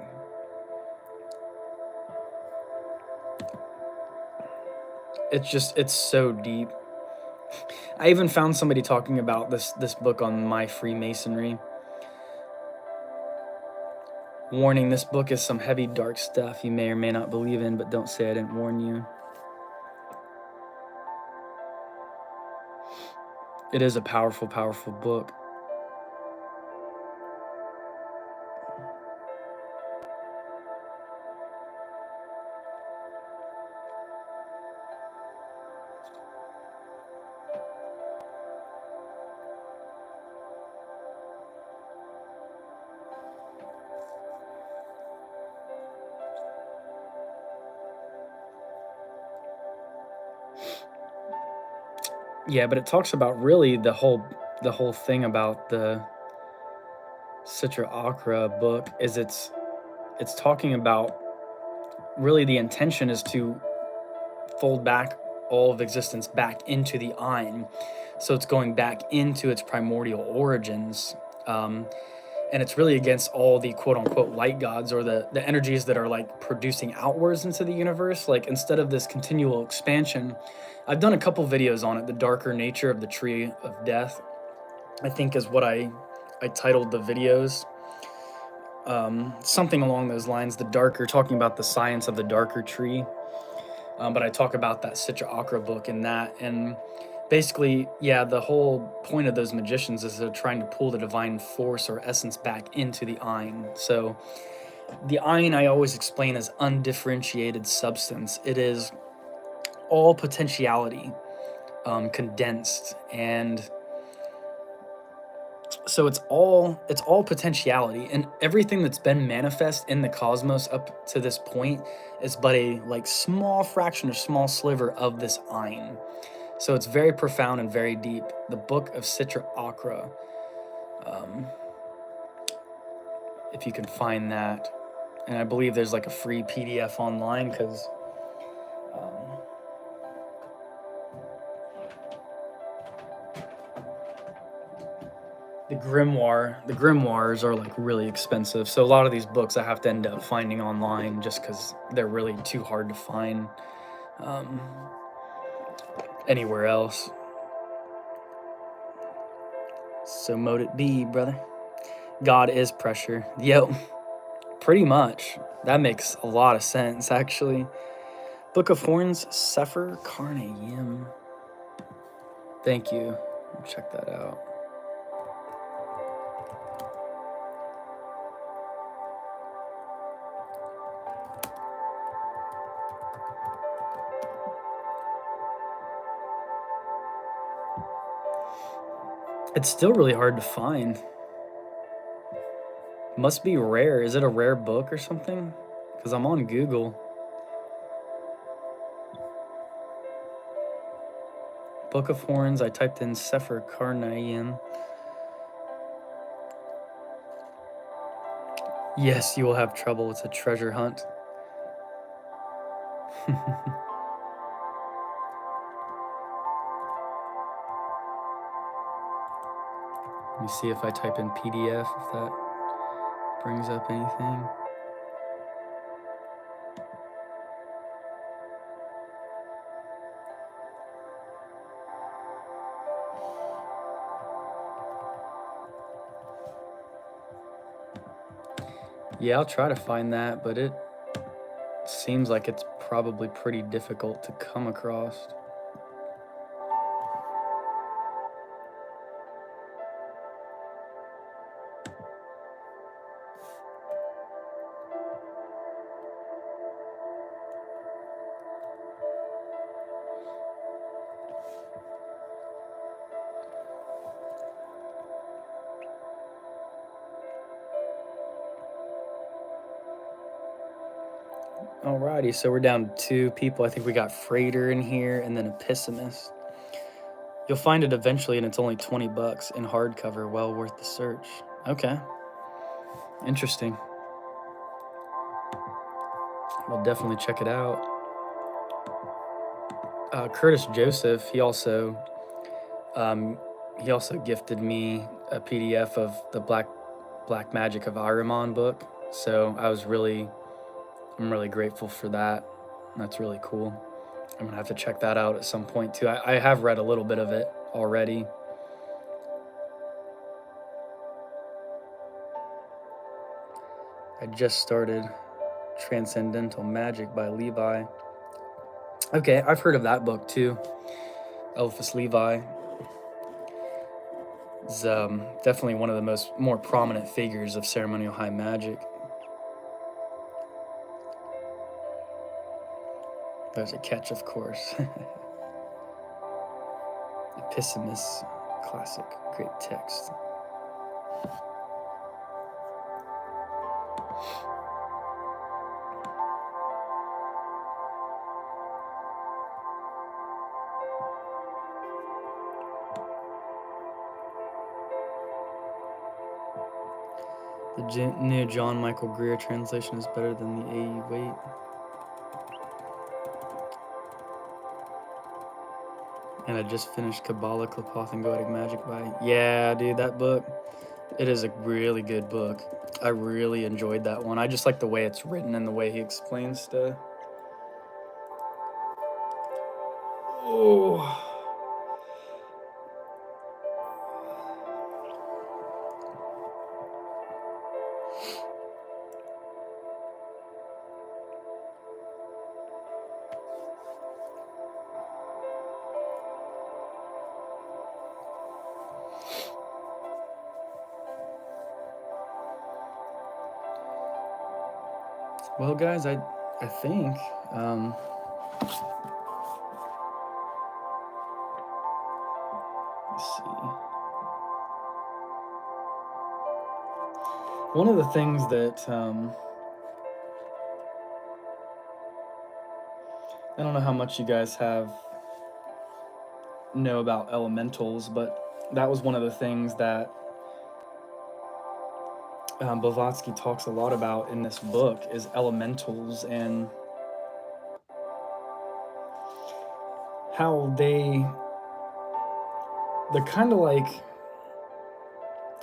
it's so deep. I even found somebody talking about this book on My Freemasonry. Warning, this book is some heavy, dark stuff you may or may not believe in, but don't say I didn't warn you. It is a powerful, powerful book. Yeah, but it talks about really the whole thing about the Citra Akra book is it's talking about really the intention is to fold back all of existence back into the Ein. So it's going back into its primordial origins. And it's really against all the quote unquote light gods, or the energies that are like producing outwards into the universe. Like, instead of this continual expansion, I've done a couple videos on it. The darker nature of the tree of death, I think, is what I titled the videos. Something along those lines, the darker, talking about the science of the darker tree. But I talk about that Citra Akra book in that. And basically, yeah, the whole point of those magicians is they're trying to pull the divine force or essence back into the Ein. So the Ein, I always explain as undifferentiated substance. It is all potentiality condensed, and so it's all potentiality, and everything that's been manifest in the cosmos up to this point is but a like small fraction or small sliver of this Ein. So it's very profound and very deep. The book of Citra Akra, if you can find that, and I believe there's like a free PDF online, because the grimoires are like really expensive. So a lot of these books I have to end up finding online just because they're really too hard to find anywhere else. So mote it be, brother. God is pressure. Yo, pretty much. That makes a lot of sense, actually. Book of Horns, Sefer Karnayim. Thank you. Check that out. It's still really hard to find. Must be rare. Is it a rare book or something? Because I'm on Google. Book of Horns, I typed in Sefer Karnayim. Yes, you will have trouble. It's a treasure hunt. Let me see if I type in PDF, if that brings up anything. Yeah, I'll try to find that, but it seems like it's probably pretty difficult to come across. Alrighty, so we're down to 2 people. I think we got Freighter in here and then a Pessimist. You'll find it eventually, and it's only $20 in hardcover. Well worth the search. Okay. Interesting. We'll definitely check it out. Curtis Joseph, he also gifted me a PDF of the Black Magic of Ahriman book. So I'm really grateful for that. That's really cool. I'm gonna have to check that out at some point too. I have read a little bit of it already. I just started Transcendental Magic by Levi. Okay, I've heard of that book too. Eliphas Levi is definitely one of the more prominent figures of ceremonial high magic. There's a catch, of course. Pessimist, classic, great text. The new John Michael Greer translation is better than the A.E. Waite. And I just finished Kabbalah, Qliphoth, and Goetic Magic by... Yeah, dude, that book, it is a really good book. I really enjoyed that one. I just like the way it's written and the way he explains stuff. Oh. Well, guys, I think let's see. One of the things that I don't know how much you guys know about elementals, but that was one of the things that Blavatsky talks a lot about in this book is elementals and how they're kind of like,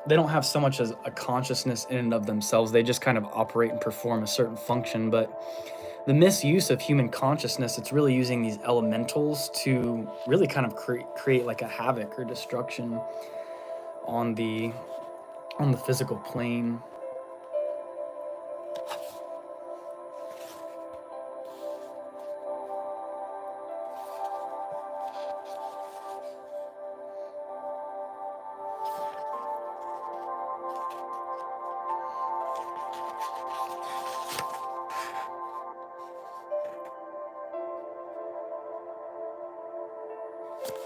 they don't have so much as a consciousness in and of themselves. They just kind of operate and perform a certain function. But the misuse of human consciousness, it's really using these elementals to really kind of create like a havoc or destruction on the physical plane.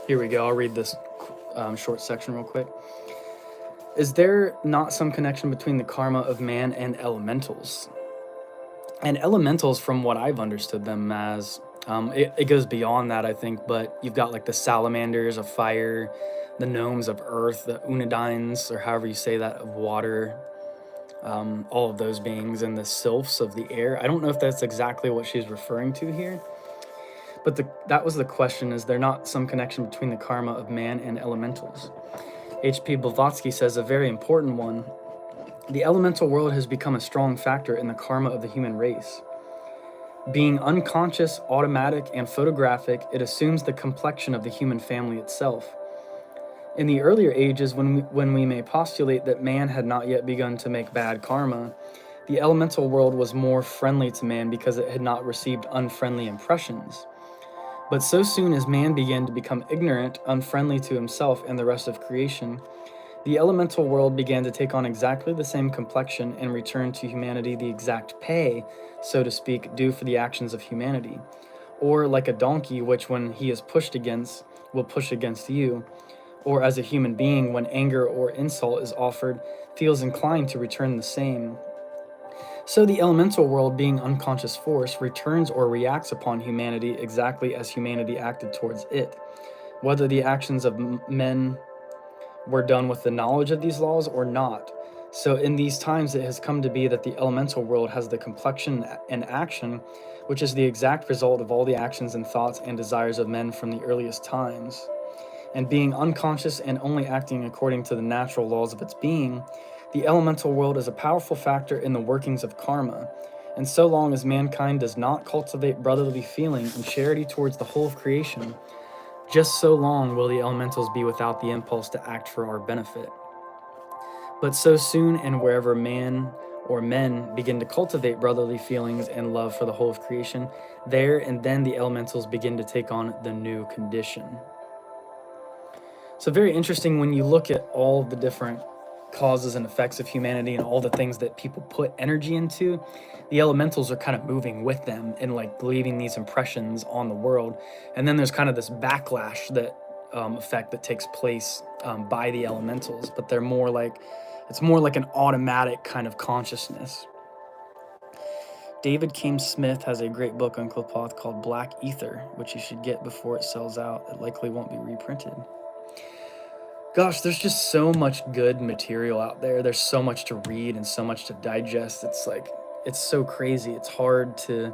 Here we go. I'll read this short section real quick. Is there not some connection between the karma of man and elementals? And elementals, from what I've understood them as, it goes beyond that, I think, but you've got like the salamanders of fire, the gnomes of earth, the unadines, or however you say that, of water, all of those beings, and the sylphs of the air. I don't know if that's exactly what she's referring to here, but that was the question: is there not some connection between the karma of man and elementals? H.P. Blavatsky says a very important one. The elemental world has become a strong factor in the karma of the human race. Being unconscious, automatic, and photographic, it assumes the complexion of the human family itself. In the earlier ages, when we may postulate that man had not yet begun to make bad karma, the elemental world was more friendly to man because it had not received unfriendly impressions. But so soon as man began to become ignorant, unfriendly to himself and the rest of creation, the elemental world began to take on exactly the same complexion and return to humanity the exact pay, so to speak, due for the actions of humanity. Or like a donkey, which when he is pushed against, will push against you. Or as a human being, when anger or insult is offered, feels inclined to return the same. So the elemental world, being unconscious force, returns or reacts upon humanity exactly as humanity acted towards it, whether the actions of men were done with the knowledge of these laws or not. So in these times it has come to be that the elemental world has the complexion and action, which is the exact result of all the actions and thoughts and desires of men from the earliest times. And being unconscious and only acting according to the natural laws of its being, the elemental world is a powerful factor in the workings of karma. And so long as mankind does not cultivate brotherly feeling and charity towards the whole of creation, just so long will the elementals be without the impulse to act for our benefit. But so soon and wherever man or men begin to cultivate brotherly feelings and love for the whole of creation, there and then the elementals begin to take on the new condition. So very interesting when you look at all the different causes and effects of humanity and all the things that people put energy into, the elementals are kind of moving with them and like leaving these impressions on the world. And then there's kind of this backlash that effect that takes place by the elementals, but they're more like, it's more like an automatic kind of consciousness. David Kim Smith has a great book on Qliphoth called Black Ether, which you should get before it sells out. It likely won't be reprinted. Gosh, there's just so much good material out there. There's so much to read and so much to digest. It's like, it's so crazy. It's hard to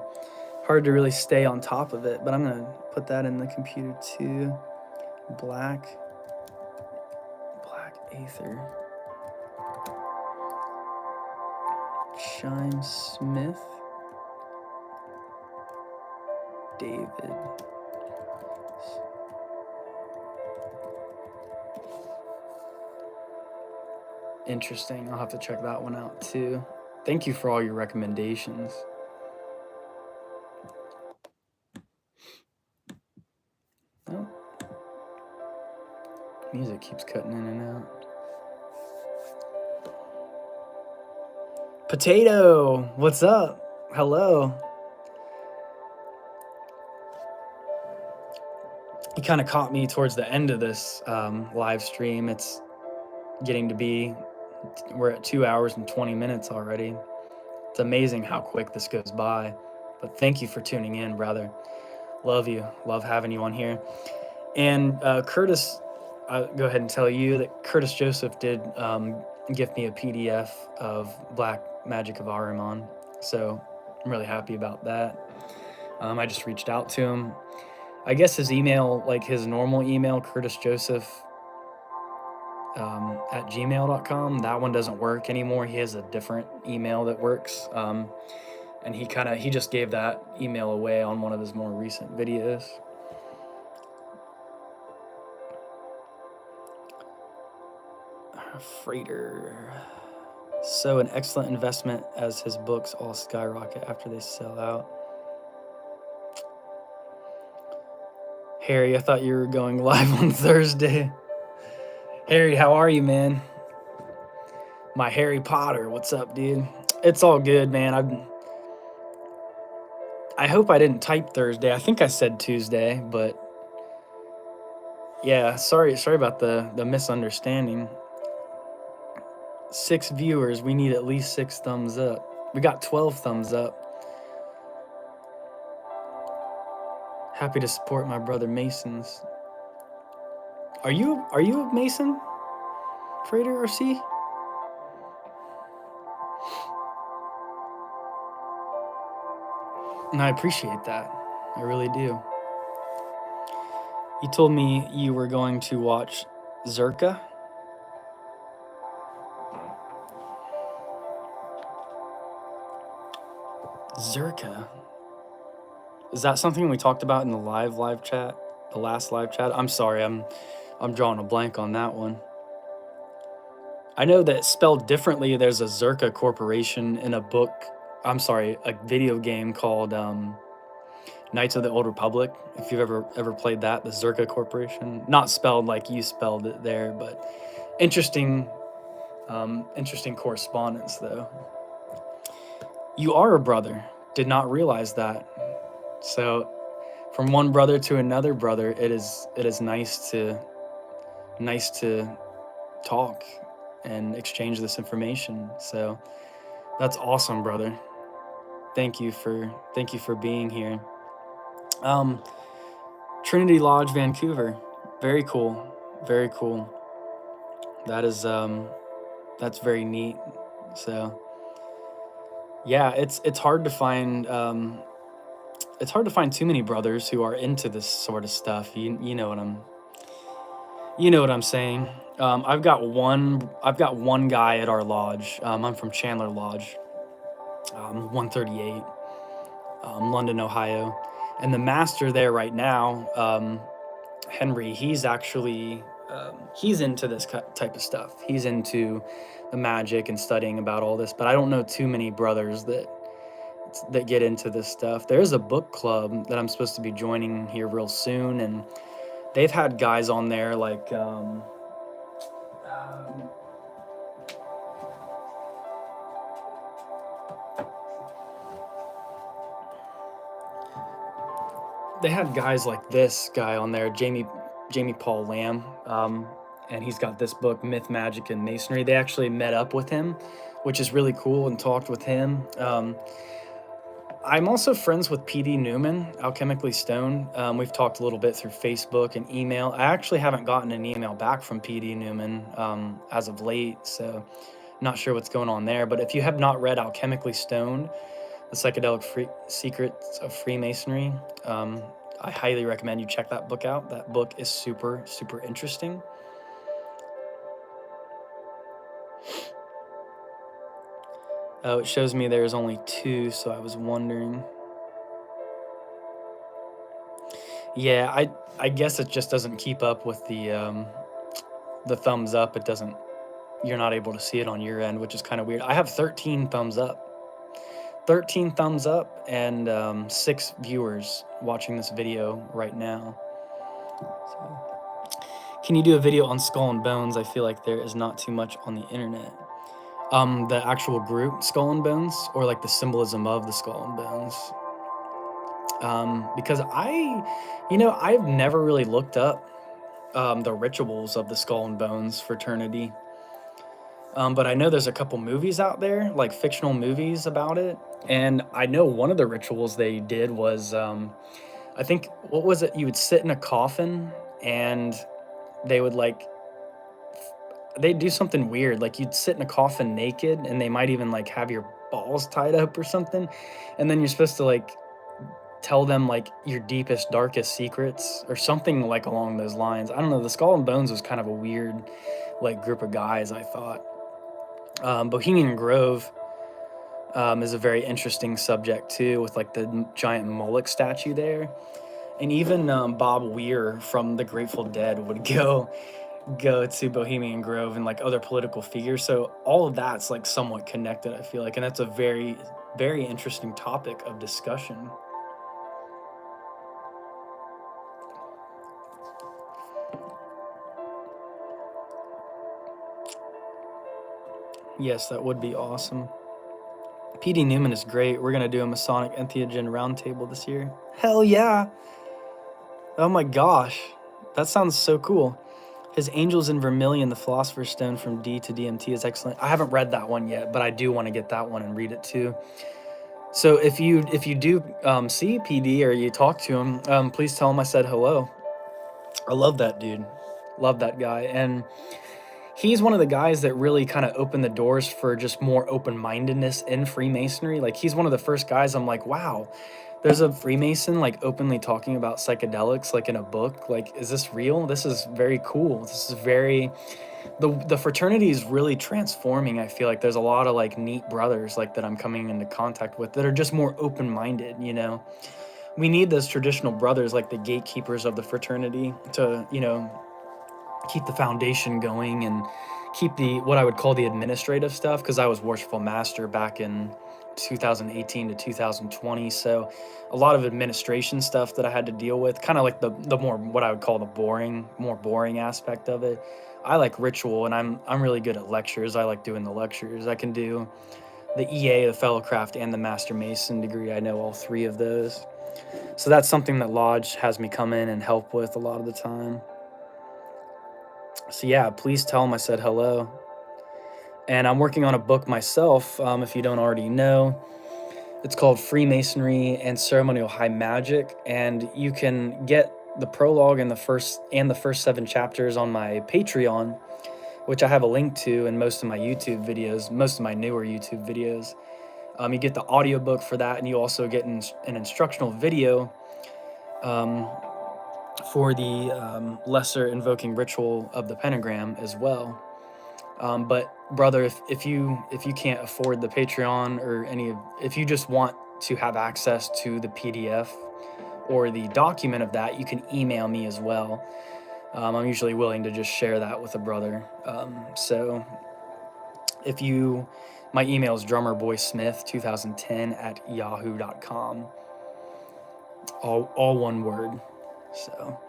really stay on top of it. But I'm gonna put that in the computer too. Black Aether. Shime Smith. David. Interesting. I'll have to check that one out too. Thank you for all your recommendations. Oh. Music keeps cutting in and out. Potato, what's up? Hello. He kind of caught me towards the end of this live stream. It's getting to be, we're at 2 hours and 20 minutes already. It's amazing how quick this goes by. But thank you for tuning in, brother. Love you. Love having you on here. And Curtis, I'll go ahead and tell you that Curtis Joseph did gift me a PDF of Black Magic of Ahriman. So I'm really happy about that. I just reached out to him. I guess his email, like his normal email, Curtis Joseph at gmail.com, that one doesn't work anymore. He has a different email that works. And he just gave that email away on one of his more recent videos. Freighter. So an excellent investment as his books all skyrocket after they sell out. Harry, I thought you were going live on Thursday. Harry, how are you, man? My Harry Potter, what's up, dude? It's all good, man. I hope I didn't type Thursday. I think I said Tuesday, but yeah, sorry about the misunderstanding. 6 viewers, we need at least 6 thumbs up. We got 12 thumbs up. Happy to support my brother Masons. Are you a Mason, Freighter RC? And I appreciate that. I really do. You told me you were going to watch Zerka. Zerka. Is that something we talked about in the live chat? The last live chat? I'm sorry, I'm drawing a blank on that one. I know that spelled differently, there's a Zerka Corporation in a book, a video game called Knights of the Old Republic. If you've ever played that, the Zerka Corporation. Not spelled like you spelled it there, but interesting correspondence though. You are a brother. Did not realize that. So from one brother to another brother, it is nice to talk and exchange this information. So that's awesome, brother. Thank you for being here. Trinity Lodge, Vancouver. Very cool. Very cool. That is that's very neat. So yeah, it's hard to find too many brothers who are into this sort of stuff. You know what I'm saying. I've got one guy at our lodge. I'm from Chandler Lodge, 138, London, Ohio, and the master there right now, Henry. He's actually he's into this type of stuff. He's into the magic and studying about all this. But I don't know too many brothers that get into this stuff. There's a book club that I'm supposed to be joining here real soon, and they've had guys on there like they had guys like this guy on there, Jamie Paul Lamb, and he's got this book, Myth, Magic, and Masonry. They actually met up with him, which is really cool, and talked with him. I'm also friends with PD Newman, Alchemically Stoned. We've talked a little bit through Facebook and email. I actually haven't gotten an email back from PD Newman as of late, so not sure what's going on there. But if you have not read Alchemically Stoned, The Psychedelic Secrets of Freemasonry, I highly recommend you check that book out. That book is super, super interesting. Oh, it shows me there's only 2, so I was wondering. Yeah, I guess it just doesn't keep up with the thumbs up. It doesn't. You're not able to see it on your end, which is kind of weird. I have 13 thumbs up. 13 thumbs up and 6 viewers watching this video right now. So, can you do a video on Skull and Bones? I feel like there is not too much on the internet. The actual group Skull and Bones, or like the symbolism of the Skull and Bones. Because I've never really looked up the rituals of the Skull and Bones fraternity. But I know there's a couple movies out there, like fictional movies about it. And I know one of the rituals they did was, I think, what was it? You would sit in a coffin and they would they'd do something weird. Like you'd sit in a coffin naked and they might even like have your balls tied up or something. And then you're supposed to like tell them like your deepest, darkest secrets or something like along those lines. I don't know. The Skull and Bones was kind of a weird like group of guys, I thought. Bohemian Grove is a very interesting subject too, with like the giant Moloch statue there. And even Bob Weir from the Grateful Dead would go to Bohemian Grove and like other political figures. So all of that's like somewhat connected, I feel like. And that's a very, very interesting topic of discussion. Yes, that would be awesome. PD Newman is great. We're going to do a Masonic Entheogen Roundtable this year. Hell yeah. Oh my gosh. That sounds so cool. His Angels in Vermilion, the Philosopher's Stone from D to DMT is excellent. I haven't read that one yet, but I do want to get that one and read it too. So if you do see PD or you talk to him, please tell him I said hello. I love that dude. Love that guy. And he's one of the guys that really kind of opened the doors for just more open-mindedness in Freemasonry. Like he's one of the first guys I'm like, wow, there's a Freemason like openly talking about psychedelics like in a book. Like, is this real? This is very cool. This is very, the fraternity is really transforming. I feel like there's a lot of like neat brothers like that I'm coming into contact with that are just more open-minded, you know. We need those traditional brothers like the gatekeepers of the fraternity to, you know, keep the foundation going and keep the what I would call the administrative stuff, because I was Worshipful Master back in 2018 to 2020, so a lot of administration stuff that I had to deal with, kind of like the more what I would call the more boring aspect of it. I like ritual, and I'm really good at lectures. I like doing the lectures. I can do the EA, the Fellowcraft, and the Master Mason degree. I know all 3 of those, so that's something that Lodge has me come in and help with a lot of the time. So yeah, please tell him I said hello. And I'm working on a book myself, if you don't already know. It's called Freemasonry and Ceremonial High Magic, and you can get the prologue and the first 7 chapters on my Patreon, which I have a link to in most of my YouTube videos, most of my newer YouTube videos. You get the audiobook for that, and you also get an instructional video for the lesser invoking ritual of the pentagram as well. But brother, if you can't afford the Patreon or if you just want to have access to the PDF or the document of that, you can email me as well. I'm usually willing to just share that with a brother. So my email is drummerboysmith2010@yahoo.com. All one word. So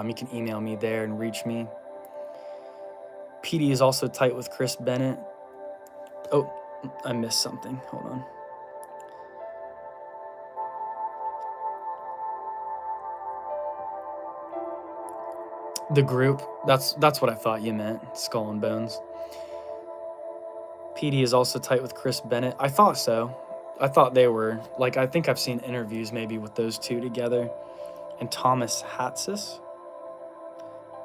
you can email me there and reach me. PD is also tight with Chris Bennett. Oh, I missed something. Hold on. The group. That's what I thought you meant. Skull and Bones. PD is also tight with Chris Bennett. I thought so. I thought they were, like, I think I've seen interviews maybe with those two together. And Thomas Hatsis.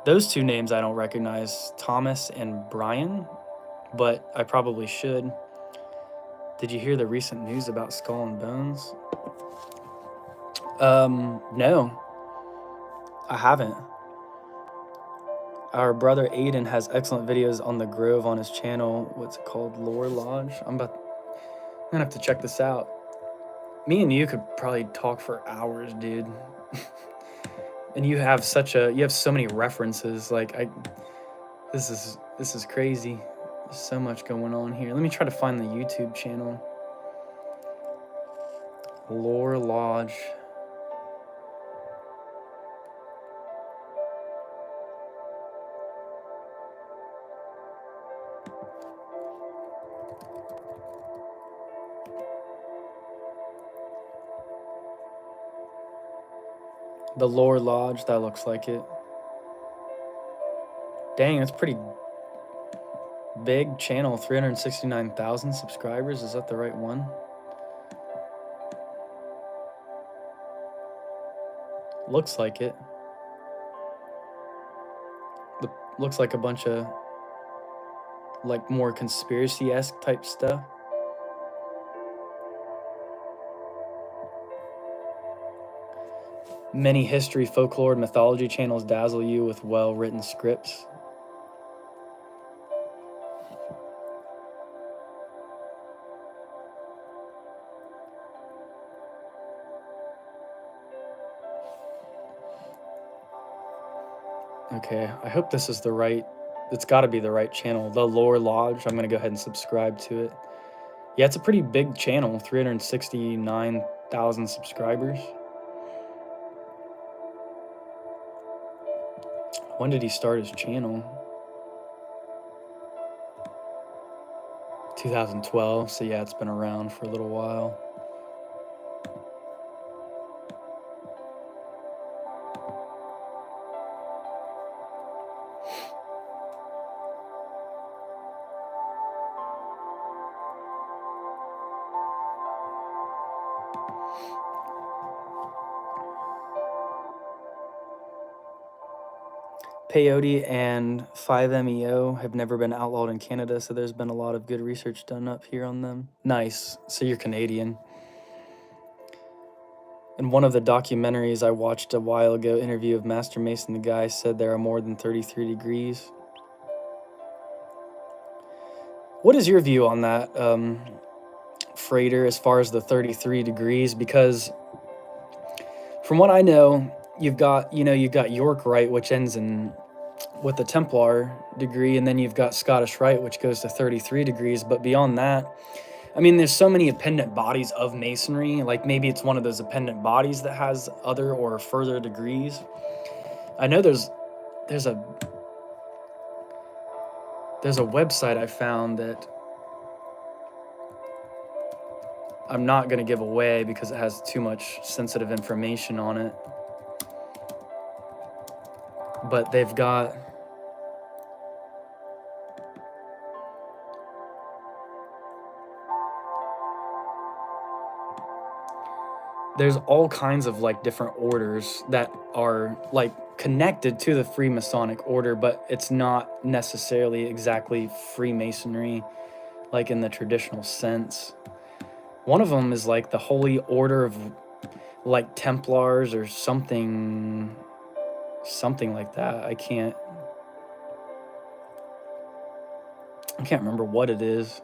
Those two names I don't recognize, Thomas and Brian, but I probably should. Did you hear the recent news about Skull and Bones? No, I haven't. Our brother Aiden has excellent videos on the Grove on his channel. What's it called? Lore Lodge? I'm gonna have to check this out. Me and you could probably talk for hours, dude. And you have so many references. Like this is crazy. There's so much going on here. Let me try to find the YouTube channel. Lore Lodge. The Lore Lodge, that looks like it. Dang, that's pretty big channel. 369,000 subscribers. Is that the right one? Looks like it. Looks like a bunch of like more conspiracy-esque type stuff. Many history, folklore, and mythology channels dazzle you with well-written scripts. Okay, I hope this is the right, it's got to be the right channel. The Lore Lodge. I'm going to go ahead and subscribe to it. Yeah, it's a pretty big channel, 369,000 subscribers. When did he start his channel? 2012, so yeah, it's been around for a little while. Peyote and 5-MeO have never been outlawed in Canada, so there's been a lot of good research done up here on them. Nice. So you're Canadian. In one of the documentaries I watched a while ago, interview of Master Mason, the guy said there are more than 33 degrees. What is your view on that, Freighter, as far as the 33 degrees? Because from what I know, you've got York Rite, which ends in with the Templar degree, and then you've got Scottish Rite, which goes to 33 degrees. But beyond that, I mean, there's so many appendant bodies of Masonry. Like maybe it's one of those appendant bodies that has other or further degrees. I know there's a website I found that I'm not going to give away because it has too much sensitive information on it. But they've got there's all kinds of like different orders that are like connected to the Freemasonic order, but it's not necessarily exactly Freemasonry like in the traditional sense. One of them is like the Holy Order of like Templars or something like that. I can't remember what it is.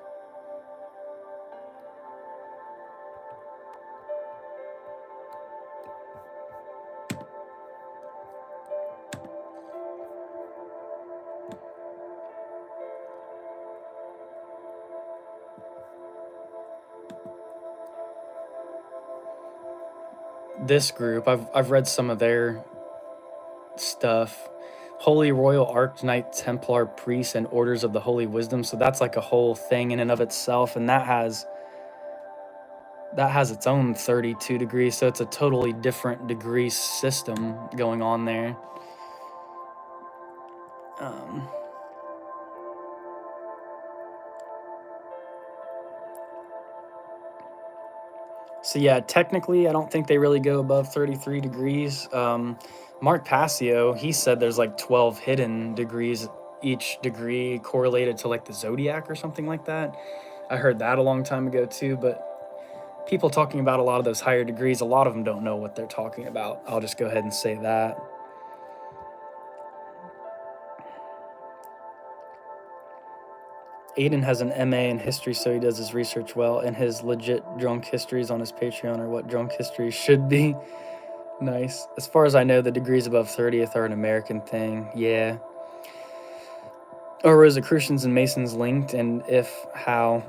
This group, I've read some of their stuff. Holy Royal Arcanite Templar Priests and Orders of the Holy Wisdom. So that's like a whole thing in and of itself, and that has its own 32 degrees. So it's a totally different degree system going on there. So yeah, technically, I don't think they really go above 33 degrees. Mark Passio, he said there's like 12 hidden degrees, each degree correlated to like the zodiac or something like that. I heard that a long time ago too, but people talking about a lot of those higher degrees, a lot of them don't know what they're talking about. I'll just go ahead and say that. Aiden has an MA in history, so he does his research well, and his legit drunk histories on his Patreon are what drunk history should be. Nice. As far as I know, the degrees above 30th are an American thing. Yeah. Are Rosicrucians and Masons linked, and if, how?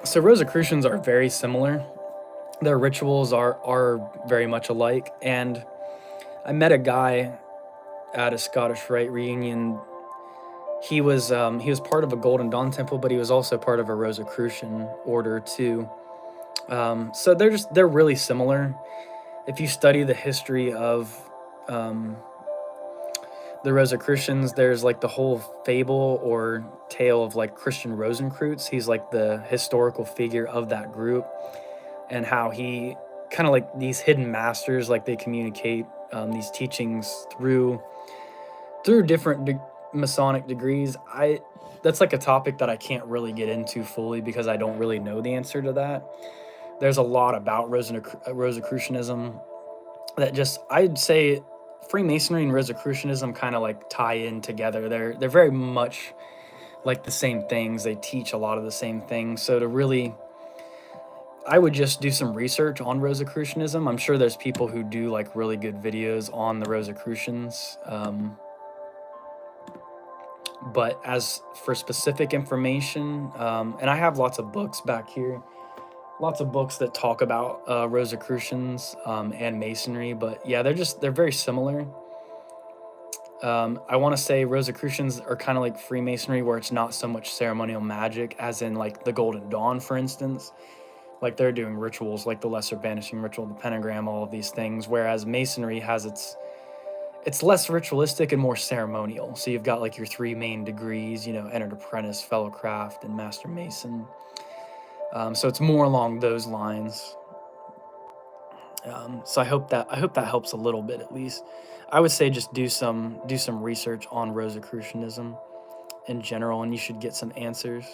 So Rosicrucians are very similar. Their rituals are very much alike, and I met a guy at a Scottish Rite reunion. He was part of a Golden Dawn temple, but he was also part of a Rosicrucian order too. So they're really similar. If you study the history of the Rosicrucians, there's like the whole fable or tale of like Christian Rosenkreutz. He's like the historical figure of that group, and how he kind of like these hidden masters, like they communicate these teachings through different Masonic degrees. That's like a topic that I can't really get into fully because I don't really know the answer to that. There's a lot about Rosicrucianism that just, I'd say Freemasonry and Rosicrucianism kind of like tie in together. They're very much like the same things. They teach a lot of the same things. So to really, I would just do some research on Rosicrucianism. I'm sure there's people who do like really good videos on the Rosicrucians. But as for specific information, and I have lots of books back here, lots of books that talk about Rosicrucians and Masonry. But yeah, they're very similar. I want to say Rosicrucians are kind of like Freemasonry, where it's not so much ceremonial magic, as in like the Golden Dawn, for instance. Like they're doing rituals like the Lesser Banishing Ritual, the Pentagram, all of these things. Whereas Masonry has it's less ritualistic and more ceremonial. So you've got like your three main degrees, Entered Apprentice, Fellow Craft, and Master Mason. So it's more along those lines. So I hope that helps a little bit at least. I would say just do some research on Rosicrucianism in general, and you should get some answers.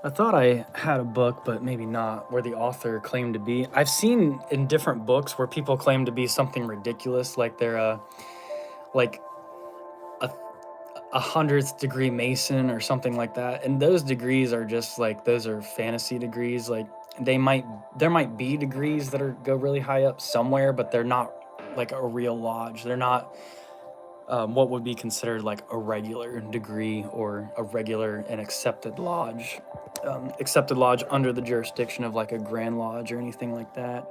I thought I had a book, but maybe not, where the author claimed to be. I've seen in different books where people claim to be something ridiculous, like they're like a 100th degree Mason or something like that. And those degrees are just like, those are fantasy degrees. Like there might be degrees that go really high up somewhere, but they're not like a real lodge. They're not what would be considered like a regular degree or a regular and accepted lodge. Accepted lodge under the jurisdiction of like a Grand Lodge or anything like that.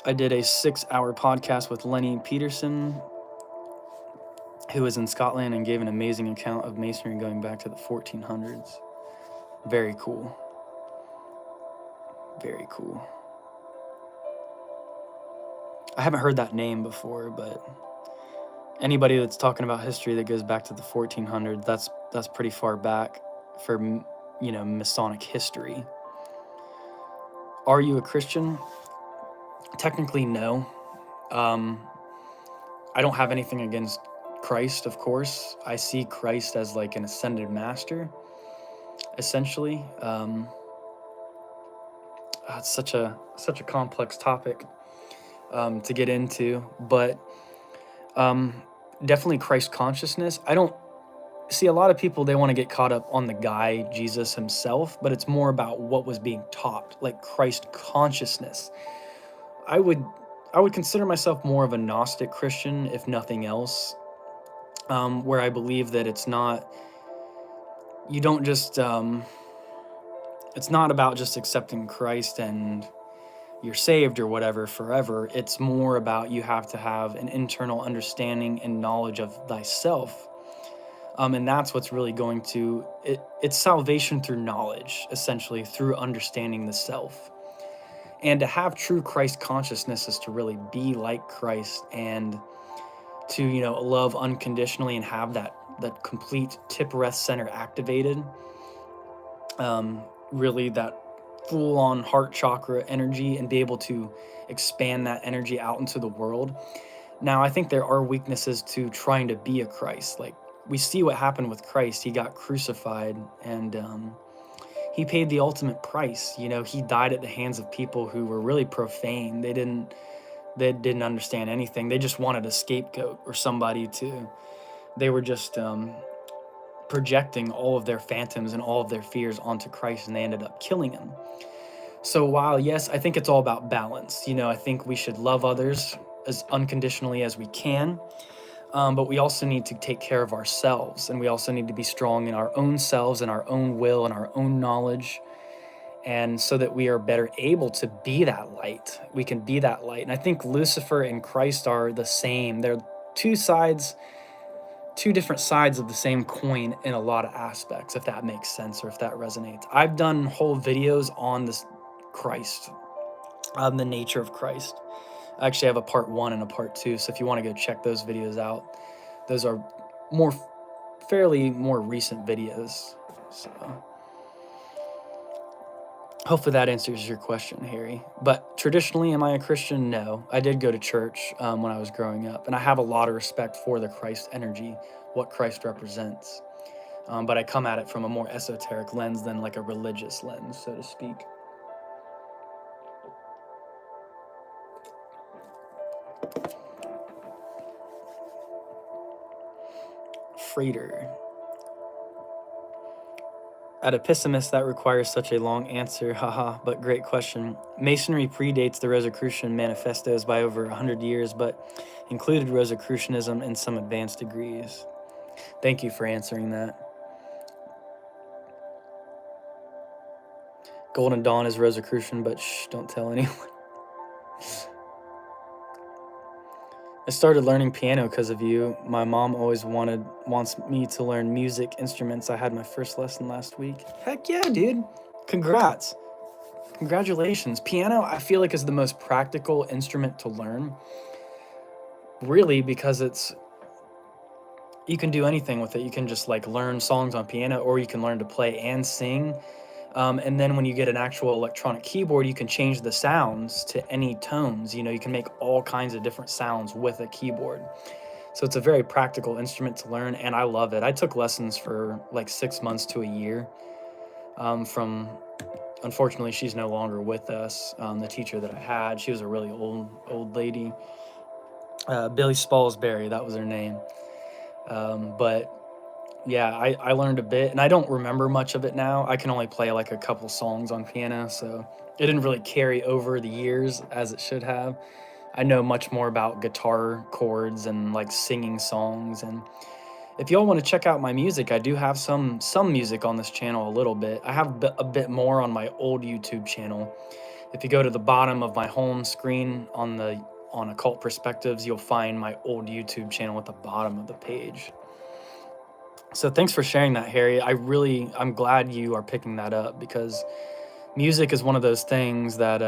I did a 6-hour podcast with Lenny Peterson, who was in Scotland and gave an amazing account of Masonry going back to the 1400s. Very cool. Very cool. I haven't heard that name before, but Anybody that's talking about history that goes back to the 1400s, that's pretty far back for, Masonic history. Are you a Christian? Technically, no. I don't have anything against Christ, of course. I see Christ as like an ascended master, essentially. It's such a complex topic to get into, but definitely Christ consciousness. I don't see a lot of people, they want to get caught up on the guy, Jesus himself, but it's more about what was being taught, like Christ consciousness. I would consider myself more of a Gnostic Christian, if nothing else, where I believe that it's not about just accepting Christ and you're saved or whatever forever. It's more about you have to have an internal understanding and knowledge of thyself. And that's what's really going to, it's salvation through knowledge, essentially, through understanding the self. And to have true Christ consciousness is to really be like Christ and to, love unconditionally and have that complete tip rest center activated. Really that full-on heart chakra energy, and be able to expand that energy out into the world. Now, I think there are weaknesses to trying to be a Christ. Like, we see what happened with Christ. He got crucified, and he paid the ultimate price. He died at the hands of people who were really profane. They didn't understand anything. They just wanted a scapegoat or somebody to, they were just projecting all of their phantoms and all of their fears onto Christ, and they ended up killing him. So while, yes, I think it's all about balance. I think we should love others as unconditionally as we can, but we also need to take care of ourselves, and we also need to be strong in our own selves and our own will and our own knowledge, and so that we are better able to be that light. We can be that light. And I think Lucifer and Christ are the same. They're two different sides of the same coin in a lot of aspects, if that makes sense or if that resonates. I've done whole videos on this Christ, on the nature of Christ. I actually have a part 1 and a part 2, so if you want to go check those videos out, those are fairly more recent videos. So hopefully that answers your question, Harry. But traditionally, am I a Christian? No. I did go to church when I was growing up, and I have a lot of respect for the Christ energy, what Christ represents. But I come at it from a more esoteric lens than like a religious lens, so to speak. Freighter. At a pessimist, that requires such a long answer, haha, but great question. Masonry predates the Rosicrucian manifestos by over 100 years, but included Rosicrucianism in some advanced degrees. Thank you for answering that. Golden Dawn is Rosicrucian, but shh, don't tell anyone. I started learning piano because of you. My mom always wants me to learn music instruments. I had my first lesson last week. Heck yeah, dude. Congrats. Congratulations. Piano, I feel like, is the most practical instrument to learn. Really, because you can do anything with it. You can just like learn songs on piano, or you can learn to play and sing. And then when you get an actual electronic keyboard, you can change the sounds to any tones. You can make all kinds of different sounds with a keyboard. So it's a very practical instrument to learn, and I love it. I took lessons for like 6 months to a year unfortunately, she's no longer with us. The teacher that I had, she was a really old lady. Billy Spalsbury, that was her name. But yeah, I learned a bit, and I don't remember much of it now. I can only play like a couple songs on piano, so it didn't really carry over the years as it should have. I know much more about guitar chords and like singing songs. And if y'all want to check out my music, I do have some music on this channel a little bit. I have a bit more on my old YouTube channel. If you go to the bottom of my home screen on Occult Perspectives, you'll find my old YouTube channel at the bottom of the page. So thanks for sharing that, Harry. I'm glad you are picking that up, because music is one of those things that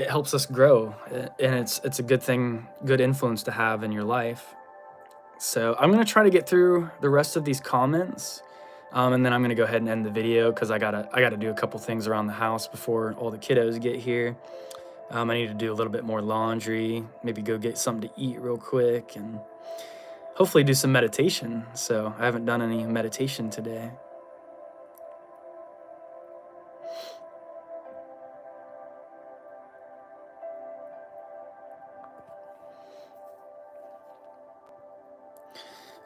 it helps us grow, and it's a good thing, good influence to have in your life. So I'm gonna try to get through the rest of these comments, and then I'm gonna go ahead and end the video because I gotta do a couple things around the house before all the kiddos get here. I need to do a little bit more laundry, maybe go get something to eat real quick, and hopefully do some meditation. So I haven't done any meditation today.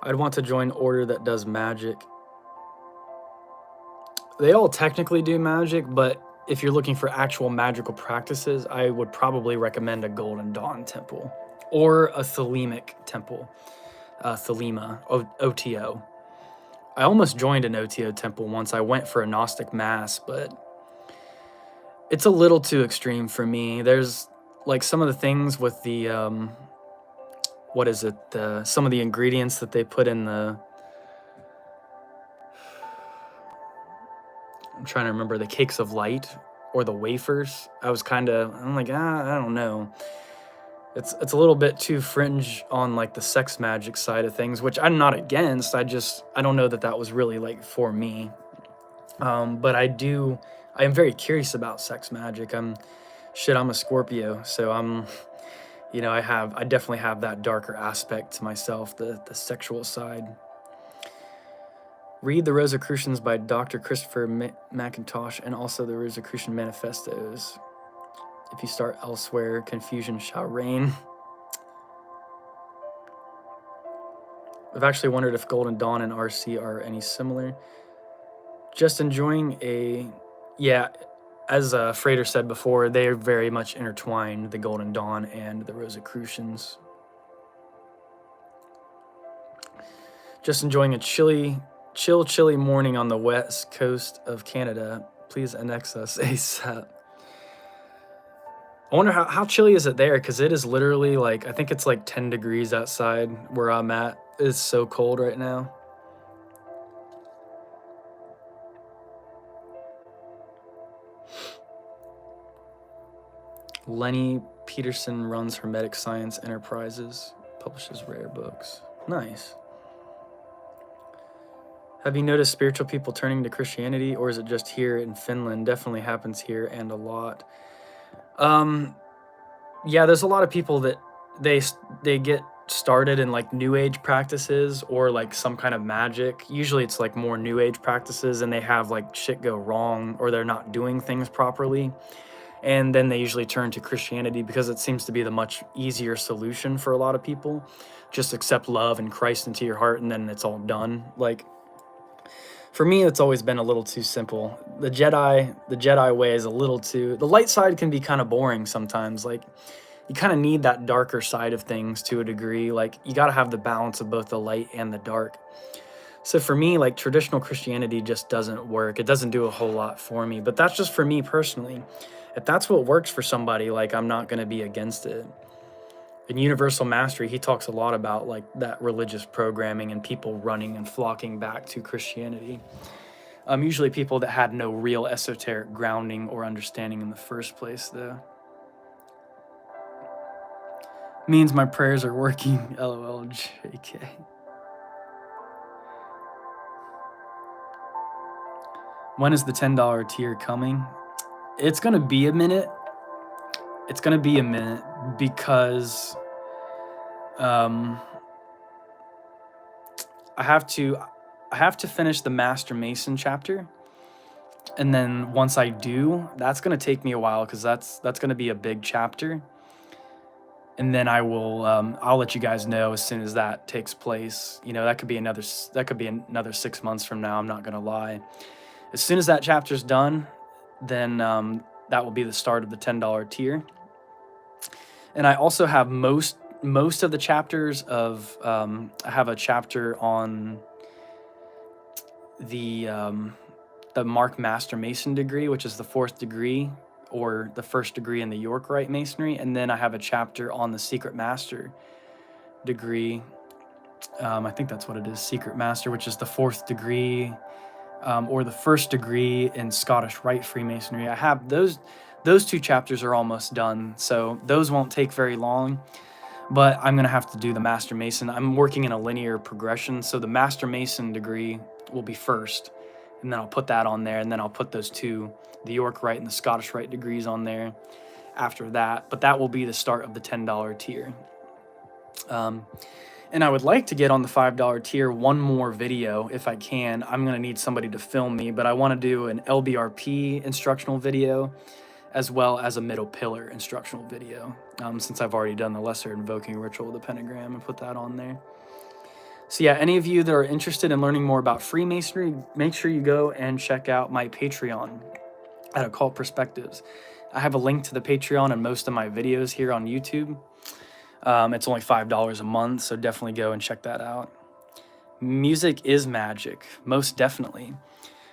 I'd want to join order that does magic. They all technically do magic, but if you're looking for actual magical practices, I would probably recommend a Golden Dawn temple or a Thelemic temple, Thelema, OTO. I almost joined an OTO temple once. I went for a Gnostic mass, but it's a little too extreme for me. There's like some of the things with the, what is it? Some of the ingredients that they put in the, I'm trying to remember, the cakes of light or the wafers. I'm like, I don't know. It's a little bit too fringe on like the sex magic side of things, which I'm not against. I don't know that was really like for me. But I am very curious about sex magic. I'm a Scorpio, so I definitely have that darker aspect to myself, the sexual side. Read the Rosicrucians by Dr. Christopher McIntosh and also the Rosicrucian Manifestos. If you start elsewhere, confusion shall reign. I've actually wondered if Golden Dawn and RC are any similar. Just enjoying as Frater said before, they are very much intertwined, the Golden Dawn and the Rosicrucians. Just enjoying a chilly morning on the west coast of Canada. Please annex us ASAP. I wonder how chilly is it there, because it is literally like, I think it's like 10 degrees outside where I'm at. It's so cold right now. Lenny Peterson runs Hermetic Science Enterprises, publishes rare books. Nice. Have you noticed spiritual people turning to Christianity, or is it just here in Finland? Definitely happens here and a lot. Yeah, there's a lot of people that they get started in like new age practices or like some kind of magic. Usually it's like more new age practices, and they have like shit go wrong or they're not doing things properly. And then they usually turn to Christianity because it seems to be the much easier solution for a lot of people. Just accept love and Christ into your heart and then it's all done. Like, for me, it's always been a little too simple. The Jedi way is a little too... The light side can be kind of boring sometimes. Like, you kind of need that darker side of things to a degree. Like, you got to have the balance of both the light and the dark. So for me, like, traditional Christianity just doesn't work. It doesn't do a whole lot for me. But that's just for me personally. If that's what works for somebody, like, I'm not going to be against it. In Universal Mastery, he talks a lot about like that religious programming and people running and flocking back to Christianity. Usually people that had no real esoteric grounding or understanding in the first place, though. Means my prayers are working. LOL, JK. When is the $10 tier coming? It's going to be a minute. It's going to be a minute because I have to finish the Master Mason chapter. And then once I do, that's going to take me a while because that's going to be a big chapter. And then I will I'll let you guys know as soon as that takes place. You know, that could be another 6 months from now, I'm not going to lie. As soon as that chapter's done, then that will be the start of the $10 tier. And I also have most of the chapters of I have a chapter on the Mark Master Mason degree, which is the 4th degree or the 1st degree in the York Rite Masonry, and then I have a chapter on the Secret Master degree. I think that's what it is, Secret Master, which is the 4th degree or the first degree in Scottish Rite Freemasonry. I have those 2 chapters are almost done, so those won't take very long. But I'm going to have to do the Master Mason. I'm working in a linear progression, so the Master Mason degree will be first, and then I'll put that on there, and then I'll put those 2, the York Rite and the Scottish Rite degrees on there after that. But that will be the start of the $10 tier. And I would like to get on the $5 tier one more video if I can. I'm going to need somebody to film me, but I want to do an LBRP instructional video as well as a middle pillar instructional video, since I've already done the lesser invoking ritual of the pentagram and put that on there. So yeah, any of you that are interested in learning more about Freemasonry, make sure you go and check out my Patreon at Occult Perspectives. I have a link to the Patreon in most of my videos here on YouTube. It's only $5 a month, so definitely go and check that out. Music is magic, most definitely.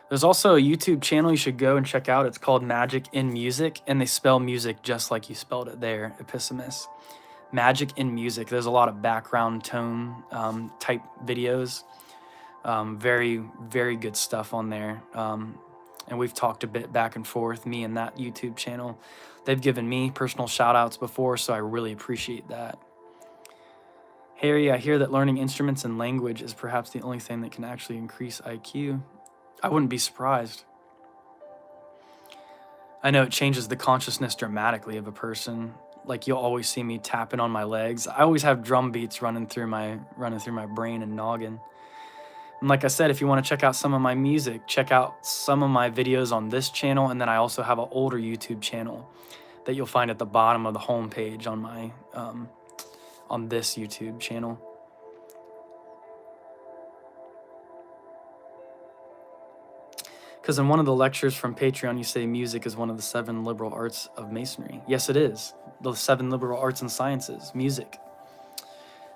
There's also a YouTube channel you should go and check out. It's called Magic in Music, and they spell music just like you spelled it there, Epissimus. Magic in Music. There's a lot of background tone type videos. Very, very good stuff on there. And we've talked a bit back and forth, me and that YouTube channel. They've given me personal shout outs before, so I really appreciate that. Harry, I hear that learning instruments and language is perhaps the only thing that can actually increase IQ. I wouldn't be surprised. I know it changes the consciousness dramatically of a person. Like, you'll always see me tapping on my legs. I always have drum beats running through my brain and noggin. And like I said, if you want to check out some of my music, check out some of my videos on this channel, and then I also have an older YouTube channel that you'll find at the bottom of the homepage on my on this YouTube channel. Because in one of the lectures from Patreon, you say music is one of the 7 liberal arts of Masonry. Yes, it is. The 7 liberal arts and sciences. Music.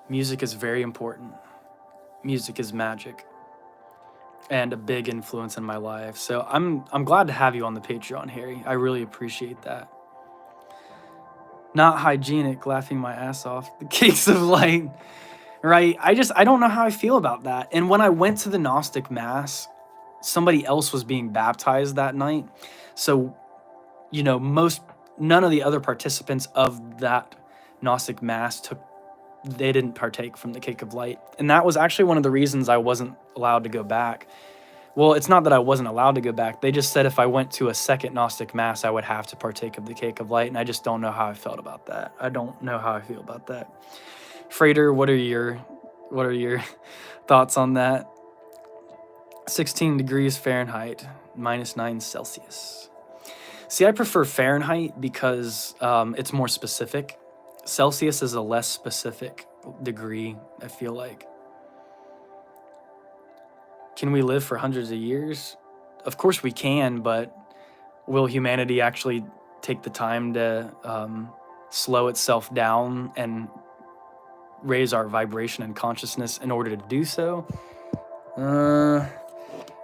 Music is very important. Music is magic. And a big influence in my life. So I'm glad to have you on the Patreon, Harry. I really appreciate that. Not hygienic, laughing my ass off. The cakes of light. Right? I don't know how I feel about that. And when I went to the Gnostic Mass, somebody else was being baptized that night. So, you know, none of the other participants of that Gnostic Mass they didn't partake from the cake of light. And that was actually one of the reasons I wasn't allowed to go back. Well, it's not that I wasn't allowed to go back. They just said if I went to a second Gnostic Mass, I would have to partake of the cake of light. And I just don't know how I felt about that. I don't know how I feel about that. Freighter, what are your thoughts on that? 16 degrees Fahrenheit, -9 Celsius. See, I prefer Fahrenheit because it's more specific. Celsius is a less specific degree, I feel like. Can we live for hundreds of years? Of course we can, but will humanity actually take the time to slow itself down and raise our vibration and consciousness in order to do so?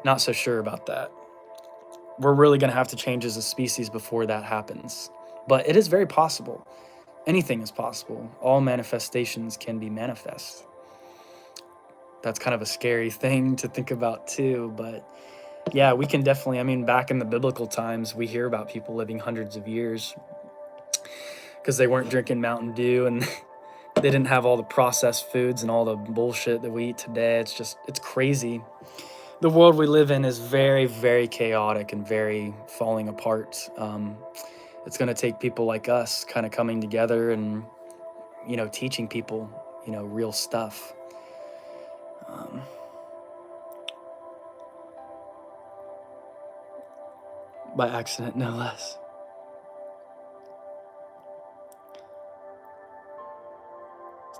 Not so sure about that. We're really going to have to change as a species before that happens. But it is very possible. Anything is possible. All manifestations can be manifest. That's kind of a scary thing to think about too, but yeah, we can definitely, I mean, back in the biblical times, we hear about people living hundreds of years because they weren't drinking Mountain Dew and they didn't have all the processed foods and all the bullshit that we eat today. It's crazy. The world we live in is very, very chaotic and very falling apart. It's going to take people like us kind of coming together and, you know, teaching people, you know, real stuff. By accident, no less.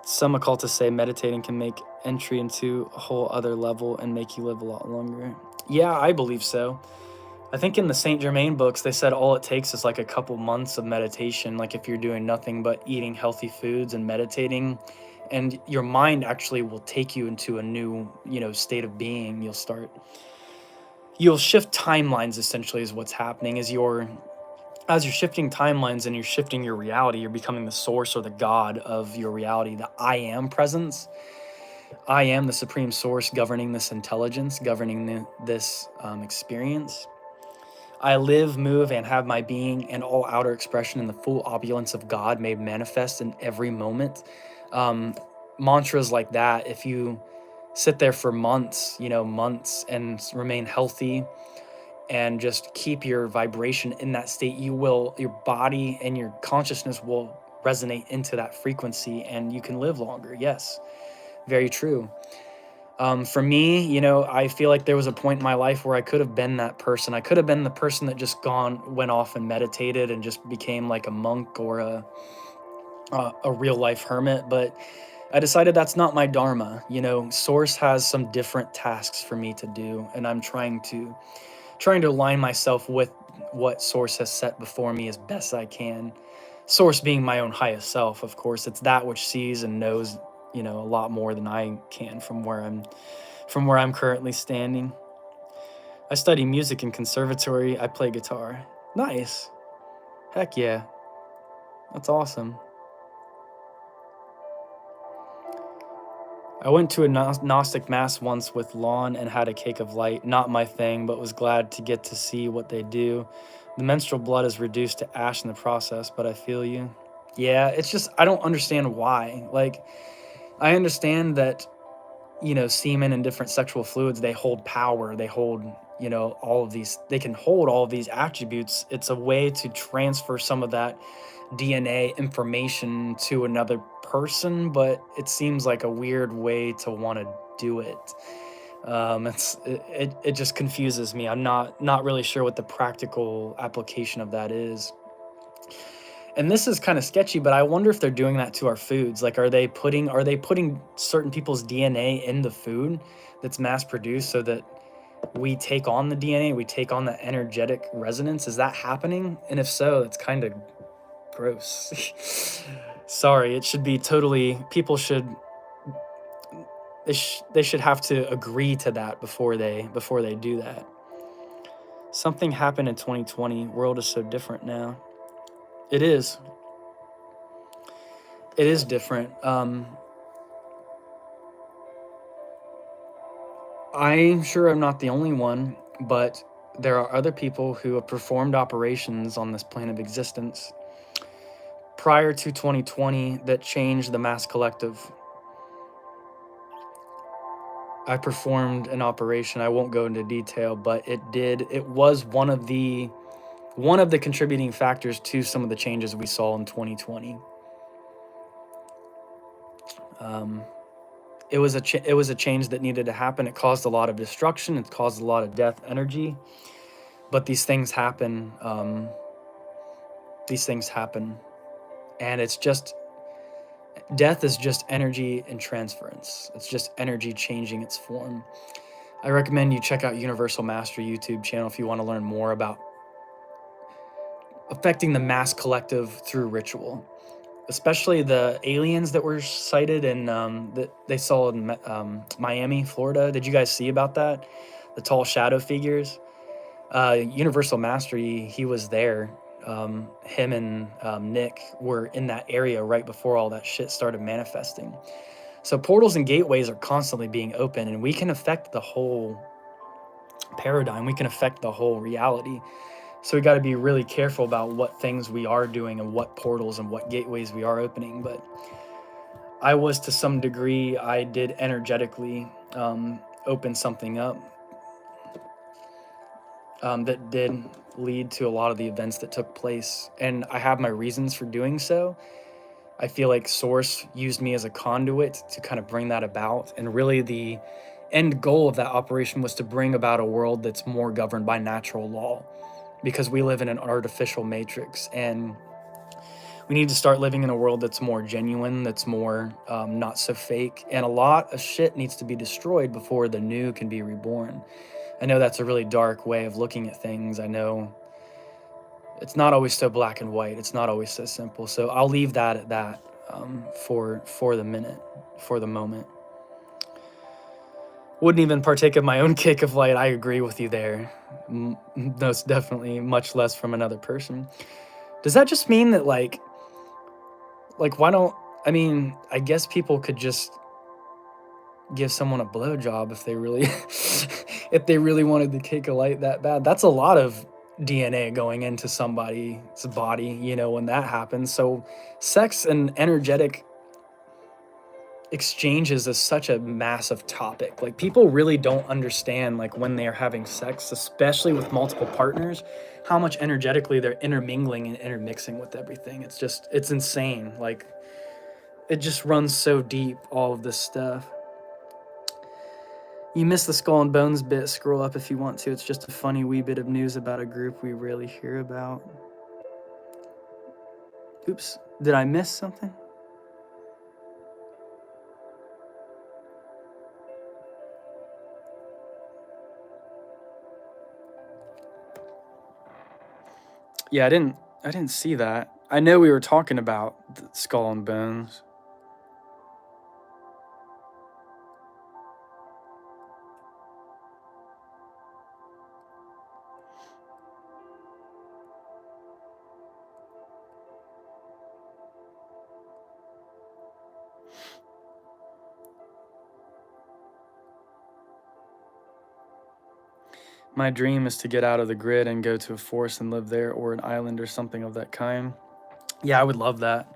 Some occultists say meditating can make entry into a whole other level and make you live a lot longer. Yeah, I believe so. I think in the Saint Germain books, they said all it takes is like a couple months of meditation. Like if you're doing nothing but eating healthy foods and meditating, and your mind actually will take you into a new, you know, state of being. You'll shift timelines, essentially, is what's happening. As you're shifting timelines and you're shifting your reality, you're becoming the source or the God of your reality, the I am presence. I am the supreme source governing this intelligence, governing this experience. I live, move, and have my being and all outer expression in the full opulence of God made manifest in every moment. Mantras like that, if you sit there for months, and remain healthy and just keep your vibration in that state, your body and your consciousness will resonate into that frequency and you can live longer. Yes, very true. For me, I feel like there was a point in my life where I could have been that person. I could have been the person that just went off and meditated and just became like a monk or a real life hermit. But I decided that's not my dharma. Source has some different tasks for me to do, and I'm trying to align myself with what Source has set before me as best I can. Source being my own highest self, of course. It's that which sees and knows, a lot more than I can from where I'm currently standing. I study music in conservatory. I play guitar. Nice. Heck yeah. That's awesome. I went to a Gnostic mass once with Lon and had a cake of light. Not my thing, but was glad to get to see what they do. The menstrual blood is reduced to ash in the process, but I feel you. Yeah, it's just, I don't understand why. Like, I understand that, semen and different sexual fluids, they hold power. They hold, all of these, they can hold all of these attributes. It's a way to transfer some of that DNA information to another person, but it seems like a weird way to want to do it. It just confuses me. I'm not really sure what the practical application of that is. And this is kind of sketchy, but I wonder if they're doing that to our foods. Like, are they putting certain people's DNA in the food that's mass produced so that we take on the DNA, we take on the energetic resonance? Is that happening? And if so, it's kind of gross. Sorry, it should be totally, people should, they should have to agree to that before they do that. Something happened in 2020. World is so different now. It is. It is different. I'm sure I'm not the only one, but there are other people who have performed operations on this plane of existence prior to 2020 that changed the mass collective. I performed an operation. I won't go into detail, but it was one of the contributing factors to some of the changes we saw in 2020. It was a change that needed to happen. It caused a lot of destruction. It caused a lot of death energy. But these things happen. And it's just, death is just energy and transference. It's just energy changing its form. I recommend you check out Universal Master YouTube channel if you want to learn more about affecting the mass collective through ritual. Especially the aliens that were sighted and that they saw in Miami, Florida. Did you guys see about that? The tall shadow figures. Universal Master, he was there. Him and Nick were in that area right before all that shit started manifesting. So portals and gateways are constantly being open, and we can affect the whole paradigm. We can affect the whole reality. So we got to be really careful about what things we are doing and what portals and what gateways we are opening. But I was, to some degree, I did energetically open something up that did lead to a lot of the events that took place. And I have my reasons for doing so. I feel like Source used me as a conduit to kind of bring that about. And really the end goal of that operation was to bring about a world that's more governed by natural law, because we live in an artificial matrix, and we need to start living in a world that's more genuine, that's more not so fake. And a lot of shit needs to be destroyed before the new can be reborn. I know that's a really dark way of looking at things. I know it's not always so black and white. It's not always so simple. So I'll leave that at that for the moment. Wouldn't even partake of my own cake of light. I agree with you there. Most definitely, much less from another person. Does that just mean that like why don't, I mean, I guess people could just, give someone a blowjob if they really if they really wanted the cake of light that bad. That's a lot of DNA going into somebody's body, you know, when that happens. So sex and energetic exchanges is such a massive topic. Like, people really don't understand, like, when they are having sex, especially with multiple partners, how much energetically they're intermingling and intermixing with everything. It's insane. Like, it just runs so deep, all of this stuff. You missed the Skull and Bones bit. Scroll up if you want to. It's just a funny wee bit of news about a group we rarely hear about. Oops, did I miss something? Yeah, I didn't see that. I know we were talking about the Skull and Bones. My dream is to get out of the grid and go to a forest and live there, or an island or something of that kind. Yeah, I would love that.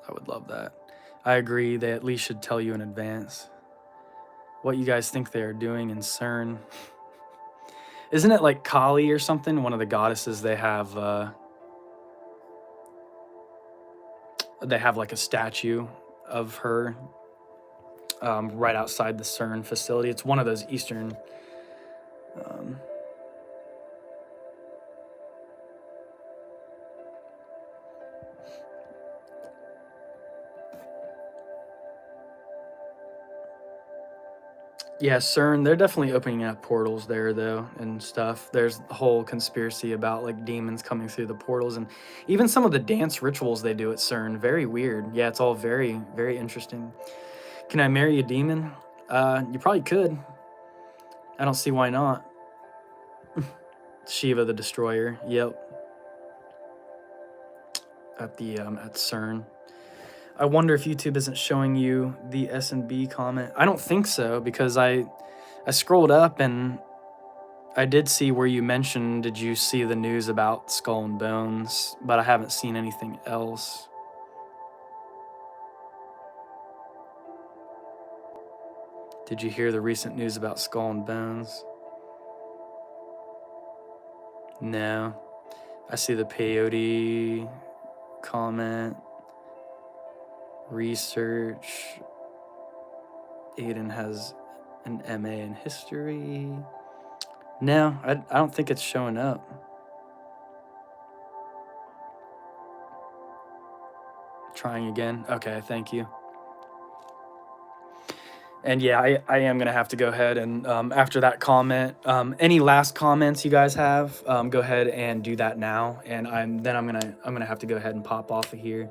I would love that. I agree. They at least should tell you in advance what you guys think they are doing in CERN. Isn't it like Kali or something? One of the goddesses they have like a statue of her right outside the CERN facility. It's one of those Eastern yeah, CERN, they're definitely opening up portals there, though, and stuff. There's a whole conspiracy about, like, demons coming through the portals, and even some of the dance rituals they do at CERN, very weird. Yeah, it's all very, very interesting. Can I marry a demon? You probably could. I don't see why not. Shiva the Destroyer, yep. At CERN. I wonder if YouTube isn't showing you the S&B comment. I don't think so, because I scrolled up and I did see where you mentioned, did you see the news about Skull and Bones? But I haven't seen anything else. Did you hear the recent news about Skull and Bones? No. I see the peyote comment. Research. Aiden has an MA in history. No, I don't think it's showing up. Trying again. Okay, thank you. And yeah, I am gonna have to go ahead and after that comment, any last comments you guys have, go ahead and do that now. And I'm gonna have to go ahead and pop off of here.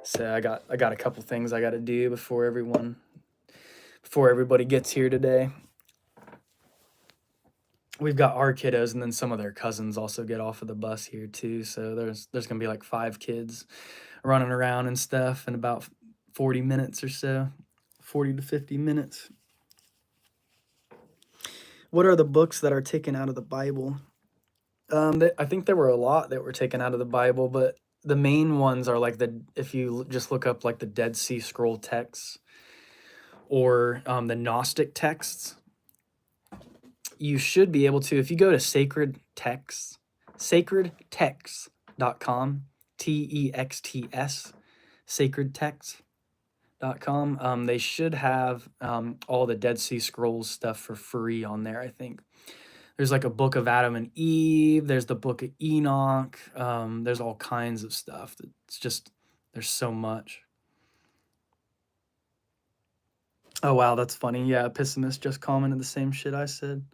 So I got a couple things I got to do before everybody gets here today. We've got our kiddos, and then some of their cousins also get off of the bus here too. So there's gonna be like 5 kids running around and stuff in about 40 minutes or so, 40 to 50 minutes. What are the books that are taken out of the Bible? I think there were a lot that were taken out of the Bible, but the main ones are like if you just look up like the Dead Sea Scroll texts or the Gnostic texts, you should be able to, if you go to sacredtexts.com, TEXTS, sacredtexts.com, they should have all the Dead Sea Scrolls stuff for free on there, I think. There's like a book of Adam and Eve. There's the book of Enoch. There's all kinds of stuff. It's just, there's so much. Oh, wow, that's funny. Yeah, Pessimist just commented the same shit I said.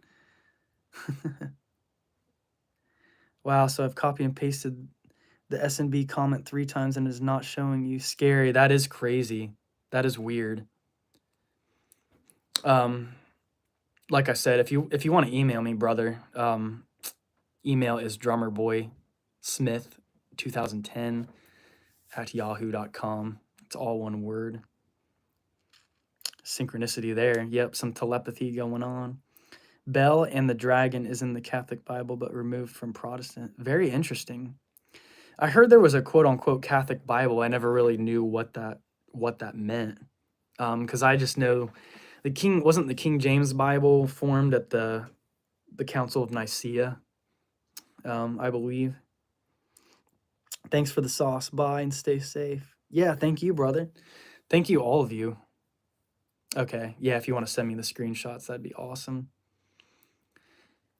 Wow, so I've copy and pasted the S&B comment 3 times and it is not showing you. Scary. That is crazy. That is weird. Like I said, if you want to email me, brother, email is drummerboysmith2010 @yahoo.com. It's all one word. Synchronicity there. Yep, some telepathy going on. Bell and the dragon is in the Catholic Bible, but removed from Protestant. Very interesting. I heard there was a quote unquote Catholic Bible. I never really knew what that meant. Because I just know the King James Bible formed at the Council of Nicaea, I believe. Thanks for the sauce. Bye and stay safe. Yeah, thank you, brother. Thank you, all of you. Okay, yeah, if you want to send me the screenshots, that'd be awesome.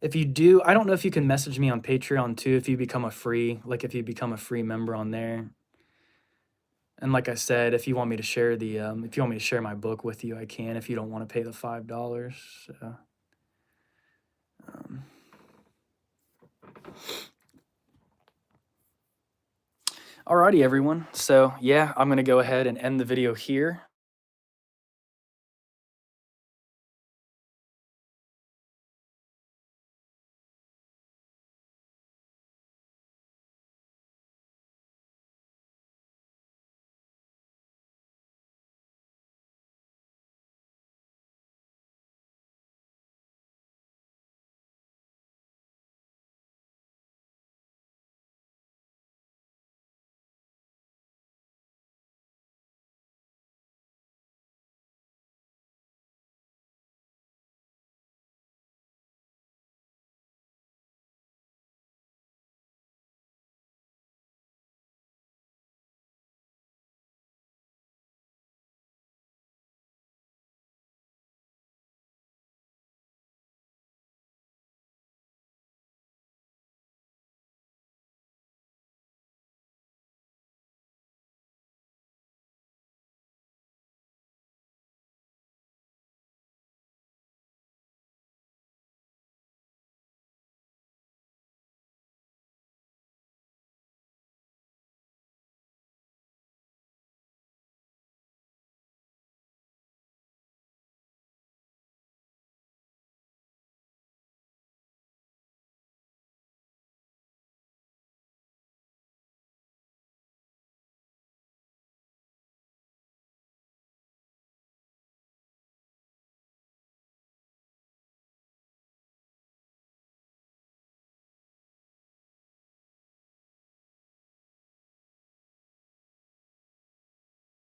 If you do, I don't know if you can message me on Patreon too if you become a free member on there. And like I said, if you want me to share my book with you, I can. If you don't want to pay the $5, so, alrighty, everyone. So yeah, I'm gonna go ahead and end the video here.